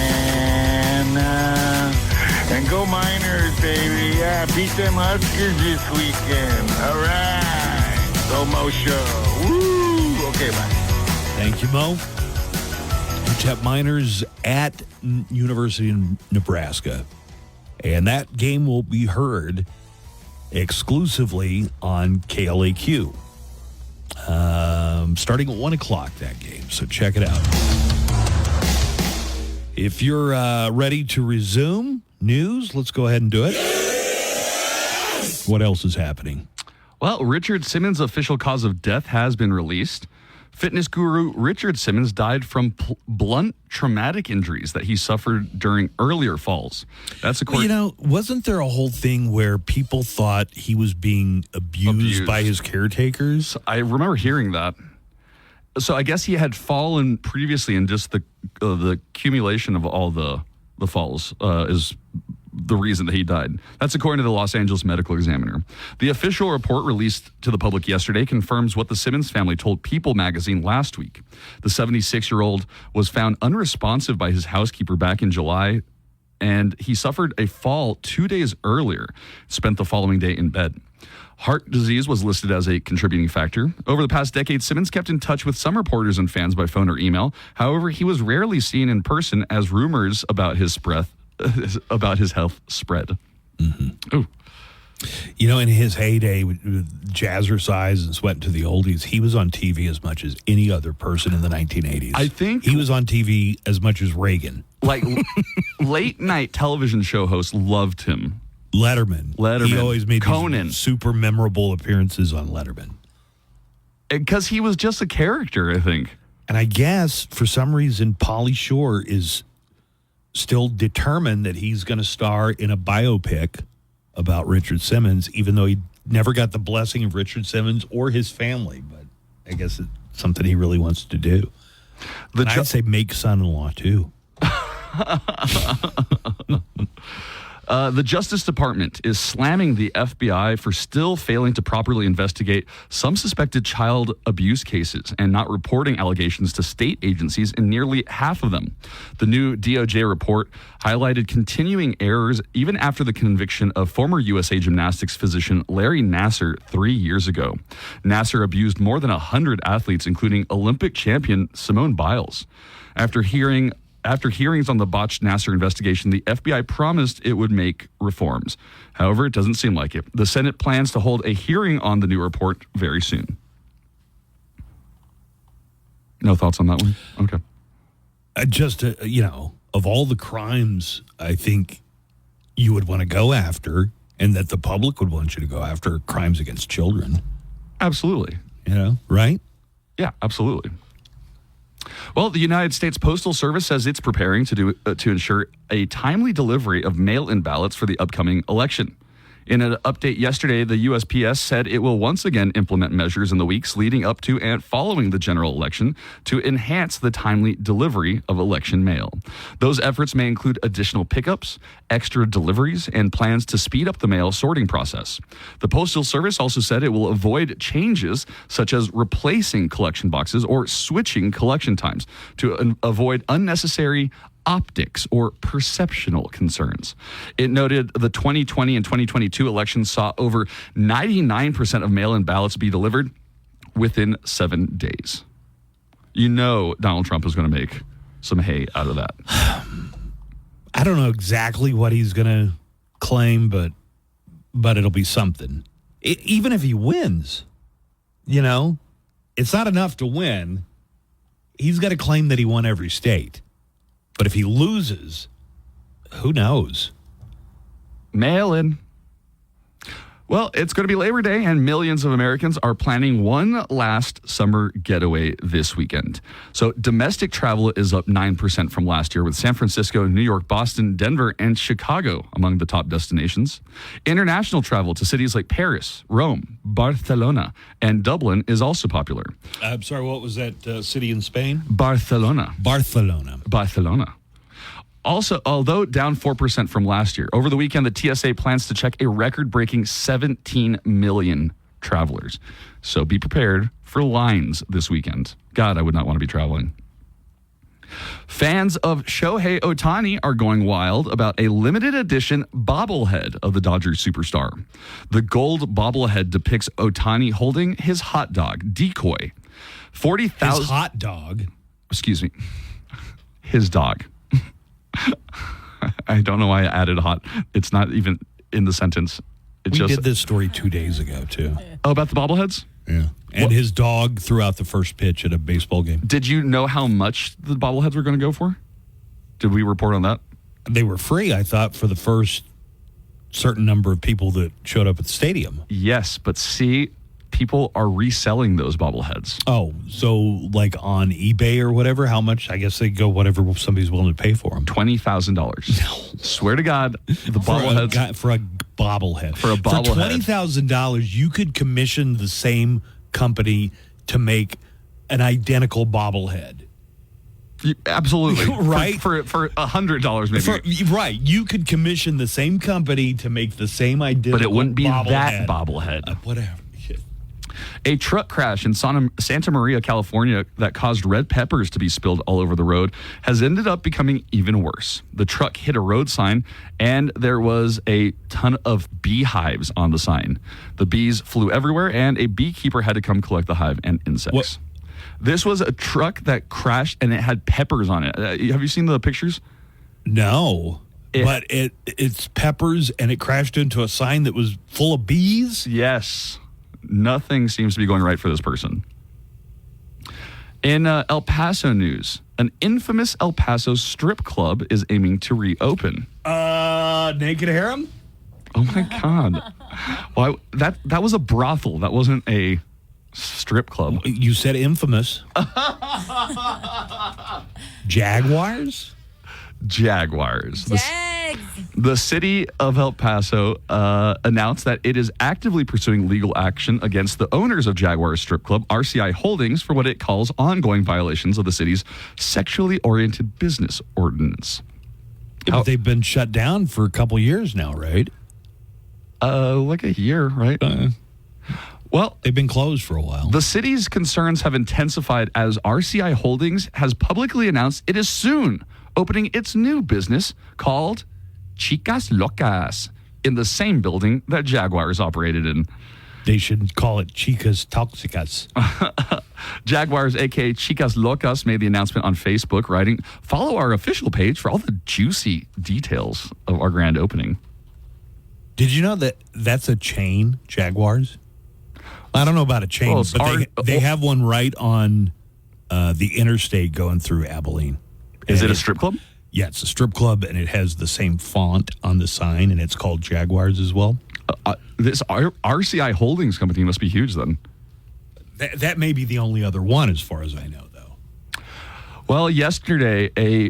And go Miners, baby. Yeah, beat them Huskers this weekend. All right. Go Mo Show. Woo. Okay, bye. Thank you, Mo. UTEP Miners at University of Nebraska. And that game will be heard exclusively on KLAQ. Starting at 1 o'clock, that game. So check it out. If you're ready to resume news, let's go ahead and do it. What else is happening? Well, Richard Simmons' official cause of death has been released. Fitness guru Richard Simmons died from blunt traumatic injuries that he suffered during earlier falls. That's according. Wasn't there a whole thing where people thought he was being abused by his caretakers? I remember hearing that. So I guess he had fallen previously, and just the accumulation of all the falls is the reason that he died. That's according to the Los Angeles Medical Examiner. The official report released to the public yesterday confirms what the Simmons family told People magazine last week. The 76-year-old was found unresponsive by his housekeeper back in July, and he suffered a fall 2 days earlier, spent the following day in bed. Heart disease was listed as a contributing factor. Over the past decade, Simmons kept in touch with some reporters and fans by phone or email. However, he was rarely seen in person as rumors about his health spread. Mm-hmm. Ooh. In his heyday with Jazzercise and Sweatin' to the Oldies, he was on TV as much as any other person in the 1980s. I think he was on TV as much as Reagan. Like late night television show hosts loved him. Letterman. He always made Conan. These super memorable appearances on Letterman. Because he was just a character, I think. And I guess for some reason, Pauly Shore is still determined that he's going to star in a biopic about Richard Simmons, even though he never got the blessing of Richard Simmons or his family. But I guess something he really wants to do. I'd say make son-in-law, too. The Justice Department is slamming the FBI for still failing to properly investigate some suspected child abuse cases and not reporting allegations to state agencies in nearly half of them. The new DOJ report highlighted continuing errors even after the conviction of former USA Gymnastics physician Larry Nassar 3 years ago. Nassar abused more than 100 athletes, including Olympic champion Simone Biles. After hearings on the botched Nassar investigation, the FBI promised it would make reforms. However, it doesn't seem like it. The Senate plans to hold a hearing on the new report very soon. No thoughts on that one? Okay. Of all the crimes I think you would want to go after and that the public would want you to go after, crimes against children. Absolutely. Right? Yeah, absolutely. Well, the United States Postal Service says it's preparing to ensure a timely delivery of mail-in ballots for the upcoming election. In an update yesterday, the USPS said it will once again implement measures in the weeks leading up to and following the general election to enhance the timely delivery of election mail. Those efforts may include additional pickups, extra deliveries, and plans to speed up the mail sorting process. The Postal Service also said it will avoid changes such as replacing collection boxes or switching collection times to avoid unnecessary optics or perceptional concerns. It noted the 2020 and 2022 elections saw over 99% of mail-in ballots be delivered within 7 days. Donald Trump is going to make some hay out of that. I don't know exactly what he's going to claim, but it'll be something. Even if he wins, it's not enough to win. He's got to claim that he won every state. But if he loses, who knows? Mail in. Well, it's going to be Labor Day, and millions of Americans are planning one last summer getaway this weekend. So domestic travel is up 9% from last year, with San Francisco, New York, Boston, Denver, and Chicago among the top destinations. International travel to cities like Paris, Rome, Barcelona, and Dublin is also popular. I'm sorry, what was that city in Spain? Barcelona. Barcelona. Also, although down 4% from last year, over the weekend, the TSA plans to check a record-breaking 17 million travelers. So be prepared for lines this weekend. God, I would not want to be traveling. Fans of Shohei Ohtani are going wild about a limited edition bobblehead of the Dodgers superstar. The gold bobblehead depicts Ohtani holding his hot dog, Decoy. 40,000. His hot dog? Excuse me. His dog. I don't know why I added hot. It's not even in the sentence. We did this story 2 days ago, too. Oh, about the bobbleheads? Yeah. And his dog threw out the first pitch at a baseball game. Did you know how much the bobbleheads were going to go for? Did we report on that? They were free, I thought, for the first certain number of people that showed up at the stadium. Yes, but see, people are reselling those bobbleheads. Oh, so like on eBay or whatever, how much? I guess they go whatever somebody's willing to pay for them. $20,000. No. Swear to God, the bobbleheads. For a bobblehead. For $20,000, you could commission the same company to make an identical bobblehead. Absolutely. Right? For $100 maybe. Right. You could commission the same company to make the same identical But it wouldn't be bobblehead. That bobblehead. Whatever. A truck crash in Santa Maria, California that caused red peppers to be spilled all over the road has ended up becoming even worse. The truck hit a road sign and there was a ton of beehives on the sign. The bees flew everywhere and a beekeeper had to come collect the hive and insects. What? This was a truck that crashed and it had peppers on it. Have you seen the pictures? No. But it's peppers and it crashed into a sign that was full of bees? Yes. Nothing seems to be going right for this person. In El Paso news, an infamous El Paso strip club is aiming to reopen. Naked Harem? Oh my God. Well, that was a brothel. That wasn't a strip club. You said infamous. Jaguars? Jaguars. Jags. The city of El Paso announced that it is actively pursuing legal action against the owners of Jaguar Strip Club, RCI Holdings, for what it calls ongoing violations of the city's sexually oriented business ordinance. Yeah, but they've been shut down for a couple years now, right? Like a year, right? Well, they've been closed for a while. The city's concerns have intensified as RCI Holdings has publicly announced it is soon opening its new business called Chicas Locas in the same building that Jaguars operated in. They should call it Chicas Toxicas. Jaguars, a.k.a. Chicas Locas, made the announcement on Facebook, writing, "Follow our official page for all the juicy details of our grand opening." Did you know that that's a chain, Jaguars? I don't know about a chain, Well, but they have one right on the interstate going through Abilene. Is it a strip club? Yeah, it's a strip club, and it has the same font on the sign, and it's called Jaguars as well. This RCI Holdings company must be huge then. That may be the only other one as far as I know, though. Well, yesterday, a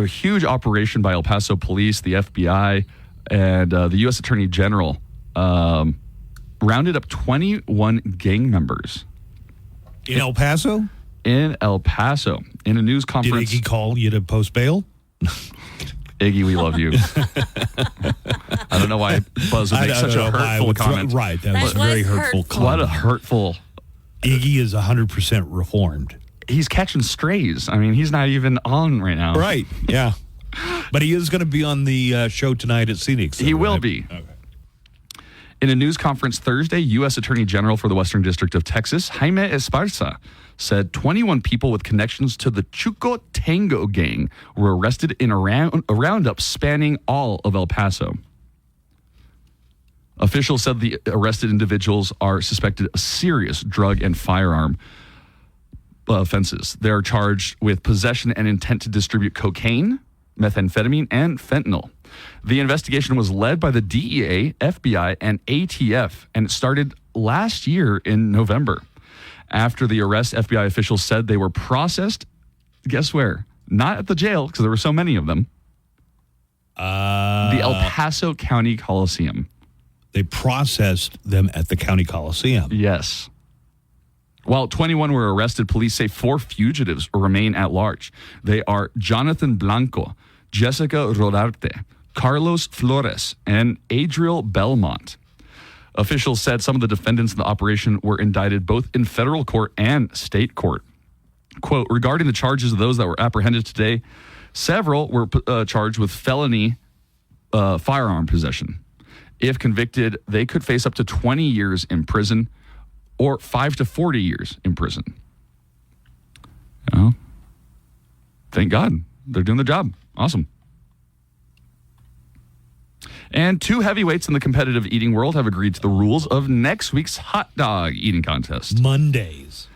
huge operation by El Paso Police, the FBI, and the U.S. Attorney General rounded up 21 gang members. In El Paso? In El Paso. In a news conference. Did Iggy call you to post bail? Iggy, we love you. I don't know why Buzz would make such a hurtful comment. Right, that was a very hurtful comment. What a hurtful. Iggy is 100% reformed. He's catching strays. I mean, he's not even on right now. Right, yeah. But he is going to be on the show tonight at Scenic. He will be. Okay. In a news conference Thursday, U.S. Attorney General for the Western District of Texas, Jaime Esparza, said 21 people with connections to the Chuco Tango gang were arrested in a roundup spanning all of El Paso. Officials said the arrested individuals are suspected of serious drug and firearm offenses. They are charged with possession and intent to distribute cocaine, methamphetamine, and fentanyl. The investigation was led by the DEA, FBI, and ATF, and it started last year in November. After the arrest, FBI officials said they were processed, guess where? Not at the jail, because there were so many of them. The El Paso County Coliseum. They processed them at the County Coliseum. Yes. While 21 were arrested, police say 4 fugitives remain at large. They are Jonathan Blanco, Jessica Rodarte, Carlos Flores, and Adriel Belmont. Officials said some of the defendants in the operation were indicted both in federal court and state court. Quote, regarding the charges of those that were apprehended today, several were charged with felony firearm possession. If convicted, they could face up to 20 years in prison or 5 to 40 years in prison. You know, thank God. They're doing the job. Awesome. And 2 heavyweights in the competitive eating world have agreed to the rules of next week's hot dog eating contest. Mondays.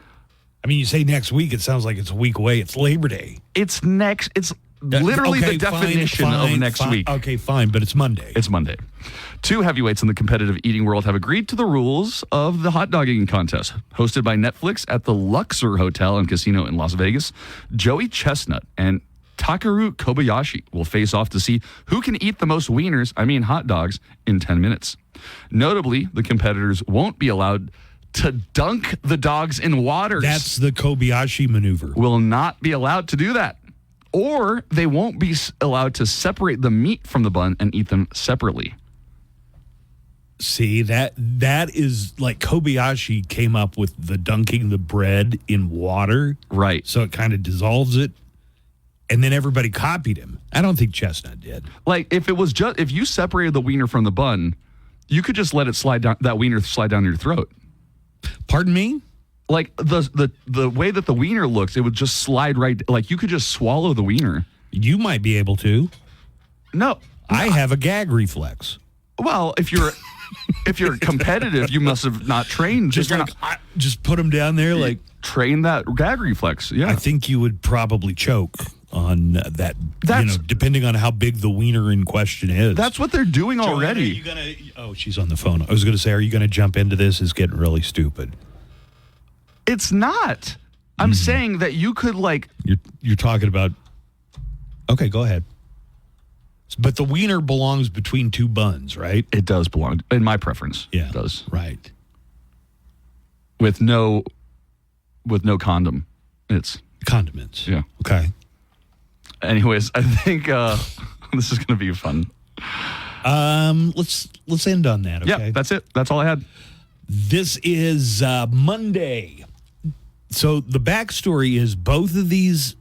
I mean, you say next week, it sounds like it's a week away. It's Labor Day. It's literally the definition of next week. Okay, fine, but it's Monday. It's Monday. 2 heavyweights in the competitive eating world have agreed to the rules of the hot dog eating contest. Hosted by Netflix at the Luxor Hotel and Casino in Las Vegas, Joey Chestnut and Takeru Kobayashi will face off to see who can eat the most hot dogs, in 10 minutes. Notably, the competitors won't be allowed to dunk the dogs in water. That's the Kobayashi maneuver. Will not be allowed to do that. Or they won't be allowed to separate the meat from the bun and eat them separately. See, that is like Kobayashi came up with the dunking the bread in water. Right. So it kind of dissolves it. And then everybody copied him. I don't think Chestnut did. Like if you separated the wiener from the bun, you could just let it slide down, that wiener slide down your throat. Pardon me? Like the way that the wiener looks, it would just slide right. Like you could just swallow the wiener. You might be able to. No, I have a gag reflex. Well, if you're competitive, you must have not trained. Just put them down there, like train that gag reflex. Yeah, I think you would probably choke on that. Depending on how big the wiener in question is. That's what they're doing already. Oh, she's on the phone. I was going to say, are you going to jump into this? It's getting really stupid. It's not. I'm saying that you could You're talking about. Okay, go ahead. But the wiener belongs between two buns, right? It does belong, in my preference. Yeah, it does. Right. With no condom. It's condiments. Yeah. Okay. Anyways, I think this is going to be fun. Let's end on that. Okay. Yeah, that's it. That's all I had. This is Monday. So the backstory is both of these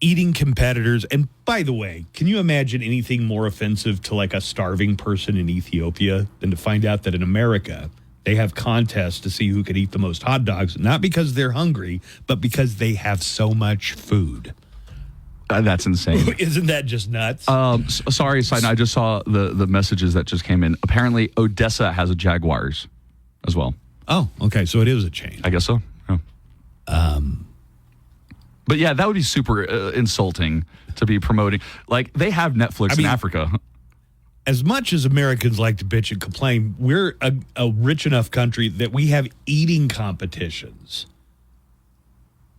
eating competitors. And by the way, can you imagine anything more offensive to like a starving person in Ethiopia than to find out that in America they have contests to see who can eat the most hot dogs, not because they're hungry, but because they have so much food. That's insane. Isn't that just nuts? Sorry, side note, I just saw the messages that just came in. Apparently, Odessa has a Jaguars as well. Oh, okay. So it is a chain. I guess so. Yeah. But yeah, that would be super insulting to be promoting. Like, they have Netflix in Africa. As much as Americans like to bitch and complain, we're a rich enough country that we have eating competitions.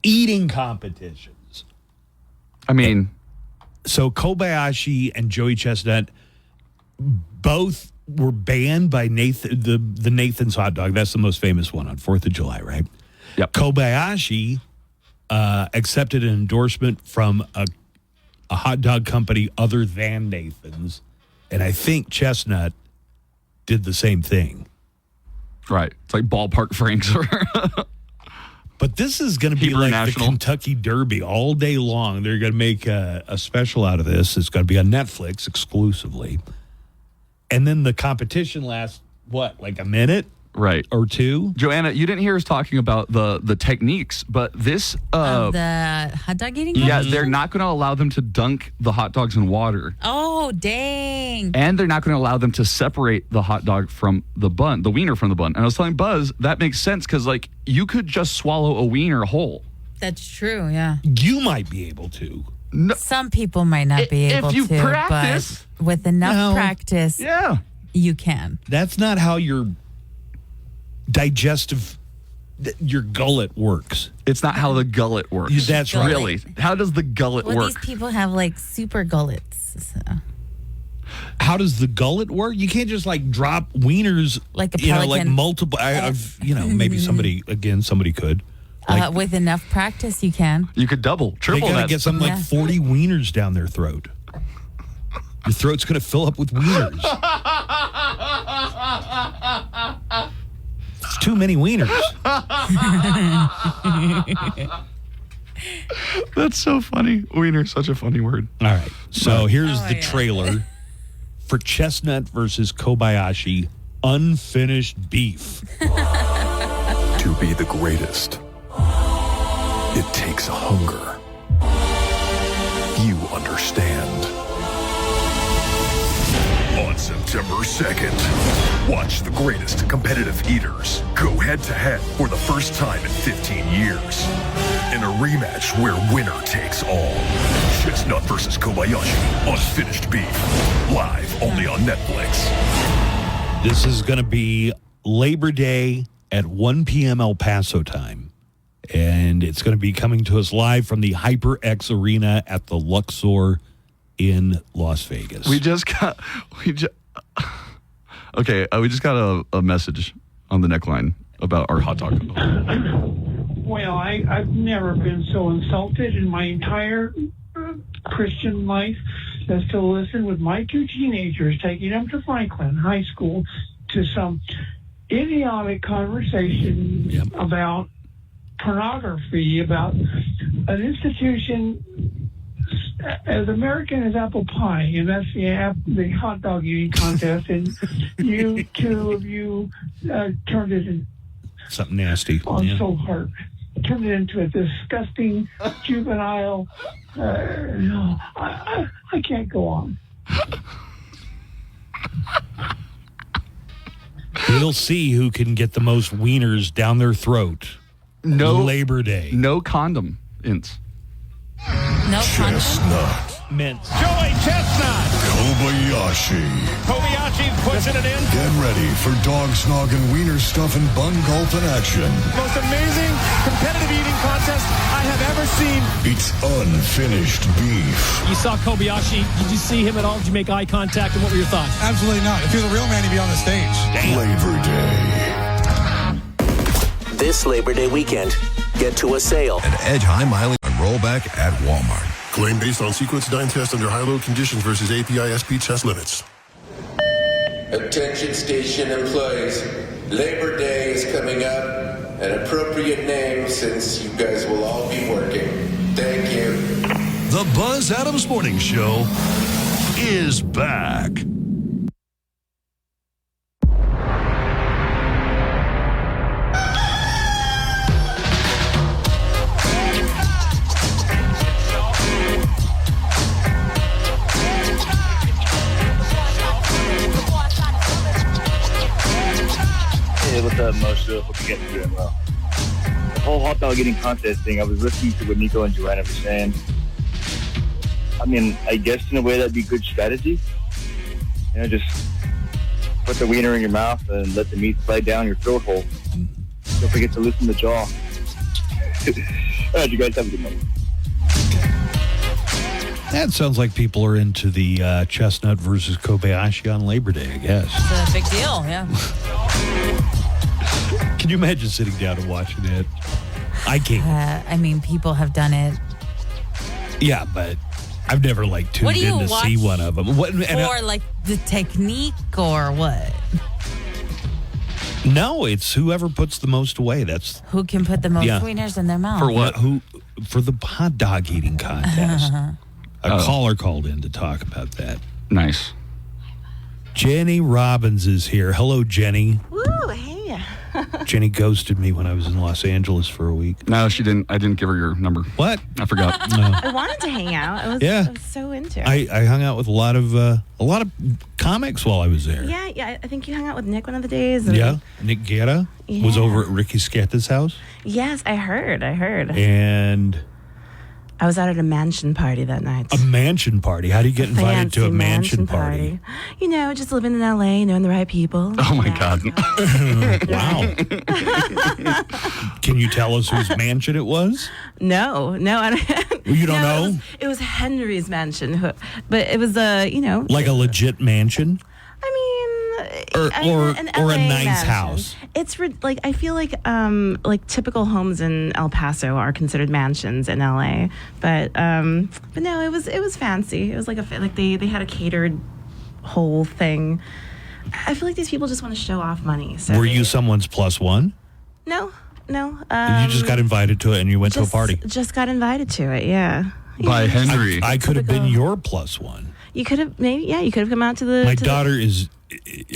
Eating competitions. I mean, so Kobayashi and Joey Chestnut both were banned by the Nathan's hot dog. That's the most famous one on 4th of July, right? Yep. Kobayashi accepted an endorsement from a hot dog company other than Nathan's, and I think Chestnut did the same thing. Right. It's like Ballpark Franks. But this is going to be Hebrew like National. the Kentucky Derby all day long. They're going to make a special out of this. It's going to be on Netflix exclusively. And then the competition lasts, what, like a minute? Right. Or two? Joanna, you didn't hear us talking about the techniques, but this... the hot dog eating Yeah, competition? they're not going to allow them to dunk the hot dogs in water. Oh, dang. And they're not going to allow them to separate the hot dog from the bun, the wiener from the bun. And I was telling Buzz, that makes sense because, like, you could just swallow a wiener whole. That's true, yeah. You might be able to. No, Some people might not be able if you to, practice. but with enough practice, Yeah. you can. That's not how your your gullet works. It's not how the gullet works. That's right. Really. How does the gullet Well, work? these people have like super gullets. So. How does the gullet work? You can't just like drop wieners Like a like pelican. multiple. Maybe somebody could. Like, With enough practice, you can. You could double, they triple gotta that. get something like 40 wieners down their throat. Your throat's going to fill up with wieners. It's too many wieners. That's so funny. Wiener, such a funny word. All right. So here's the trailer for Chestnut versus Kobayashi Unfinished Beef. To be the greatest, it takes hunger. You understand. On September 2nd, watch the greatest competitive eaters go head-to-head for the first time in 15 years. In a rematch where winner takes all. Chestnut versus Kobayashi, Unfinished Beef. Live only on Netflix. This is going to be Labor Day at 1 p.m. El Paso time. And it's going to be coming to us live from the HyperX Arena at the Luxor in Las Vegas. We just got a message on the neckline about our hot dog. Well, I've never been so insulted in my entire Christian life as to listen with my two teenagers, taking them to Franklin High School, to some idiotic conversation about pornography, about an institution as American as apple pie, and that's the hot dog eating contest, and you two of you turned it in something nasty. So hard. Turned it into a disgusting juvenile. No, I can't go on. We'll see who can get the most wieners down their throat. No Labor Day. No condom. No condom. Chestnut mints. Joey Chestnut. Kobayashi. Kobayashi pushing it in. Get ready for dog snog and wiener stuff and bun gulping action. Most amazing competitive eating contest I have ever seen. It's unfinished beef. You saw Kobayashi. Did you see him at all? Did you make eye contact? And what were your thoughts? Absolutely not. If you're the real man, you'd be on the stage. Labor Day. This Labor Day weekend, get to a sale. An Edge high mileage and rollback at Walmart. Claim based on sequence dyne test under high-load conditions versus API SP test limits. Attention station employees. Labor Day is coming up. An appropriate name since you guys will all be working. Thank you. The Buzz Adams Morning Show is back. Hey, what's up, Moshe? Hope you guys are doing well. The whole hot dog eating contest thing, I was listening to what Nico and Joanna were saying. I mean, I guess in a way that'd be good strategy. You know, just put the wiener in your mouth and let the meat slide down your throat hole. Don't forget to loosen the jaw. All right, you guys have a good one. That sounds like people are into the Chestnut versus Kobayashi on Labor Day, I guess. It's a big deal, yeah. Can you imagine sitting down and watching it? I can't. I mean, people have done it. Yeah, but I've never tuned in to see one of them. Or like the technique or what? No, it's whoever puts the most away. That's Who can put the most wieners in their mouth? for what? For the hot dog eating contest. A caller called in to talk about that. Nice. Jenny Robbins is here. Hello, Jenny. Woo, hey. Jenny ghosted me when I was in Los Angeles for a week. No, she didn't. I didn't give her your number. What? I forgot. No. I wanted to hang out. I was so into it. I hung out with a lot of comics while I was there. Yeah. I think you hung out with Nick one of the days. Yeah, Nick Guerra was over at Ricky Sketta's house. Yes, I heard. And I was out at a mansion party that night. A mansion party? How do you get invited to a mansion party? You know, just living in L.A., knowing the right people. Oh, my God. Wow. Can you tell us whose mansion it was? No. You don't know? It was Henry's mansion. But it was, like a legit mansion? Or a nice house. It's I feel like typical homes in El Paso are considered mansions in LA, but no, it was fancy. It was they had a catered whole thing. I feel like these people just want to show off money. So were you someone's plus one? No. You just got invited to it and you went to a party. Just got invited to it. Yeah. By Henry. I could have been your plus one. You could have you could have come out to the. My daughter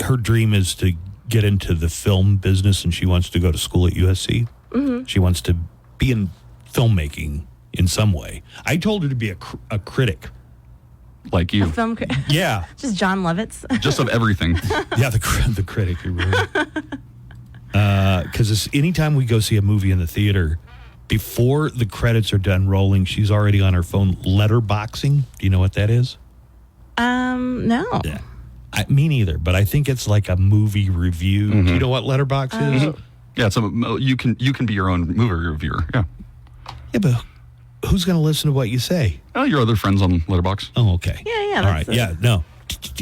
her dream is to get into the film business, and she wants to go to school at USC. Mm-hmm. She wants to be in filmmaking in some way. I told her to be a critic. Like you. A film critic? Yeah. Just John Lovitz? Just of everything. Yeah, the critic. Because anytime we go see a movie in the theater, before the credits are done rolling, she's already on her phone letterboxing. Do you know what that is? No. Yeah. Me neither, but I think it's like a movie review. Mm-hmm. Do you know what Letterbox is? Yeah, you can be your own movie reviewer. Yeah. Yeah, but who's going to listen to what you say? Oh, your other friends on Letterbox. Oh, okay. Yeah. All right. Yeah. No,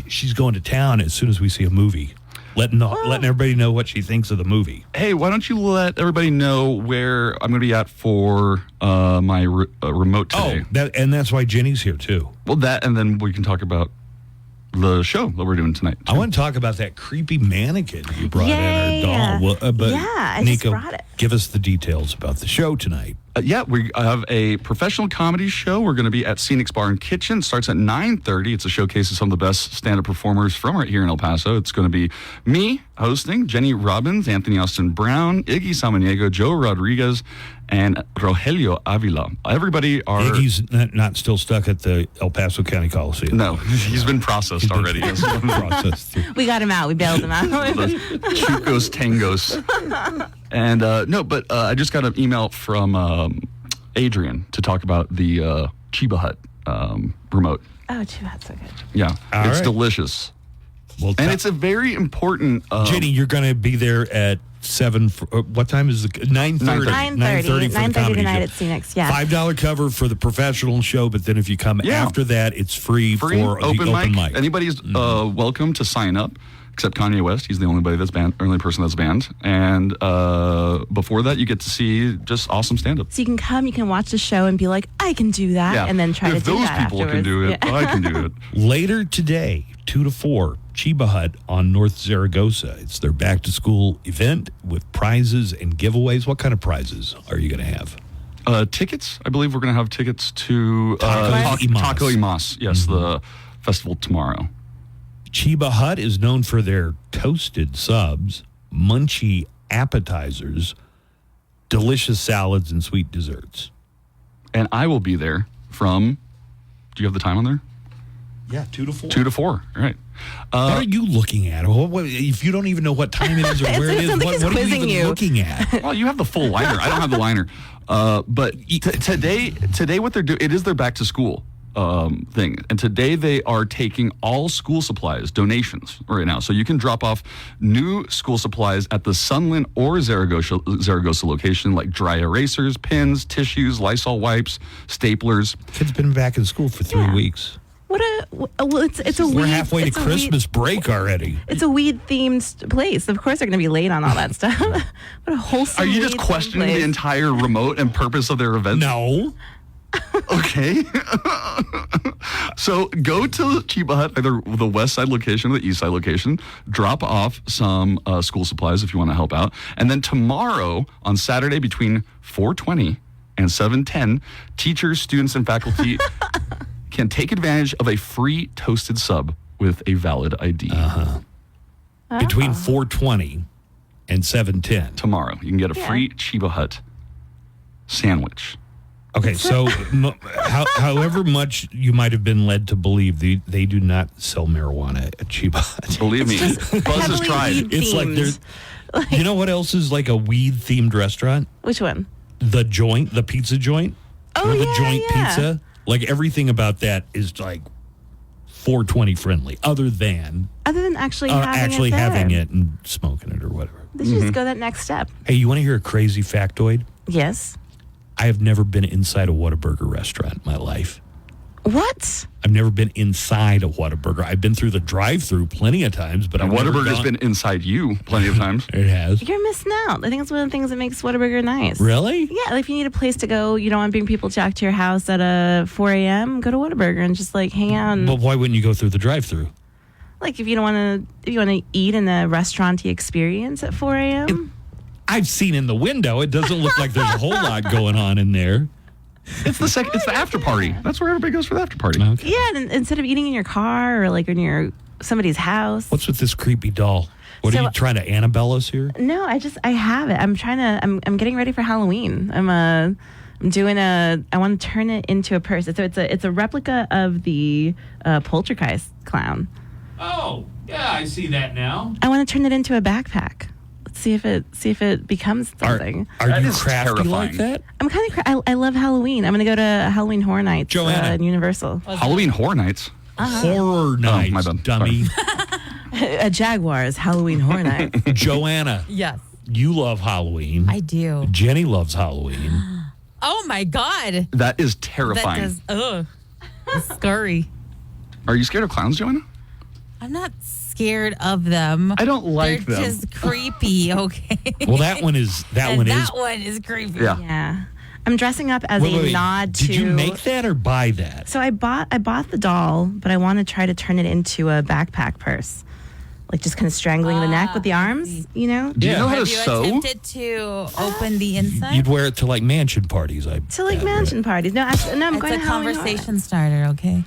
she's going to town as soon as we see a movie, letting everybody know what she thinks of the movie. Hey, why don't you let everybody know where I'm going to be at for my remote today? Oh, that's why Jenny's here too. Well, that, and then we can talk about the show that we're doing tonight. I want to talk about that creepy mannequin you brought in, our doll. I Nico, just brought it. Give us the details about the show tonight. We have a professional comedy show. We're going to be at Scenic's Bar and Kitchen. It starts at 9:30. It's a showcase of some of the best stand-up performers from right here in El Paso. It's going to be me hosting, Jenny Robbins, Anthony Austin Brown, Iggy Samaniego, Joe Rodriguez, and Rogelio Avila. Everybody are... Iggy's not still stuck at the El Paso County Coliseum. No, he's been processed already. We got him out. We bailed him out. The Chukos Tangos. And I just got an email from Adrian to talk about the Chiba Hut remote. Oh, too bad, so good. Yeah, All it's right. delicious. Well, and it's a very important. Jenny, you're going to be there at 7. What time is it? 9:30. 9:30 tonight at Phoenix. Yeah. $5 cover for the professional show, but then if you come after that, it's free for open the open mic. Anybody's welcome to sign up, except Kanye West. He's the only person that's banned. And before that, you get to see just awesome stand-up. So you can come, you can watch the show and be like, I can do that, and then try to do that If those people afterwards. can do it, I can do it. Later today, 2 to 4, Chiba Hut on North Zaragoza. It's their back-to-school event with prizes and giveaways. What kind of prizes are you going to have? Tickets. I believe we're going to have tickets to Taco y Mas. Yes, the festival tomorrow. Chiba Hut is known for their toasted subs, munchy appetizers, delicious salads, and sweet desserts. And I will be there from, do you have the time on there? Yeah, 2 to 4. 2 to 4, all right. What are you looking at? If you don't even know what time it is or where it is, what are you even looking at? Well, you have the full liner. I don't have the liner. But today what they're doing, it is their back to school thing. And today they are taking all school supplies, donations right now. So you can drop off new school supplies at the Sunland or Zaragoza location, like dry erasers, pens, tissues, Lysol wipes, staplers. Kids been back in school for 3 weeks. It's a We're weed, halfway to it's a Christmas weed, break already. It's a weed-themed place. Of course they're going to be late on all that stuff. What a wholesome Are you just weed-themed questioning place. the entire remote and purpose of their event? No. Okay. So go to Chiba Hut, either the west side location or the east side location, drop off some school supplies if you want to help out. And then tomorrow, on Saturday, between 4:20 and 7:10, teachers, students, and faculty can take advantage of a free toasted sub with a valid ID. Between 4:20 and 7:10. Tomorrow, you can get a free Chiba Hut sandwich. Okay, so however much you might have been led to believe, they do not sell marijuana at Chiba Hut. Believe me, Buzz has tried. It's like there's, you know what else is like a weed-themed restaurant? Which one? The Joint, the pizza joint. Oh, the yeah, Joint yeah. Pizza. Like everything about that is like 420 friendly, other than actually having having it and smoking it or whatever. They should just go that next step. Hey, you want to hear a crazy factoid? Yes. I have never been inside a Whataburger restaurant in my life. What? I've never been inside a Whataburger. I've been through the drive-thru plenty of times, but Whataburger's been inside you plenty of times. It has. You're missing out. I think it's one of the things that makes Whataburger nice. Really? Yeah, like if you need a place to go, you don't want to bring people back to your house at 4 a.m., go to Whataburger and just like hang out. And, But why wouldn't you go through the drive-thru? like if you want to eat in a restaurant-y experience at 4 a.m. I've seen in the window. It doesn't look like there's a whole lot going on in there. It's the after party. That's where everybody goes for the after party. Okay. Yeah, and instead of eating in your car or like in somebody's house. What's with this creepy doll? What are you trying to Annabelle us here? No, I have it. I'm getting ready for Halloween. I want to turn it into a purse. So it's a replica of the Poltergeist clown. Oh, yeah, I see that now. I want to turn it into a backpack. Let's see if it becomes something. Are you crafty like that? I'm kind of I love Halloween. I'm going to go to Halloween Horror Nights Joanna. in Universal. Halloween Horror Nights? Horror Nights, my bad. dummy. A Jaguar's Halloween Horror Nights. Joanna. Yes. You love Halloween. I do. Jenny loves Halloween. Oh my God. That is terrifying. It's scary. Are you scared of clowns, Joanna? I'm not scared of them. I don't like They're them. just creepy, okay? Well, that one is creepy. Yeah. I'm dressing up as a nod to. Did you make that or buy that? So I bought the doll, but I want to try to turn it into a backpack purse. Like just kind of strangling the neck with the arms, you know? Do you know how to Have sew? you attempted to open the inside? You'd wear it to like mansion parties. Mansion parties. No, I'm it's going a to Halloween conversation starter, okay?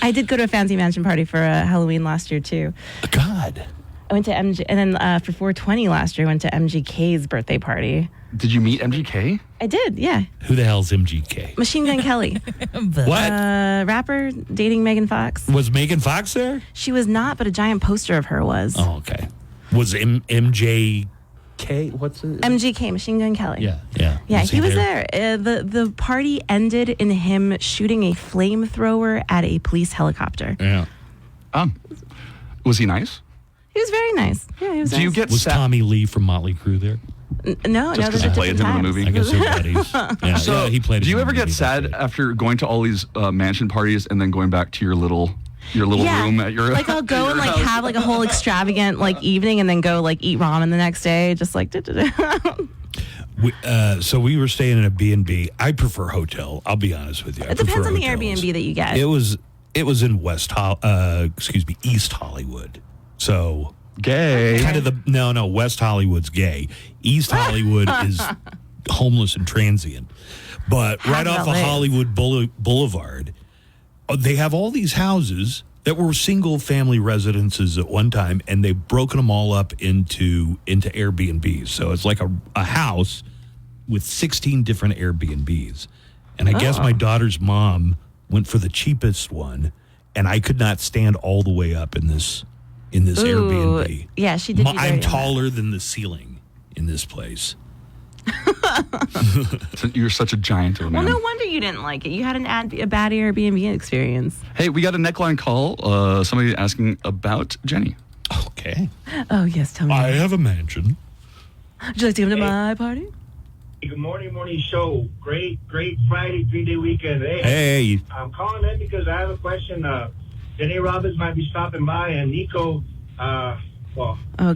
I did go to a fancy mansion party for Halloween last year too. God. I went to MG, and then for 420 last year, I went to MGK's birthday party. Did you meet MGK? I did, yeah. Who the hell's MGK? Machine Gun Kelly. What? Rapper dating Megan Fox. Was Megan Fox there? She was not, but a giant poster of her was. Oh, okay. Was MJ What's it? MGK, Machine Gun Kelly. Yeah. Yeah, Was he was there? there. The party ended in him shooting a flamethrower at a police helicopter. Yeah. Was he nice? He was very nice. Yeah, he was Do you nice. get Was Tommy Lee from Motley Crue there? No, Just those because he are played different him in the times. movie? I guess they're buddies. Yeah, So, he played. do you in ever the get movie, sad that's right. after going to all these mansion parties and then going back to your little room at your like I'll go and like house? have like a whole extravagant like evening and then go like eat ramen the next day, just like So we were staying in a B&B. I prefer hotel. I'll be honest with you. It depends on the Airbnb that you get. It was in East Hollywood. So gay. Kind of no, West Hollywood's gay. East Hollywood is homeless and transient. But right off of Hollywood Boulevard, they have all these houses that were single family residences at one time, and they've broken them all up into Airbnbs. So it's like a house with 16 different Airbnbs. And I guess my daughter's mom went for the cheapest one, and I could not stand all the way up in this Airbnb. Yeah, she did. I'm taller than the ceiling in this place. You're such a giant of a man. Well, no wonder you didn't like it. You had a bad Airbnb experience. Hey, we got a neckline call. Somebody asking about Jenny. Okay. Oh, yes, tell me. I have a mansion. Would you like to come to my party? Good morning show. Great Friday, 3-day weekend. Hey. I'm calling in because I have a question. Jenny Robbins might be stopping by, and Nico, Oh,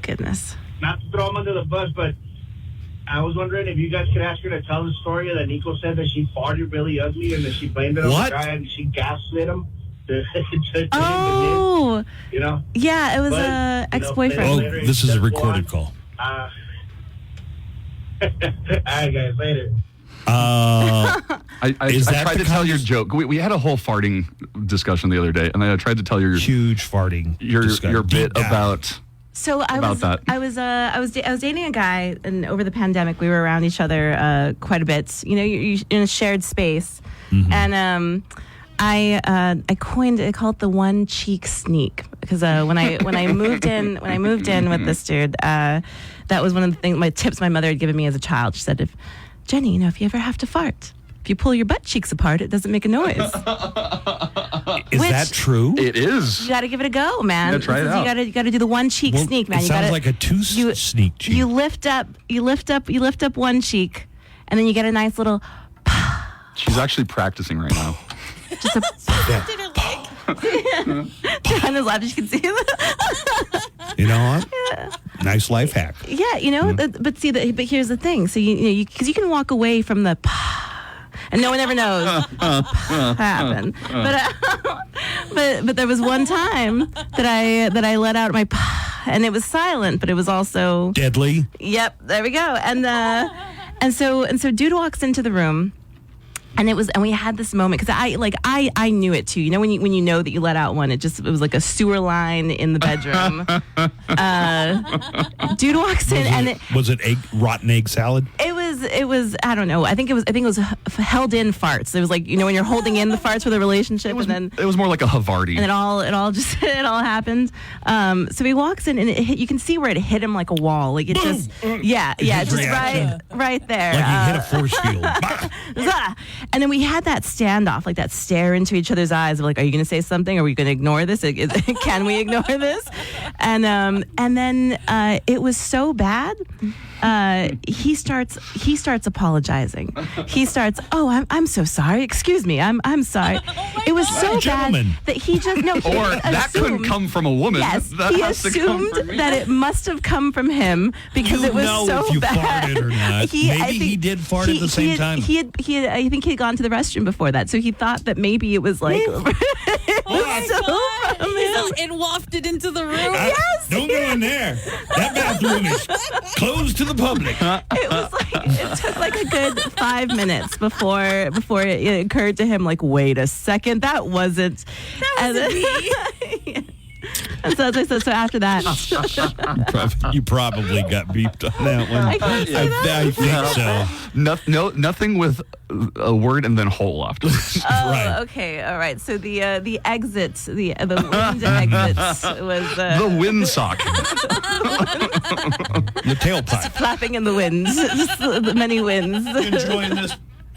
goodness. not to throw him under the bus, but I was wondering if you guys could ask her to tell the story that Nico said that she farted really ugly and that she blamed it on What? the guy and she gaslit him. Oh. You know? Yeah, it was a ex-boyfriend. Oh, this is a recorded call. All right, guys, later. I Is that tried the to tell your joke. We had a whole farting discussion the other day, and I tried to tell your huge farting your bit Deep dive. about. So I was dating a guy, and over the pandemic, we were around each other quite a bit. You know, you're in a shared space, and I call it the one cheek sneak because when I moved in with this dude, that was one of the things, my tips my mother had given me as a child. She said, Jenny, if you ever have to fart, if you pull your butt cheeks apart, it doesn't make a noise. Is that true? It is. You got to give it a go, man. Yeah, try it out. You got to do the one cheek sneak, man. It sounds like a sneak cheek. You lift up one cheek, and then you get a nice little. She's actually practicing right now. Just a. On his lap, you can see. You know what? Yeah. Nice life hack. Yeah, but here's the thing. So because you can walk away from the. And no one ever knows what happened. But there was one time that I let out my and it was silent, but it was also deadly. Yep, there we go. And so dude walks into the room. And we had this moment because I knew it too. You know when you know that you let out one, it was like a sewer line in the bedroom. Dude walks in was it rotten egg salad? It was I don't know. I think it was held in farts. It was like when you're holding in the farts for the relationship, and then it was more like a Havarti. And it all happened. So he walks in and you can see where it hit him like a wall. Like it just right there. Like he hit a force field. And then we had that standoff, like that stare into each other's eyes of like, are you going to say something? Are we going to ignore this? Can we ignore this? And then it was so bad. He starts apologizing. He starts, I'm so sorry. Excuse me. I'm sorry. It was so bad that he just that couldn't come from a woman. Yes, that he has to come assumed from me. that it must have come from him because it was so if you bad. farted or not. Maybe he did fart at the same time. I think he had gone to the restroom before that, so he thought that maybe it was like. It wafted into the room. Yes. Don't go in there. That bathroom is closed to the public. It took like a good 5 minutes before it occurred to him, like, wait a second, that wasn't me. So after that, You probably got beeped on that one. I can't say that. I think so. Nothing with a word and then hole afterwards. Oh, okay, all right. So the exits, the wind exits was the windsock. The tailpipe. Flapping in the winds, just the many winds.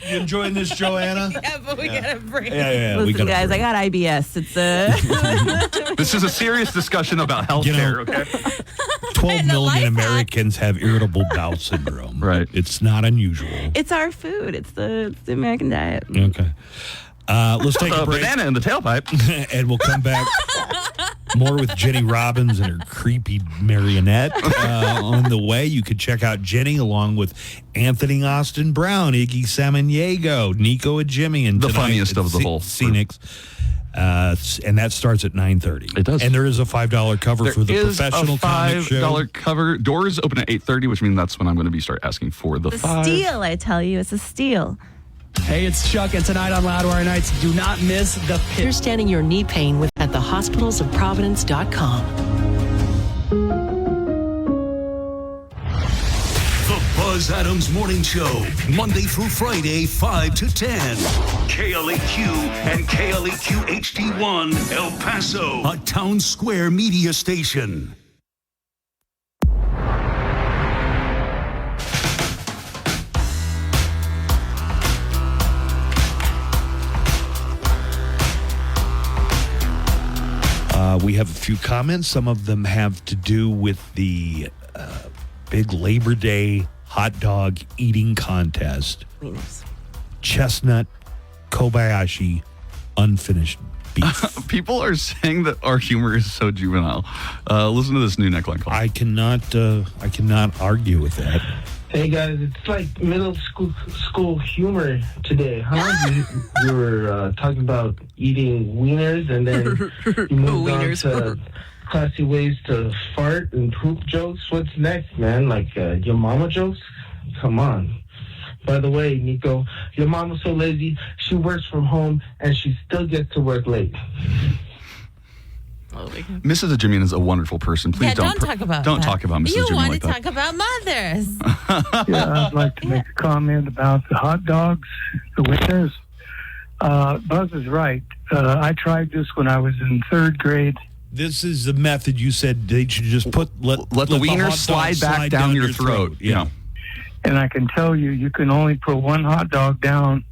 You enjoying this, Joanna? Yeah, but we got a break. Yeah. Listen, guys, I got IBS. It's This is a serious discussion about healthcare. Okay. 12 million Americans have irritable bowel syndrome. Right. It's not unusual. It's our food. It's the American diet. Okay. Let's take a break. Banana in the tailpipe. And we'll come back more with Jenny Robbins and her creepy marionette. On the way, you could check out Jenny along with Anthony Austin Brown, Iggy Samaniego, Nico and Jimmy, and the funniest of the whole Phoenix. And that starts at 9:30. It does. And there is a $5 cover for the professional comic show. $5 cover. Doors open at 8:30, which means that's when I'm going to start asking for the $5. Steal, I tell you. It's a steal. Hey, it's Chuck, and tonight on Loudwire Nights, do not miss the pit. Understanding your knee pain at thehospitalsofprovidence.com. The Buzz Adams Morning Show, Monday through Friday, 5 to 10. KLAQ and KLAQ HD1, El Paso, a town square media station. We have a few comments. Some of them have to do with the big Labor Day hot dog eating contest. Wieners. Chestnut, Kobayashi, unfinished beef. People are saying that our humor is so juvenile. Listen to this new neckline call. I cannot argue with that. Hey guys, it's like middle school humor today, huh? You were talking about eating wieners, and then you moved on to classy ways to fart and poop jokes. What's next, man? Like your mama jokes? Come on. By the way, Nico, your mama's so lazy, she works from home and she still gets to work late. Mrs. Jimmy is a wonderful person. Please don't talk about Don't that. talk about Mrs. You Jimmy want like to that. talk about mothers. Yeah, I'd like to make a comment about the hot dogs, the wieners. Buzz is right. I tried this when I was in third grade. This is the method you said they should just let the wiener hot dog slide back down your throat. Yeah. And I can tell you, you can only put one hot dog down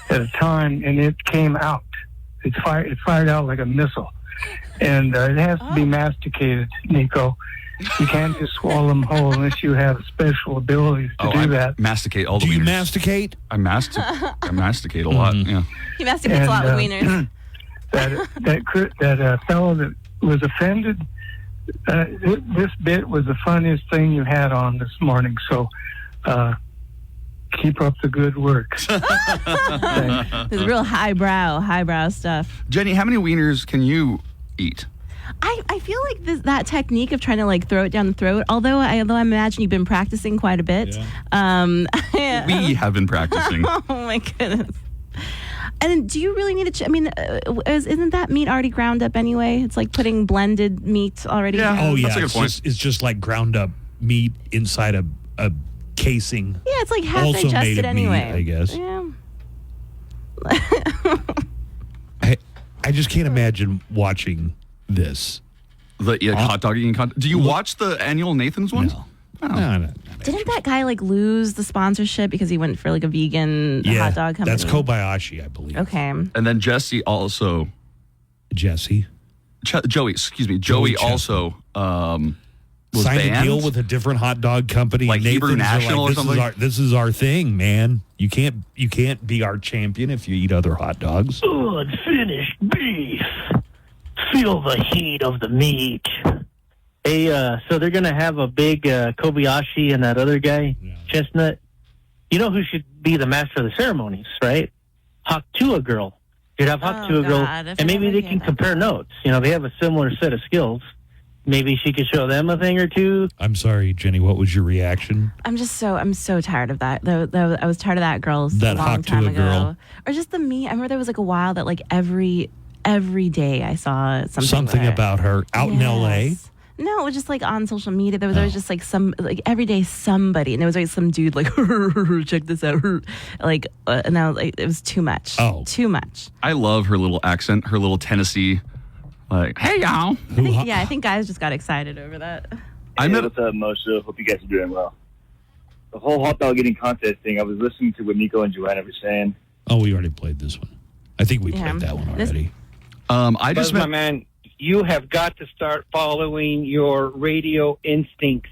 at a time, and it came out. It fired out like a missile. And it has to be masticated, Nico. You can't just swallow them whole unless you have special abilities to do that. Masticate all the wieners. Do you wieners. masticate? I masticate a lot, yeah. He masticates a lot with wieners. that fellow that was offended, this bit was the funniest thing you had on this morning. So keep up the good work. It's real highbrow stuff. Jenny, how many wieners can you eat? I feel like that technique of trying to like throw it down the throat, although I imagine you've been practicing quite a bit. Yeah. We have been practicing. Oh my goodness. And do you really need to? Isn't that meat already ground up anyway? It's like putting blended meat already. Yeah. ground. Oh yeah. That's a good point. It's just like ground up meat inside a casing. Yeah, it's like half also digested made of anyway. meat, I guess. Yeah. I just can't imagine watching this. The hot dog eating contest. Do you watch the annual Nathan's ones? No. Oh. No. Didn't that guy like lose the sponsorship because he went for like a vegan hot dog company? That's Kobayashi, I believe. Okay. And then Joey also also was signed banned. a deal with a different hot dog company. Like Hebrew Nathan's are National or something? This is our thing, man. You can't be our champion if you eat other hot dogs. Unfinished beef. Feel the heat of the meat. Hey, so they're going to have a big Kobayashi and that other guy, Chestnut. You know who should be the master of the ceremonies, right? Haktua Girl. You'd have Haktua Girl, and maybe they can compare notes. You know, they have a similar set of skills. Maybe she could show them a thing or two. I'm sorry, Jenny. What was your reaction? I'm so tired of that. I was tired of that girl That a long time Haktua ago. girl. Or just the meat. I remember there was like a while that like every every day I saw something about her out in L.A. No, it was just like on social media. There was always just like every day somebody, and there was always some dude like, check this out, like, and I was like, it was too much. Oh. Too much. I love her little accent, her little Tennessee, like, hey y'all. I think guys just got excited over that. What's up, Moshe? Hope you guys are doing well. The whole hot dog eating contest thing, I was listening to what Nico and Joanna were saying. Oh, we already played this one. I think we played that one already. I just my man, you have got to start following your radio instincts.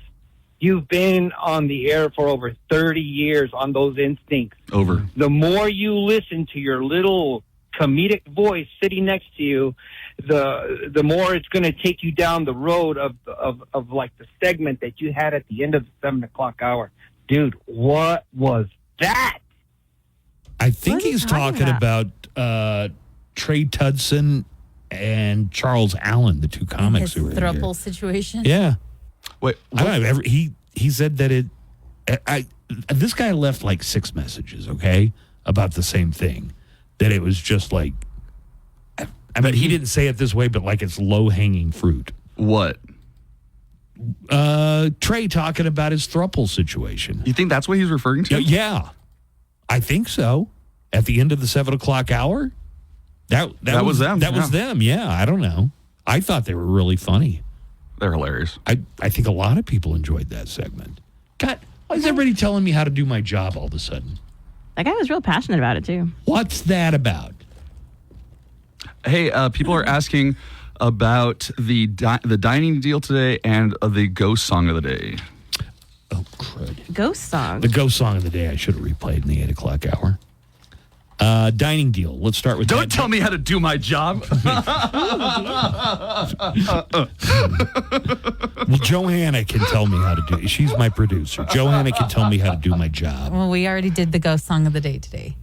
You've been on the air for over 30 years on those instincts. Over. The more you listen to your little comedic voice sitting next to you, the more it's going to take you down the road of like the segment that you had at the end of the 7 o'clock hour. Dude, what was that? I think he's talking about Trey Tudson and Charles Allen, the two comics who were here. Thruple situation. Yeah. Wait, I don't know. He said that this guy left like 6 messages, okay, about the same thing. That it was just like, I mean, he didn't say it this way, but like it's low-hanging fruit. What? Trey talking about his thruple situation. You think that's what he's referring to? Yeah. I think so. At the end of the 7 o'clock hour? That was them. That was them, yeah. I don't know. I thought they were really funny. They're hilarious. I think a lot of people enjoyed that segment. God, why is everybody telling me how to do my job all of a sudden? That guy was real passionate about it, too. What's that about? Hey, people are asking about the dining deal today and the ghost song of the day. Oh, crud. Ghost song? The ghost song of the day I should have replayed in the 8 o'clock hour. Dining deal. Let's start with Don't tell me how to do my job. Well, Johanna can tell me how to do it. She's my producer. Johanna can tell me how to do my job. Well, we already did the ghost song of the day today.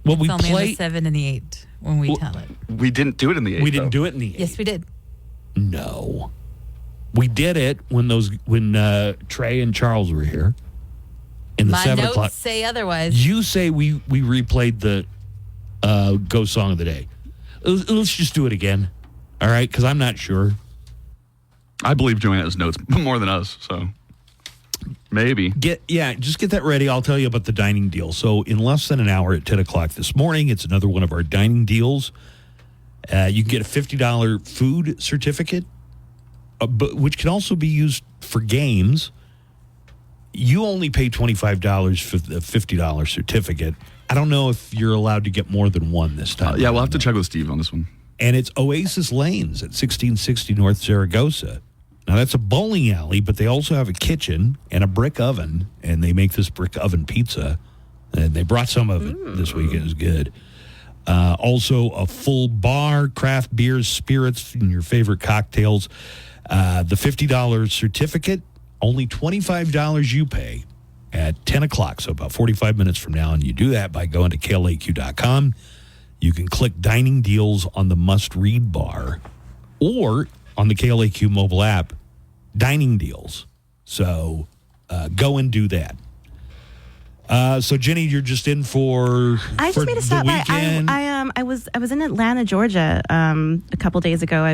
Well, we it's only in play the 7 and the 8 when we tell it. We didn't do it in the 8. We didn't do it in the 8. Yes, we did. No. We did it when Trey and Charles were here. In the My 7 notes o'clock. say otherwise. You say we replayed the ghost song of the day. Let's just do it again. All right? Because I'm not sure. I believe Joanna's notes more than us, so maybe. Just get that ready. I'll tell you about the dining deal. So in less than an hour at 10 o'clock this morning, it's another one of our dining deals. You can get a $50 food certificate, which can also be used for games. You only pay $25 for the $50 certificate. I don't know if you're allowed to get more than one this time. Yeah, we'll have to check with Steve on this one. And it's Oasis Lanes at 1660 North Zaragoza. Now, that's a bowling alley, but they also have a kitchen and a brick oven, and they make this brick oven pizza. And they brought some of it this week. It was good. Also, a full bar, craft beers, spirits, and your favorite cocktails. The $50 certificate, only $25 you pay at 10 o'clock, so about 45 minutes from now. And you do that by going to KLAQ.com. You can click Dining Deals on the must-read bar or on the KLAQ mobile app, Dining Deals. So go and do that. So Jenny, you're just in for I just made a stop by. I was in Atlanta, Georgia, a couple days ago. I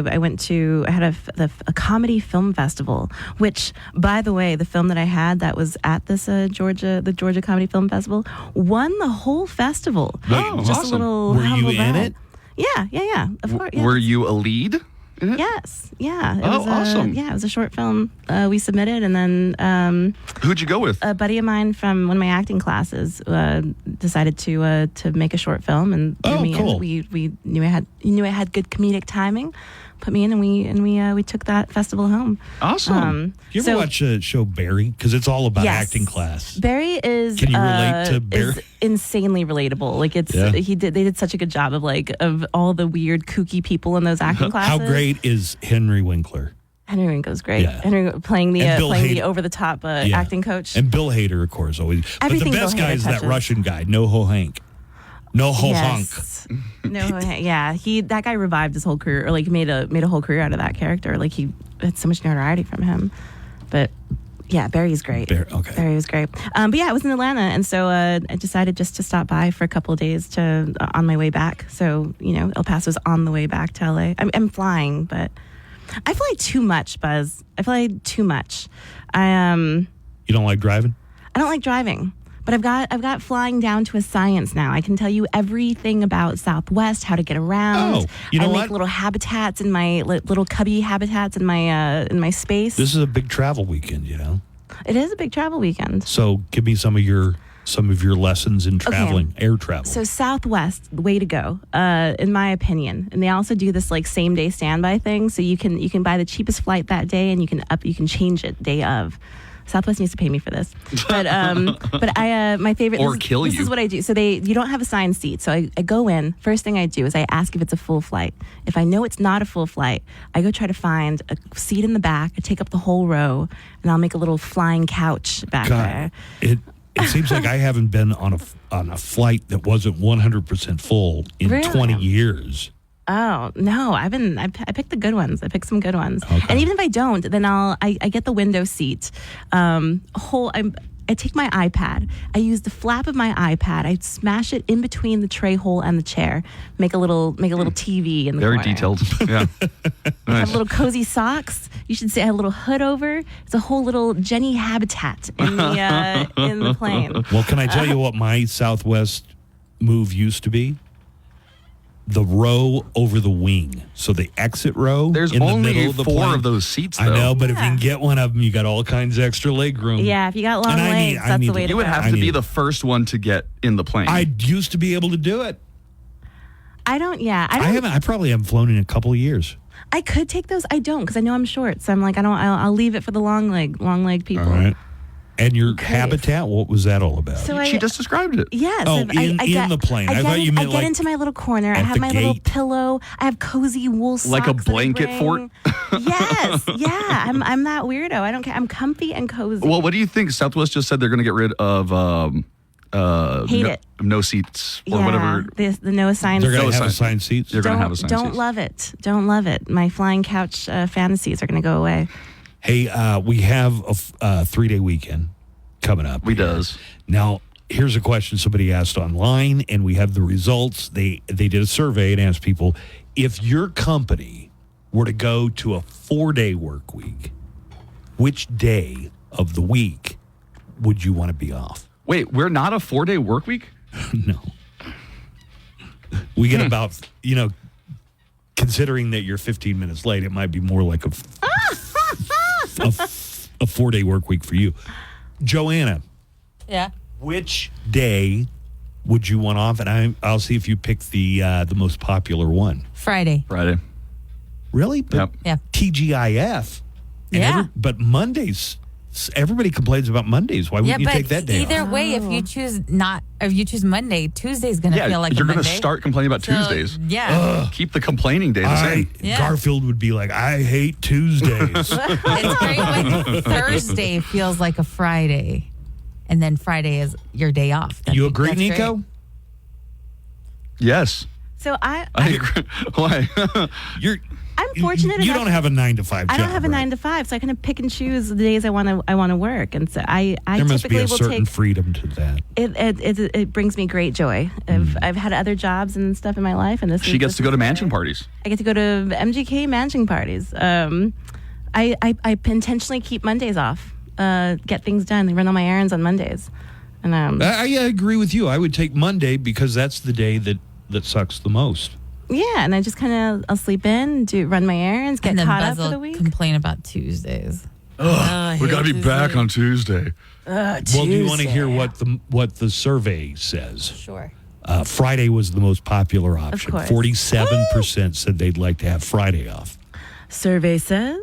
had a comedy film festival, which, by the way, the film that I had that was at this the Georgia Comedy Film Festival won the whole festival. Oh, just awesome. a little. Were you in it? Yeah. Of course. Yeah. Were you a lead? Yes. Yeah. It Oh, was awesome. Yeah, it was a short film we submitted, and then Who'd you go with? a buddy of mine from one of my acting classes decided to make a short film and threw me cool. in. We knew I had good comedic timing, put me in, and we took that festival home. Awesome. Do you ever watch the show Barry? Because it's all about Yes. acting class. Barry is. Can you relate to Barry? Is insanely relatable. Like they did such a good job of all the weird kooky people in those acting classes. How great is Henry Winkler? Henry Winkler's great. Yeah. Henry playing the And Bill Hader. over the top acting coach. And Bill Hader, of course, always. Everything but the best Bill guy Hader is that touches. Russian guy, No-Ho Hank. No-Ho Honk. No, yeah, that guy revived his whole career, or like made a whole career out of that character. Like he had so much notoriety from him. But Yeah, Barry's great. Okay. Barry was great. But yeah, I was in Atlanta, and so I decided just to stop by for a couple of days on my way back. So, El Paso's on the way back to LA. I'm flying, but I fly too much, Buzz. I fly too much. You don't like driving? I don't like driving. But I've got flying down to a science now. I can tell you everything about Southwest, how to get around. Oh, you know I what? make little habitats in my little cubby habitats in my space. This is a big travel weekend, It is a big travel weekend. So give me some of your lessons in traveling, air travel. So Southwest, way to go, in my opinion. And they also do this like same day standby thing. So you can buy the cheapest flight that day, and you can change it day of. Southwest needs to pay me for this, but I my favorite or kill you. This is what I do. So you don't have assigned seats. So I go in. First thing I do is I ask if it's a full flight. If I know it's not a full flight, I go try to find a seat in the back. I take up the whole row, and I'll make a little flying couch back there. It seems like I haven't been on a flight that wasn't 100% full in 20 years. Oh no, I picked the good ones. I picked some good ones, and even if I don't, then I get the window seat. I take my iPad. I use the flap of my iPad. I smash it in between the tray hole and the chair. Make a little TV in the Very corner. detailed. Yeah, I have little cozy socks. You should say I have a little hood over. It's a whole little Jenny habitat in the plane. Well, can I tell you what my Southwest move used to be? The row over the wing. So the exit row. There's in only the middle of the 4 plane. of those seats, though. I know, but if you can get one of them, you got all kinds of extra leg room. Yeah, if you got long legs, that's the way to go. You would have to be the first one to get in the plane. I used to be able to do it. I don't. Yeah, I probably haven't flown in a couple of years. I could take those. I don't because I know I'm short. So I'm like, I'll leave it for the long leg people. All right. And your habitat, what was that all about? So she just described it. Yes. Oh, in the plane. I thought you meant I get into my little corner. I at have the my little gate. pillow. I have cozy wool socks. Like a that I blanket bring. fort? Yes. Yeah. I'm that weirdo. I don't care. I'm comfy and cozy. Well, what do you think? Southwest just said they're going to get rid of no seats or whatever. The no assigned They're seats. going to have assigned seats? They're going to have assigned seats. Don't love it. Don't love it. My flying couch fantasies are going to go away. Hey, we have a 3-day weekend coming up. We does. Now, here's a question somebody asked online, and we have the results. They did a survey and asked people, if your company were to go to a 4-day work week, which day of the week would you want to be off? Wait, we're not a 4-day work week? No. We get about, considering that you're 15 minutes late, it might be more like a 4-day work week for you. Joanna. Yeah. Which day would you want off? And I'll see if you pick the most popular one. Friday. Really? But Yep. Yeah. TGIF. And Yeah. but Mondays, everybody complains about Mondays. Why wouldn't you take that day either off? way, if you choose Monday, Tuesday's going to Yeah, feel like you're a going Monday. to start complaining about So, Tuesdays. yeah. Keep the complaining day the same. Yeah. Garfield would be like, I hate Tuesdays. It's great when Thursday feels like a Friday, and then Friday is your day off. You agree, that's Nico? great. Yes. So I agree. Why? I'm fortunate You enough. don't have a 9-to-5 job. I don't have a right? 9 to 5, so I kind of pick and choose the days I want to work, and so I There must be typically a will certain take. freedom to that. It brings me great joy. I've had other jobs and stuff in my life, and She gets to go to mansion parties. I get to go to MGK mansion parties. I intentionally keep Mondays off. Get things done. I run all my errands on Mondays, and I agree with you. I would take Monday because that's the day that sucks the most. yeah, and I just kind of I'll sleep in, run my errands, get And then caught Buzz up for will the week. complain about Tuesdays. We got to be back on Tuesday. Well, do you want to hear what the survey says? Sure. Friday was the most popular option. course. 47% said they'd like to have Friday off. Survey says.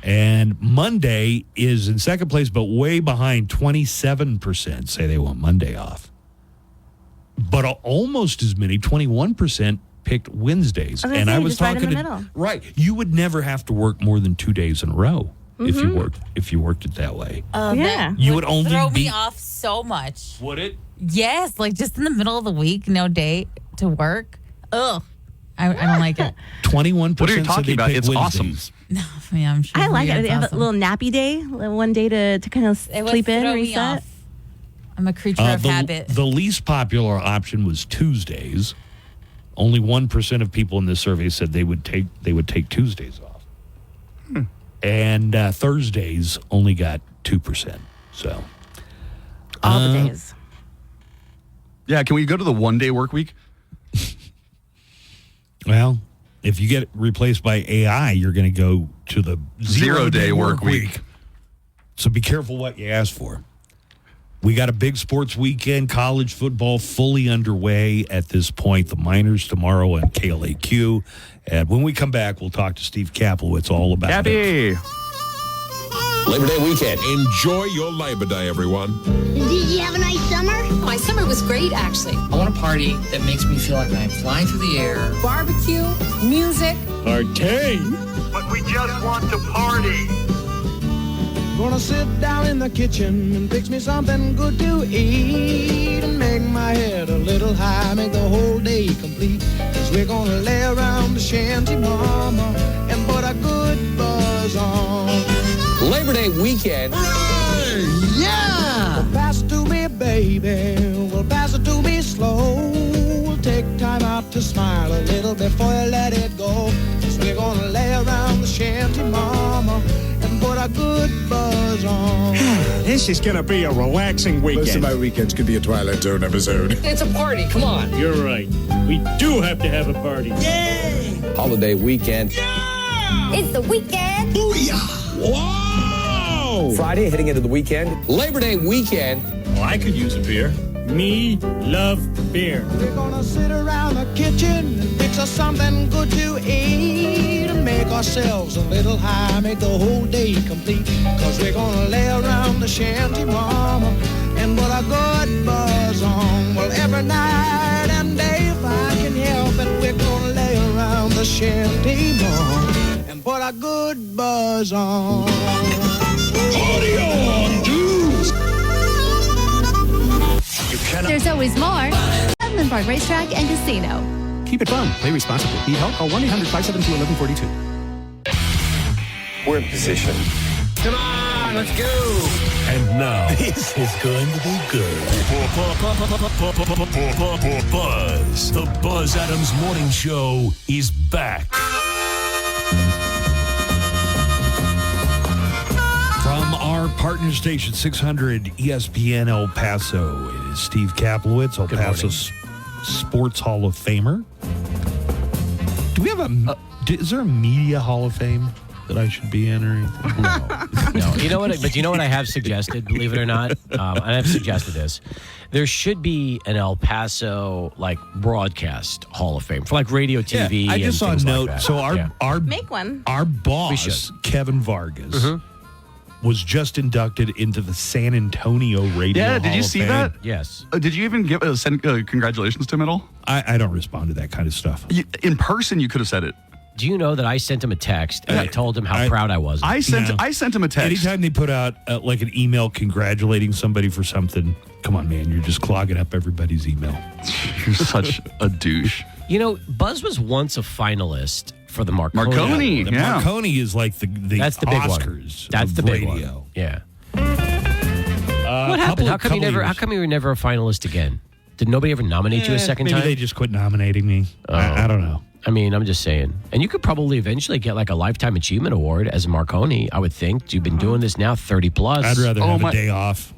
And Monday is in second place, but way behind. 27% say they want Monday off. But almost as many, 21%, picked Wednesdays. Okay, And so I you're was just right in talking the to middle. right. You would never have to work more than 2 days in a row if Mm-hmm. you worked it that way. Yeah. That You would only throw be- me off so much. Would it? Yes, like just in the middle of the week, no day to work. Ugh, I don't like it. 21%. What are you talking about? It's awesome. No, yeah, I'm sure. I like it. They have awesome. a little nappy day, one day to kind of It would sleep in, throw me reset. off. I'm a creature of habit. The least popular option was Tuesdays. Only 1% of people in this survey said they would take Tuesdays off. And Thursdays only got 2%. So All the days. Yeah, can we go to the 1 day work week? Well, if you get replaced by AI, you're going to go to the 0 day work week. So be careful what you ask for. We got a big sports weekend, college football fully underway at this point. The Miners tomorrow on KLAQ. And when we come back, we'll talk to Steve Kaplowitz all about it. Labor Day weekend. Enjoy your Labor Day, everyone. Did you have a nice summer? My summer was great, actually. I want a party that makes me feel like I'm flying through the air. Barbecue, music. Party. But we just want to party. Gonna sit down in the kitchen and fix me something good to eat and make my head a little high, make the whole day complete. 'Cause we're gonna lay around the shanty, mama, and put a good buzz on. Labor Day weekend. Yeah! Well, pass it to me, baby. Well, pass it to me slow. We'll take time out to smile a little before you let it go. 'Cause we're gonna lay around the shanty, mama, and put a good buzz on. This is going to be a relaxing weekend. Most of my weekends could be a Twilight Zone episode. It's a party, come on. You're right. We do have to have a party. Yay! Holiday weekend. It's the weekend. Booyah! Whoa! Friday, heading into the weekend. Labor Day weekend. Oh, I could use a beer. Me love beer. We're gonna sit around the kitchen and fix us something good to eat and make ourselves a little high, make the whole day complete. 'Cause we're gonna lay around the shanty, mama, and put a good buzz on. Well, every night and day, if I can help it, we're gonna lay around the shanty, mama, and put a good buzz on. Party on, dudes! There's always more. Headland Park Racetrack and Casino. Keep it fun. Play responsibly. Need help? Call 1-800-572-1142. We're in position. Come on, let's go. And now, this is going to be good. Buzz. The Buzz Adams Morning Show is back. From our partner station, 600 ESPN El Paso, it is Steve Kaplowitz, El Paso Sports Hall of Famer. Do we have is there a media Hall of Fame that I should be in or anything? No. You know what? But you know what I have suggested, believe it or not? I have suggested this. There should be an El Paso broadcast Hall of Fame for radio, TV. I just saw a note. Like so our Make one. Our boss, Kevin Vargas, was just inducted into the San Antonio Radio Hall did you of see Fame. that? Yes. Did you even send congratulations to him at all? I don't respond to that kind of stuff. In person, you could have said it. Do you know that I sent him a text and I told him how proud I was? I sent him a text. Anytime they put out an email congratulating somebody for something, come on, man, you're just clogging up everybody's email. You're such a douche. You know, Buzz was once a finalist for the Marconi. The Marconi is like the That's the big Oscars. one. That's of the big radio. one. Yeah. What happened? How come you were never a finalist again? Did nobody ever nominate you a second time? Maybe they just quit nominating me. I don't know. I mean, I'm just saying. And you could probably eventually get a Lifetime Achievement Award as a Marconi, I would think. You've been doing this now 30 plus. I'd rather have a day off.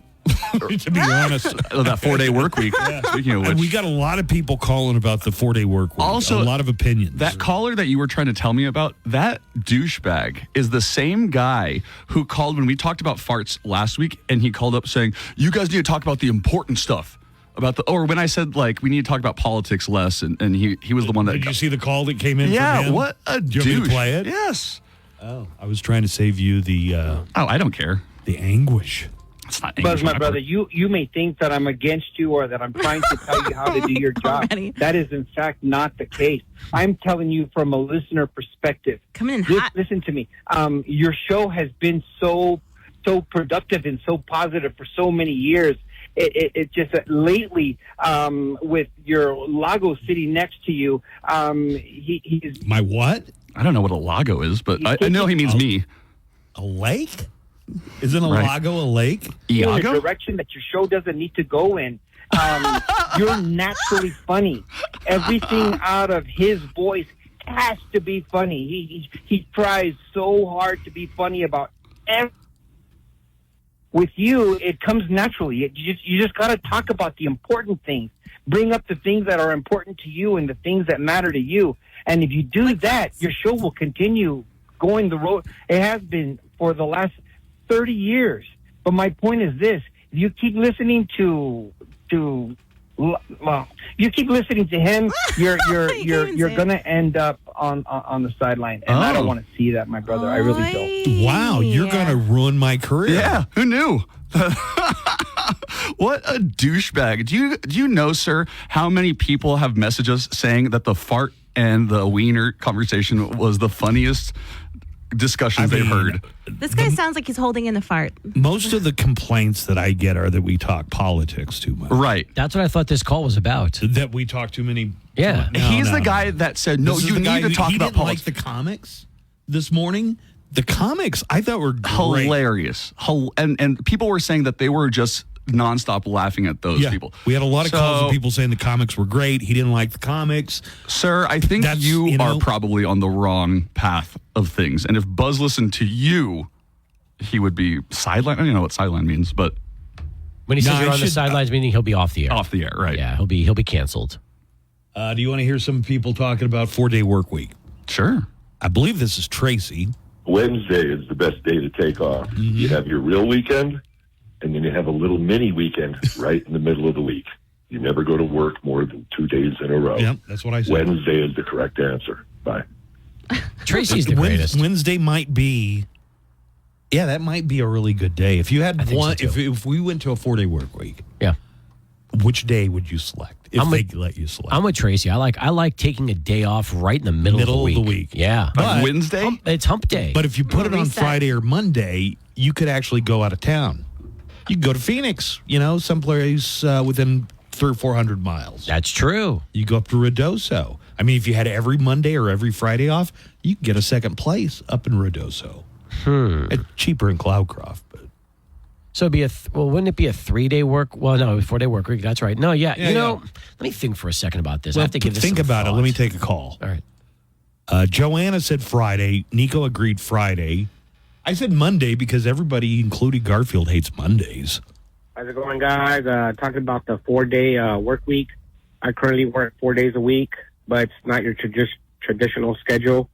To be honest. That 4-day work week. Speaking of which. And we got a lot of people calling about the 4-day work week. Also, a lot of opinions. That caller that you were trying to tell me about, that douchebag is the same guy who called when we talked about farts last week, and he called up saying, you guys need to talk about the important stuff. Or when I said, we need to talk about politics less, and he was the one that... Did you see the call that came in from him? What a douche. Do you want me to play it? Yes. Oh. I was trying to save you the... I don't care. The anguish. It's not Buzz, my brother, you may think that I'm against you or that I'm trying to tell you how to do your job. That is, in fact, not the case. I'm telling you from a listener perspective. Come in hot. Listen to me. Your show has been so productive and so positive for so many years. It just lately, with your Lago sitting next to you, he's My what? I don't know what a lago is, but I know he means me. A lake? Isn't a Right. lago a lake? in a Iago? direction that your show doesn't need to go in. You're naturally funny. Everything out of his voice has to be funny. He tries so hard to be funny about everything. With you, it comes naturally. You just got to talk about the important things. Bring up the things that are important to you and the things that matter to you. And if you do that, your show will continue going the road. It has been for the last 30 years. But my point is this. If you keep listening to you keep listening to him, you're going to end up on the sideline. And I don't want to see that, my brother. I really don't. Wow, you're going to ruin my career. Yeah, who knew? What a douchebag. Do you know, sir, how many people have messaged us saying that the fart and the wiener conversation was the funniest discussions they've heard? This guy sounds like he's holding in a fart. Most of the complaints that I get are that we talk politics too much. Right. That's what I thought this call was about. That we talk too many. Yeah. He's the guy that said, no, This is you the guy need to who- talk he about didn't politics. like the comics this morning. The comics I thought were great. Hilarious. And people were saying that they were just nonstop laughing at those people. We had a lot of calls of people saying the comics were great. He didn't like the comics. Sir, I think you are probably on the wrong path of things. And if Buzz listened to you, he would be sidelined. I don't know what sideline means, but When he says you're on the sidelines, meaning he'll be off the air. Off the air, right. Yeah, he'll be canceled. Do you want to hear some people talking about 4-day work week? Sure. I believe this is Tracy. Wednesday is the best day to take off. Mm-hmm. You have your real weekend, and then you have a little mini weekend right in the middle of the week. You never go to work more than 2 days in a row. Yep, that's what I said. Wednesday is the correct answer. Bye. Tracy's the greatest. Wednesday might be, that might be a really good day. If you had one, if we went to a 4-day work week, which day would you select? If they let you select, I'm with Tracy. I like taking a day off right in the middle of the week. Yeah, But- Wednesday? It's hump day. But if you put it on reset. Friday or Monday, you could actually go out of town. You could go to Phoenix, someplace within 300 or 400 miles. That's true. You go up to Ruidoso. I mean, if you had every Monday or every Friday off, you could get a second place up in Ruidoso. It's cheaper in Cloudcroft. So it'd be wouldn't it be a 3-day work? Well, no, 4-day work week. That's right. No, let me think for a second about this. I have to give this think some about it. thought. Let me take a call. All right. Joanna said Friday. Nico agreed Friday. I said Monday because everybody, including Garfield, hates Mondays. How's it going, guys? Talking about the 4-day work week. I currently work 4 days a week, but it's not your traditional schedule.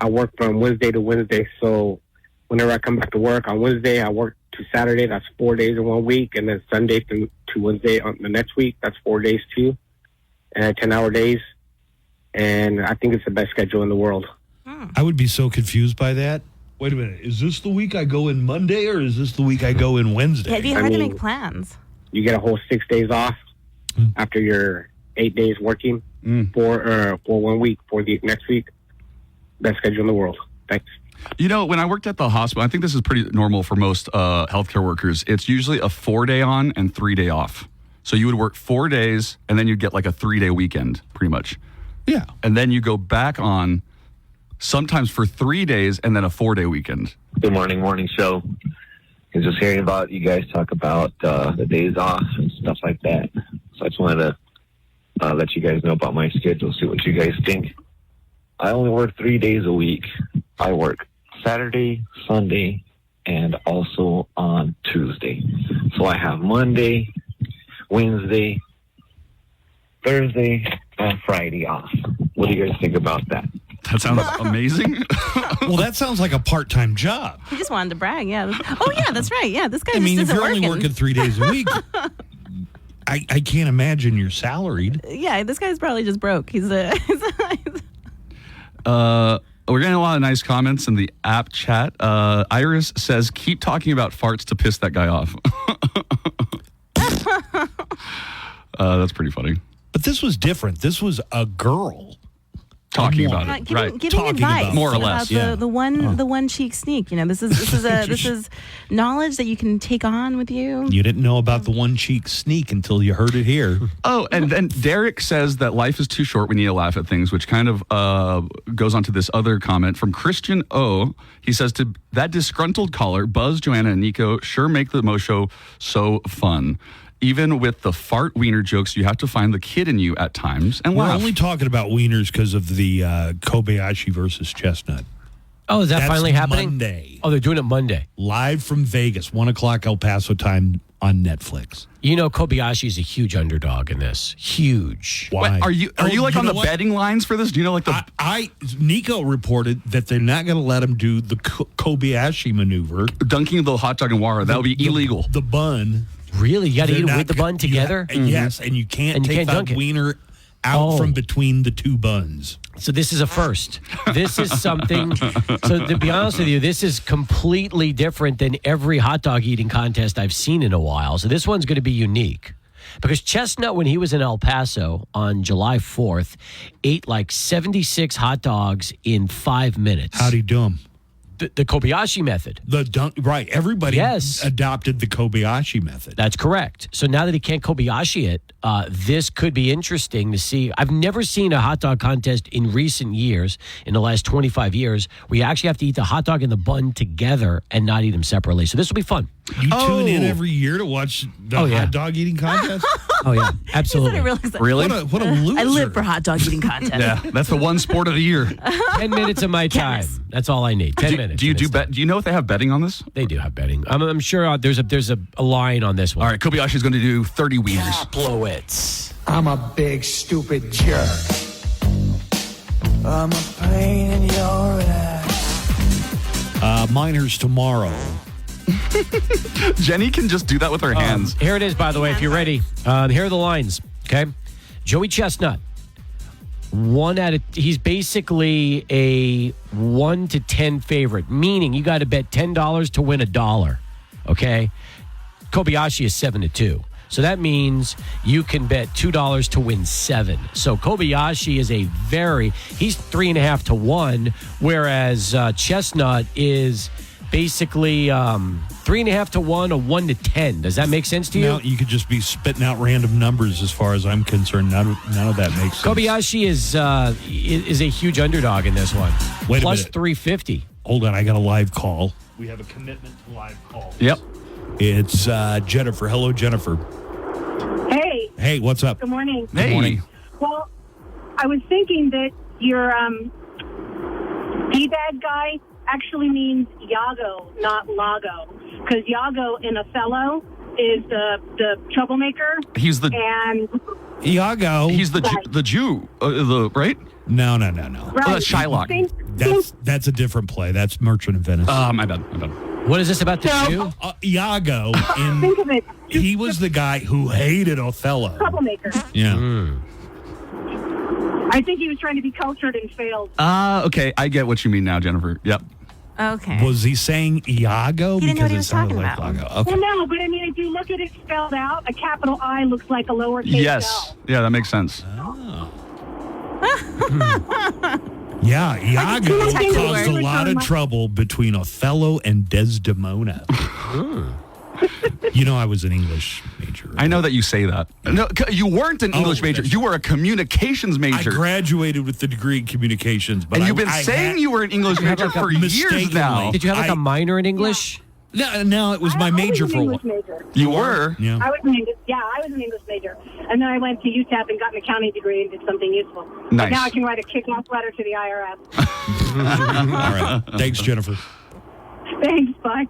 I work from Wednesday to Wednesday, so whenever I come back to work on Wednesday, I work to Saturday. That's 4 days in 1 week, and then Sunday to Wednesday on the next week. That's 4 days too, and 10-hour days. And I think it's the best schedule in the world. I would be so confused by that. Wait a minute. Is this the week I go in Monday or is this the week I go in Wednesday? Yeah, it'd be hard to make plans. You get a whole 6 days off after your 8 days working for 1 week for the next week. Best schedule in the world. Thanks. When I worked at the hospital, I think this is pretty normal for most healthcare workers. It's usually a 4-day on and 3-day off. So you would work 4 days and then you'd get like a 3-day weekend, pretty much. Yeah. And then you go back on sometimes for 3 days and then a 4-day weekend. Good morning show. I was just hearing about you guys talk about the days off and stuff like that. So I just wanted to let you guys know about my schedule, see what you guys think. I only work 3 days a week. I work Saturday, Sunday, and also on Tuesday. So I have Monday, Wednesday, Thursday, and Friday off. What do you guys think about that? That sounds amazing. Well, that sounds like a part-time job. He just wanted to brag. Yeah. Oh, yeah, that's right. Yeah, this guy I just mean, if isn't you're only working. working 3 days a week, I can't imagine you're salaried. Yeah, this guy's probably just broke. We're getting a lot of nice comments in the app chat. Iris says, keep talking about farts to piss that guy off. That's pretty funny. But this was different. This was a girl. talking about Yeah, it. giving, Right. giving Talking advice about more or about less, the one cheek sneak. This is knowledge that you can take on with you. You didn't know about the one cheek sneak until you heard it here. Oh, and then Derek says that life is too short. We need to laugh at things, which kind of goes on to this other comment from Christian O. He says, to that disgruntled caller, Buzz, Joanna, and Nico sure make the Mo Show so fun. Even with the fart wiener jokes, you have to find the kid in you at times and We're laugh. only talking about wieners because of the Kobayashi versus Chestnut. Oh, is that That's finally happening? Monday. Oh, they're doing it Monday. Live from Vegas, 1 o'clock El Paso time on Netflix. Kobayashi is a huge underdog in this. Huge. Why? Wait, are you like on the what? betting lines for this? Do you know like the Nico reported that they're not going to let him do the Kobayashi maneuver. dunking the hot dog in water? That would be illegal. The bun. Really? You got to They're eat it not with the go- bun together? Yes, and you can't And you take can't dunk the it. wiener out from between the two buns. So this is a first. This is something. So to be honest with you, this is completely different than every hot dog eating contest I've seen in a while. So this one's going to be unique. Because Chestnut, when he was in El Paso on July 4th, ate like 76 hot dogs in 5 minutes. How'd he do them? The Kobayashi method. Right. Everybody adopted the Kobayashi method. That's correct. So now that he can't Kobayashi it, this could be interesting to see. I've never seen a hot dog contest in recent years, in the last 25 years, where you actually have to eat the hot dog and the bun together and not eat them separately. So this will be fun. You tune in every year to watch the hot dog eating contest? Oh, yeah. Absolutely. Really? What a loser. I live for hot dog eating contests. Yeah, that's the one sport of the year. 10 minutes of my time. That's all I need. 10 minutes. Do you do bet? Do you know if they have betting on this? They do have betting. I'm sure there's a line on this one. All right, Kobayashi's going to do 30 wieners. Kaplowitz. I'm a big, stupid jerk. I'm a pain in your ass. Miners tomorrow. Jenny can just do that with her hands. Here it is, by the way, if you're ready. Here are the lines, okay? Joey Chestnut. He's basically a 1 to 10 favorite, meaning you got to bet $10 to win $1. Okay? Kobayashi is 7 to 2. So that means you can bet $2 to win 7. So Kobayashi is he's 3.5 to 1, whereas Chestnut is basically 3.5 to 1 or 1 to 10. Does that make sense to you? No, you could just be spitting out random numbers as far as I'm concerned. None of that makes sense. Kobayashi is a huge underdog in this one. Wait a Plus minute. 350. Hold on, I got a live call. We have a commitment to live calls. Yep. It's Jennifer. Hello, Jennifer. Hey. Hey, what's up? Good morning. Good morning. Well, I was thinking that your D-bag guy actually means Iago, not Lago. Because Iago in Othello is the troublemaker. He's the... And... Iago. He's the Jew, right? No. Right. Oh, that's Shylock. That's a different play. That's Merchant of Venice. My bad. What is this about the Jew? Iago. Think of it. He was the guy who hated Othello. Troublemaker. Yeah. I think he was trying to be cultured and failed. Okay. I get what you mean now, Jennifer. Yep. Okay. Was he saying Iago? He didn't know what he it was sounded talking like about. Lago. Okay. Well, no, but I mean, if you look at it spelled out, a capital I looks like a lowercase Yes. L. Yeah, that makes sense. Yeah, Iago just couldn't caused a think of lot it. of trouble between Othello and Desdemona. You know, I was an English major. I know that you say that. No, you weren't an English major. that's- You were a communications major. I graduated with the degree in communications, but and you've been I saying had- you were an English major for years now. Did you have like a minor in English? No, it was my major was for an a English while. major. You were? Yeah. I was an English major. And then I went to UTEP and got an accounting degree and did something useful. Nice. But now I can write a kick-ass letter to the IRS. All right. Thanks, Jennifer. Thanks, bye.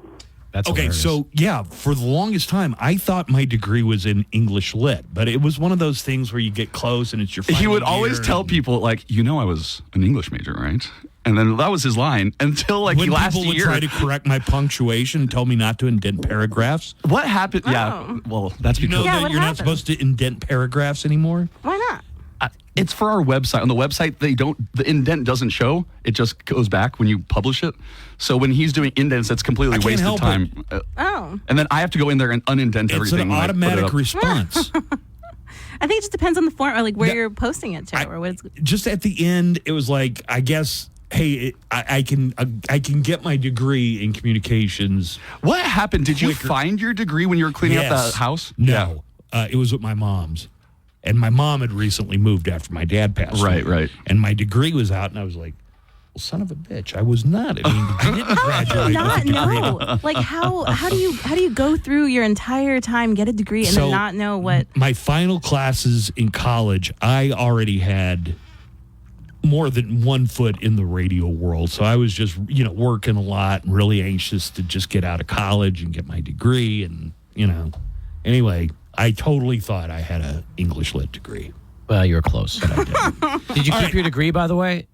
That's okay, hilarious. so yeah, for the longest time, I thought my degree was in English Lit, but it was one of those things where you get close and it's your final He would always year tell and- people, like, I was an English major, right? And then that was his line until, like, when last people would year. try to correct my punctuation and tell me not to indent paragraphs. What happened? Oh. Yeah, well, that's You because... know that what you're not happened? supposed to indent paragraphs anymore? Why not? It's for our website. On the website, the indent doesn't show. It just goes back when you publish it. So when he's doing indents, that's completely I can't wasted help time. Oh. And then I have to go in there and unindent It's everything. an when I put it automatic up. response. I think it just depends on the form or like where you're posting it to or what it's. Just at the end, it was like, I guess, hey, I can get my degree in communications. What happened? Did you find your degree when you were cleaning up the house? No. It was at my mom's. And my mom had recently moved after my dad passed away. Right. And my degree was out, and I was like, well, son of a bitch, I was not. I mean, I didn't graduate Not with a degree. know. Like how do you go through your entire time, get a degree, and then not know what? My final classes in college, I already had more than 1 foot in the radio world. So I was just, working a lot and really anxious to just get out of college and get my degree. And, anyway, I totally thought I had an English lit degree. Well, you were close. Did you keep your degree, by the way?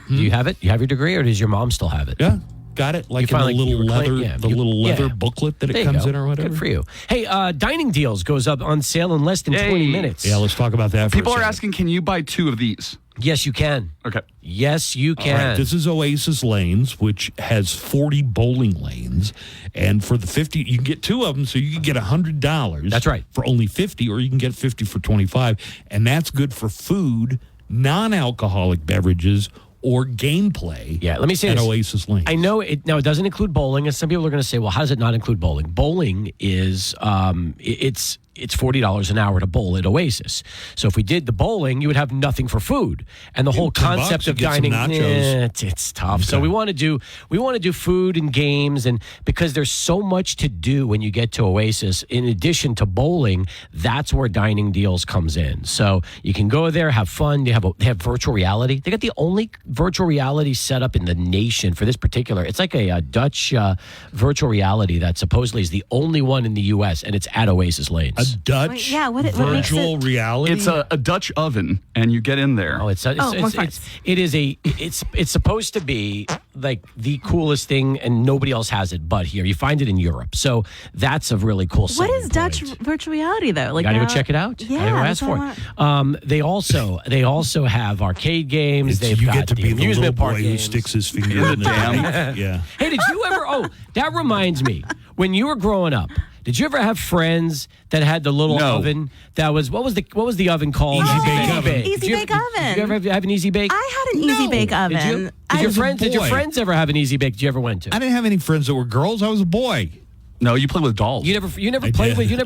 Do you have it? You have your degree, or does your mom still have it? Yeah. Got it, like in the little leather booklet that it comes in or whatever. Good for you. Hey, dining deals goes up on sale in less than 20 minutes. Yeah, let's talk about that. People are asking, can you buy 2 of these? Yes, you can. Okay. Yes, you can. All right, this is Oasis Lanes, which has 40 bowling lanes, and for the 50, you can get 2 of them, so you can get $100. That's right. For only 50, or you can get 50 for 25, and that's good for food, non-alcoholic beverages, or gameplay. Yeah, let me say at this. Oasis Lanes. I know it. Now, it doesn't include bowling, and some people are going to say, "Well, how does it not include bowling?" Bowling is it's $40 an hour to bowl at Oasis. So if we did the bowling, you would have nothing for food, and the whole concept of dining, it's tough. Okay. So we want to do food and games, and because there's so much to do when you get to Oasis, in addition to bowling, that's where dining deals comes in. So you can go there, have fun. They have virtual reality. They got the only virtual reality setup in the nation for this particular. It's like a Dutch virtual reality that supposedly is the only one in the U.S. and it's at Oasis Lanes. A Dutch virtual reality? It's a Dutch oven, and you get in there. Oh, it's supposed to be like the coolest thing, and nobody else has it but here. You find it in Europe. So that's a really cool What is Dutch virtual reality, though? Like, gotta go check it out. Yeah, gotta go ask for it. They also have arcade games. You get to be the little boy who sticks his finger in the dam. Yeah. Hey, did you ever? Oh, that reminds me. When you were growing up, did you ever have friends that had the little oven that was what was the oven called? Easy Bake Oven. Easy Bake Oven. Did you ever have an Easy Bake? I had an Easy Bake Oven. Did your friends ever have an Easy Bake? Did you ever went to? I didn't have any friends that were girls. I was a boy. No, you played with dolls. You never played with. You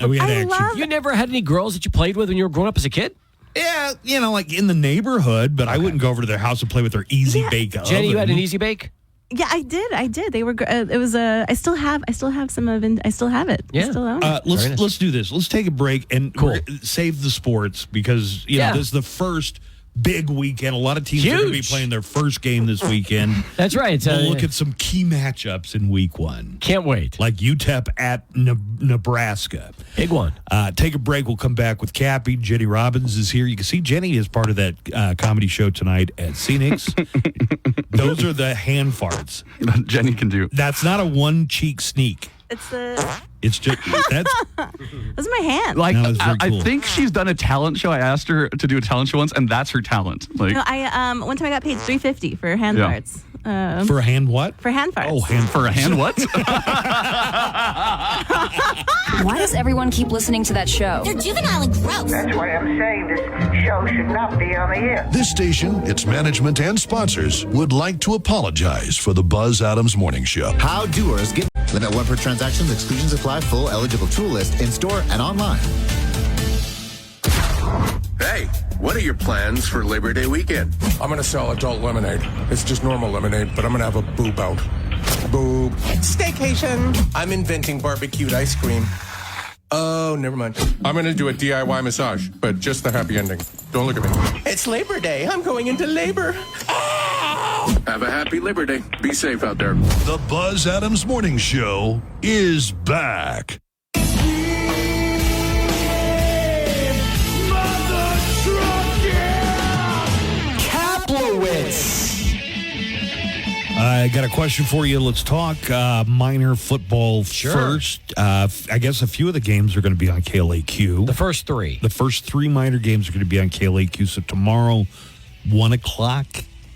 never had any girls that you played with when you were growing up as a kid? Yeah, like in the neighborhood, but I wouldn't go over to their house and play with their Easy Bake Oven. Jenny, you had an Easy Bake? Yeah, I did. They were. It was I still have some of it. I still have it. Yeah. I still own it. Let's do this. Let's take a break and save the sports because this is the first big weekend. A lot of teams are going to be playing their first game this weekend. That's right. We'll look at some key matchups in week 1. Can't wait. Like UTEP at Nebraska. Big one. Take a break. We'll come back with Cappy. Jenny Robbins is here. You can see Jenny is part of that comedy show tonight at Scenics. Those are the hand farts. Jenny can do. That's not a one cheek sneak. It's just that's those are my hands. Like no, cool. I think she's done a talent show. I asked her to do a talent show once, and that's her talent. Like, no, I one time I got paid $350 for hand farts. For a hand what? For hand farts. Oh, for a hand what? Why does everyone keep listening to that show? They're juvenile and gross. That's why I'm saying this show should not be on the air. This station, its management, and sponsors would like to apologize for the Buzz Adams Morning Show. How doers get limit 1 per transaction, exclusions apply, full eligible tool list in store and online. Hey, what are your plans for Labor Day weekend? I'm going to sell adult lemonade. It's just normal lemonade, but I'm going to have a boob out. Boob. Staycation. I'm inventing barbecued ice cream. Oh, never mind. I'm going to do a DIY massage, but just the happy ending. Don't look at me. It's Labor Day. I'm going into labor. Have a happy Labor Day. Be safe out there. The Buzz Adams Morning Show is back. I got a question for you. Let's talk minor football first. I guess a few of the games are going to be on KLAQ. The first 3. The first 3 minor games are going to be on KLAQ. So tomorrow, 1 o'clock.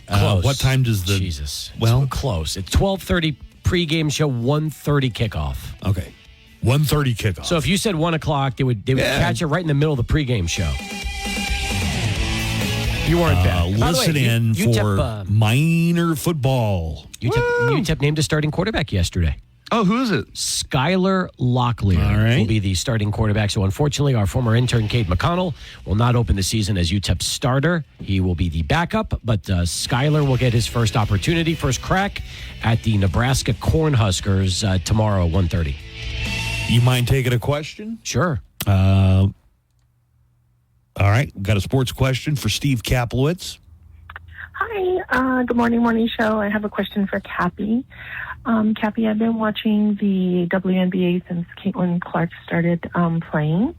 Close. What time does the... Jesus. Well, it's close. It's 12:30 pregame show, 1:30 kickoff. Okay. 1:30 kickoff. So if you said 1 o'clock, they would catch it right in the middle of the pregame show. You weren't bad. By the way, Listen in UTEP, for minor football. UTEP named a starting quarterback yesterday. Oh, who is it? Skylar Locklear will be the starting quarterback. So, unfortunately, our former intern, Kate McConnell, will not open the season as UTEP's starter. He will be the backup, but Skylar will get his first opportunity, first crack at the Nebraska Cornhuskers tomorrow at 1:30. You mind taking a question? Sure. All right. Got a sports question for Steve Kaplowitz. Hi. Good morning show. I have a question for Cappy. Cappy, I've been watching the WNBA since Caitlin Clark started playing.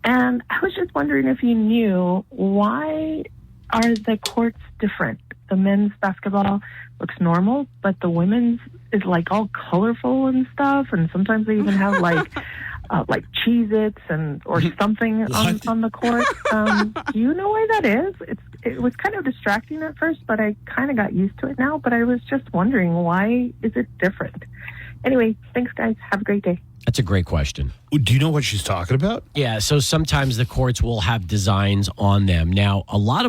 And I was just wondering if you knew, why are the courts different? The men's basketball looks normal, but the women's is like all colorful and stuff. And sometimes they even have like Cheez-Its or something on the court. Do you know why that is? It was kind of distracting at first, but I kind of got used to it now. But I was just wondering, why is it different? Anyway, thanks, guys. Have a great day. That's a great question. Do you know what she's talking about? Yeah, so sometimes the courts will have designs on them. Now,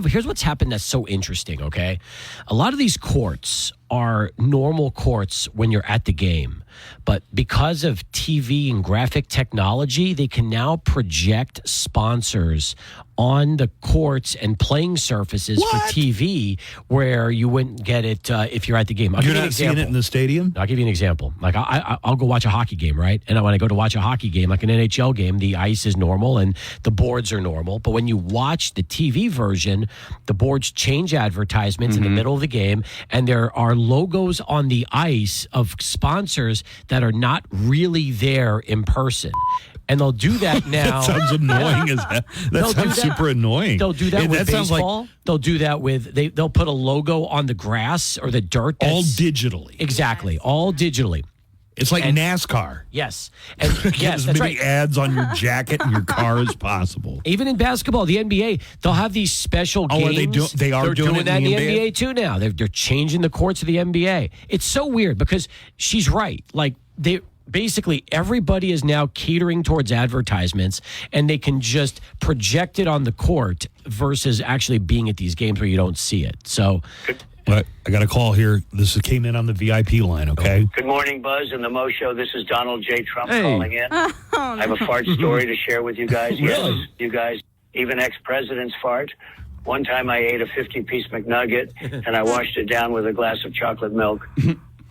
here's what's happened that's so interesting, okay? A lot of these courts are normal courts when you're at the game. But because of TV and graphic technology, they can now project sponsors on the courts and playing surfaces for TV where you wouldn't get it if you're at the game. You're not seeing it in the stadium? I'll give you an example. Like I'll go watch a hockey game, right? And when I go to watch a hockey game, like an NHL game, the ice is normal and the boards are normal. But when you watch the TV version, the boards change advertisements in the middle of the game, and there are logos on the ice of sponsors that are not really there in person. And they'll do that now. That sounds annoying as hell. That sounds super annoying. They'll do that with baseball. Like, they'll do that with they'll put a logo on the grass or the dirt. All digitally. Exactly. All digitally. It's like NASCAR. Yes. And Get as many ads on your jacket and your car as possible. Even in basketball, the NBA, they'll have these special games. They're doing that in the NBA too now. They're changing the courts of the NBA. It's so weird because she's right. Like basically everybody is now catering towards advertisements, and they can just project it on the court versus actually being at these games where you don't see it. So I got a call here. This came in on the VIP line, okay? Good morning, Buzz and the Mo Show. This is Donald J. Trump calling in. I have a fart story to share with you guys. Really? Yes, you guys, even ex-presidents fart. One time I ate a 50-piece McNugget, and I washed it down with a glass of chocolate milk.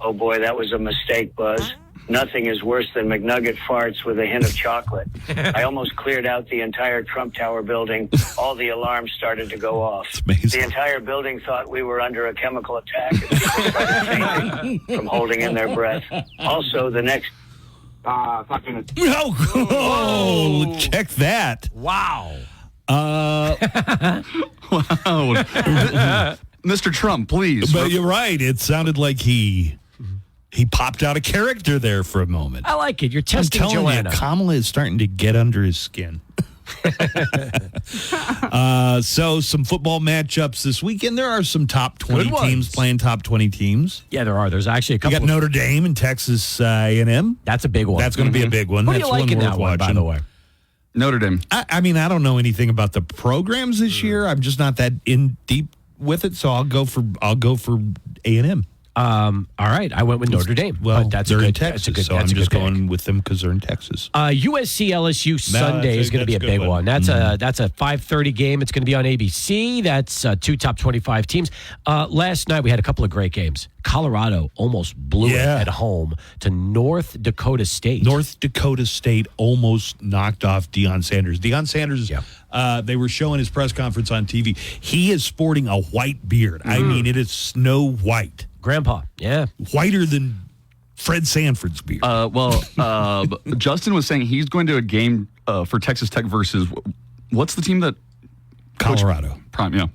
Oh, boy, that was a mistake, Buzz. Nothing is worse than McNugget farts with a hint of chocolate. I almost cleared out the entire Trump Tower building. All the alarms started to go off. The entire building thought we were under a chemical attack, and people started fainting from holding in their breath. Also, the next... Oh, check that. Wow. Wow. Mr. Trump, please. But you're right. It sounded like he popped out of character there for a moment. I like it. You're testing I'm telling Joanna. you, Kamala is starting to get under his skin. So some football matchups this weekend. There are some top 20 teams playing top 20 teams. Yeah, there are. There's actually a couple. You got Notre Dame and Texas A&M. That's a big one. That's going to be a big one. Who do That's you like in that one, by the way? Notre Dame. I mean, I don't know anything about the programs this year. I'm just not that in deep with it, so I'll go for A&M. All right, I went with Notre Dame. Well, but that's they're a good, in Texas, that's a good, so that's I'm a just good pick. going with them because they're in Texas. USC LSU Sunday is going to be a big one. That's a 5:30 game. It's going to be on ABC. That's two top 25 teams. Last night we had a couple of great games. Colorado almost blew it at home to North Dakota State. North Dakota State almost knocked off Deion Sanders. Deion Sanders, they were showing his press conference on TV. He is sporting a white beard. I mean, it is snow white. Grandpa, yeah. Whiter than Fred Sanford's beard. Justin was saying he's going to a game for Texas Tech versus, what's the team that? Colorado. Prime, yeah.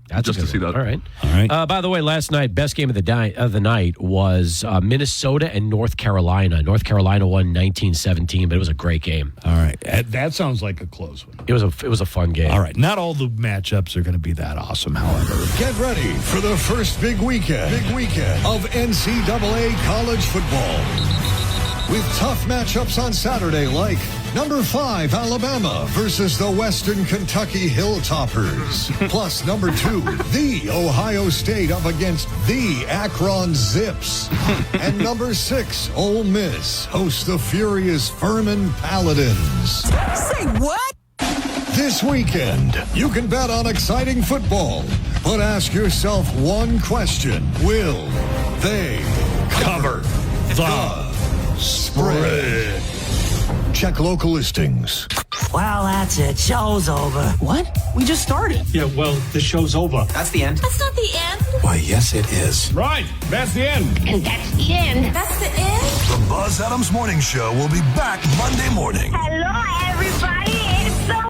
That's just to see that. All right. All right. By the way, last night, best game of the night was Minnesota and North Carolina. North Carolina won 19-17, but it was a great game. All right. That sounds like a close one. It was a fun game. All right. Not all the matchups are going to be that awesome, however. Get ready for the first big weekend of NCAA college football. with tough matchups on Saturday like number 5 Alabama versus the Western Kentucky Hilltoppers. Plus number 2, the Ohio State up against the Akron Zips. And number 6, Ole Miss hosts the furious Furman Paladins. Say what? This weekend, you can bet on exciting football, but ask yourself one question. Will they cover the spread? Check local listings. Well, that's it. Show's over. What? We just started. Yeah, well, the show's over. That's the end. That's not the end. Why, yes, it is. Right. That's the end. And that's the end. That's the end. The Buzz Adams Morning Show will be back Monday morning. Hello, everybody.